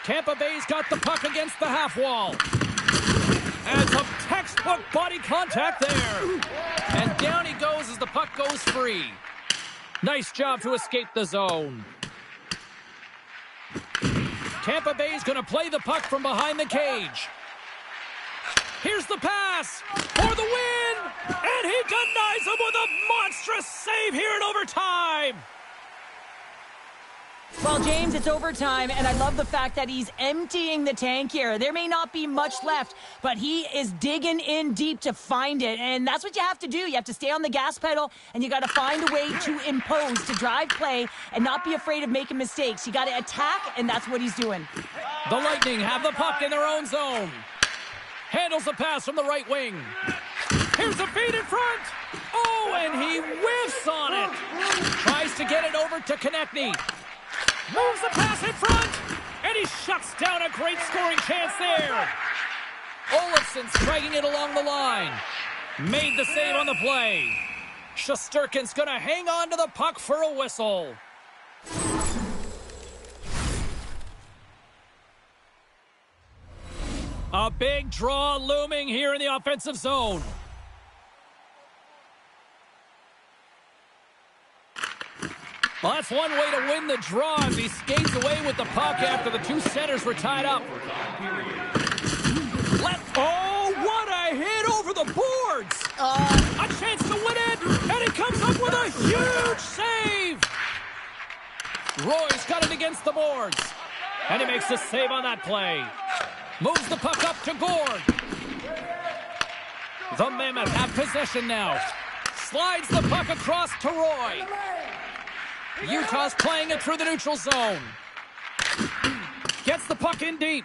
S1: Tampa Bay's got the puck against the half wall. And some textbook body contact there. And down he goes as the puck goes free. Nice job to escape the zone. Tampa Bay's going to play the puck from behind the cage. Here's the pass for the win. And he denies him with a monstrous save here in overtime.
S2: Well, James, it's overtime, and I love the fact that he's emptying the tank here. There may not be much left, but he is digging in deep to find it, and that's what you have to do. You have to stay on the gas pedal, and you got to find a way to impose, to drive play, and not be afraid of making mistakes. You got to attack, and that's what he's doing.
S1: The Lightning have the puck in their own zone. Handles the pass from the right wing. Here's a feed in front. Oh, and he whiffs on it. Tries to get it over to Konechny. Moves the pass in front, and he shuts down a great scoring chance there. Olofsson striking it along the line. Made the save on the play. Shesterkin's going to hang on to the puck for a whistle. A big draw looming here in the offensive zone. Well, that's one way to win the draw as he skates away with the puck after the 2 centers were tied up. Oh, what a hit over the boards! A chance to win it, and he comes up with a huge save! Roy's got it against the boards, and he makes the save on that play. Moves the puck up to Gord. The Mammoth have possession now. Slides the puck across to Roy. Utah's playing it through the neutral zone. Gets the puck in deep.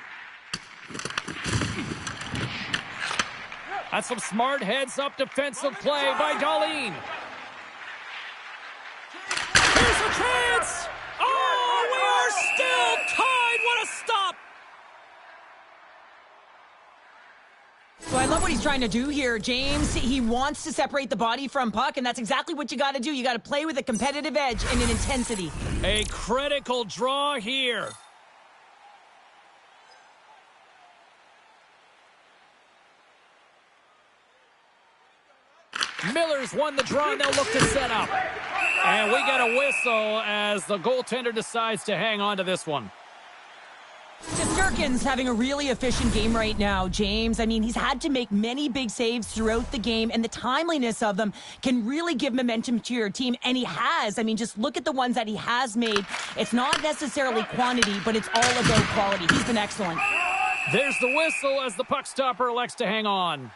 S1: That's some smart heads-up defensive play by Darlene. Here's a chance! Oh, we are still tied! What a stop!
S2: So I love what he's trying to do here, James. He wants to separate the body from puck, and that's exactly what you got to do. You got to play with a competitive edge and an intensity.
S1: A critical draw here. Miller's won the draw, and they'll look to set up. And we got a whistle as the goaltender decides to hang on to this one.
S2: Shesterkin's having a really efficient game right now, James. I mean, he's had to make many big saves throughout the game, and the timeliness of them can really give momentum to your team, and he has. I mean, just look at the ones that he has made. It's not necessarily quantity, but it's all about quality. He's been excellent.
S1: There's the whistle as the puck stopper elects to hang on.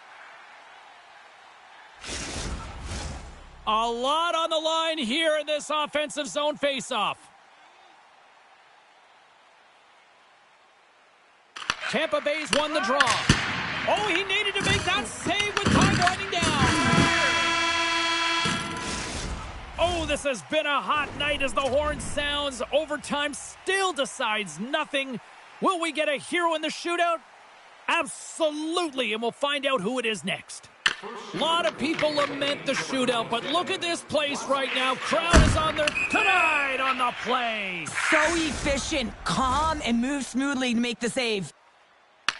S1: A lot on the line here in this offensive zone faceoff. Tampa Bay's won the draw. Oh, he needed to make that save with time winding down. Oh, this has been a hot night as the horn sounds. Overtime still decides nothing. Will we get a hero in the shootout? Absolutely, and we'll find out who it is next. A lot of people lament the shootout, but look at this place right now. Crowd is on their tonight on the play.
S2: So efficient, calm, and moves smoothly to make the save.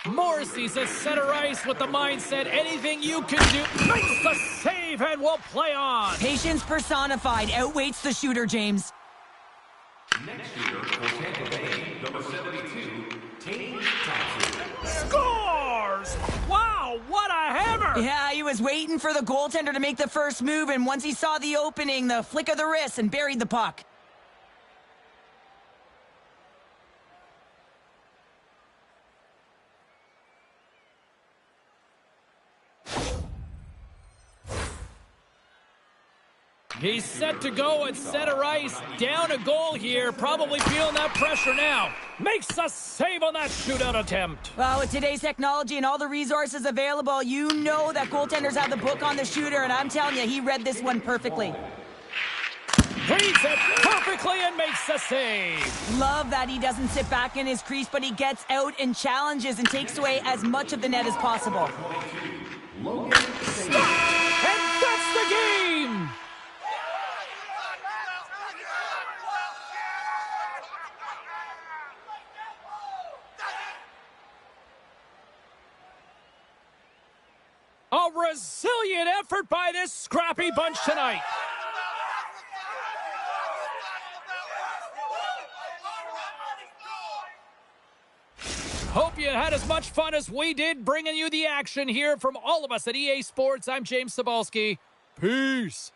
S1: Morrissey's at center ice with the mindset anything you can do. Makes the save and will play on.
S2: Patience personified outweighs the shooter, James.
S4: Next shooter for Tampa Bay, number 72, Taylor Thompson.
S1: Scores! Wow, what a hammer!
S2: Yeah, he was waiting for the goaltender to make the first move, and once he saw the opening, the flick of the wrist, and buried the puck.
S1: He's set to go at center ice. Down a goal here. Probably feeling that pressure now. Makes a save on that shootout attempt.
S2: Well, with today's technology and all the resources available, you know that goaltenders have the book on the shooter, and I'm telling you, he read this one perfectly.
S1: Reads it perfectly and makes the save.
S2: Love that he doesn't sit back in his crease, but he gets out and challenges and takes away as much of the net as possible.
S1: Stop! And that's the game! A resilient effort by this scrappy bunch tonight. Hope you had as much fun as we did bringing you the action here from all of us at EA Sports. I'm James Cebulski. Peace.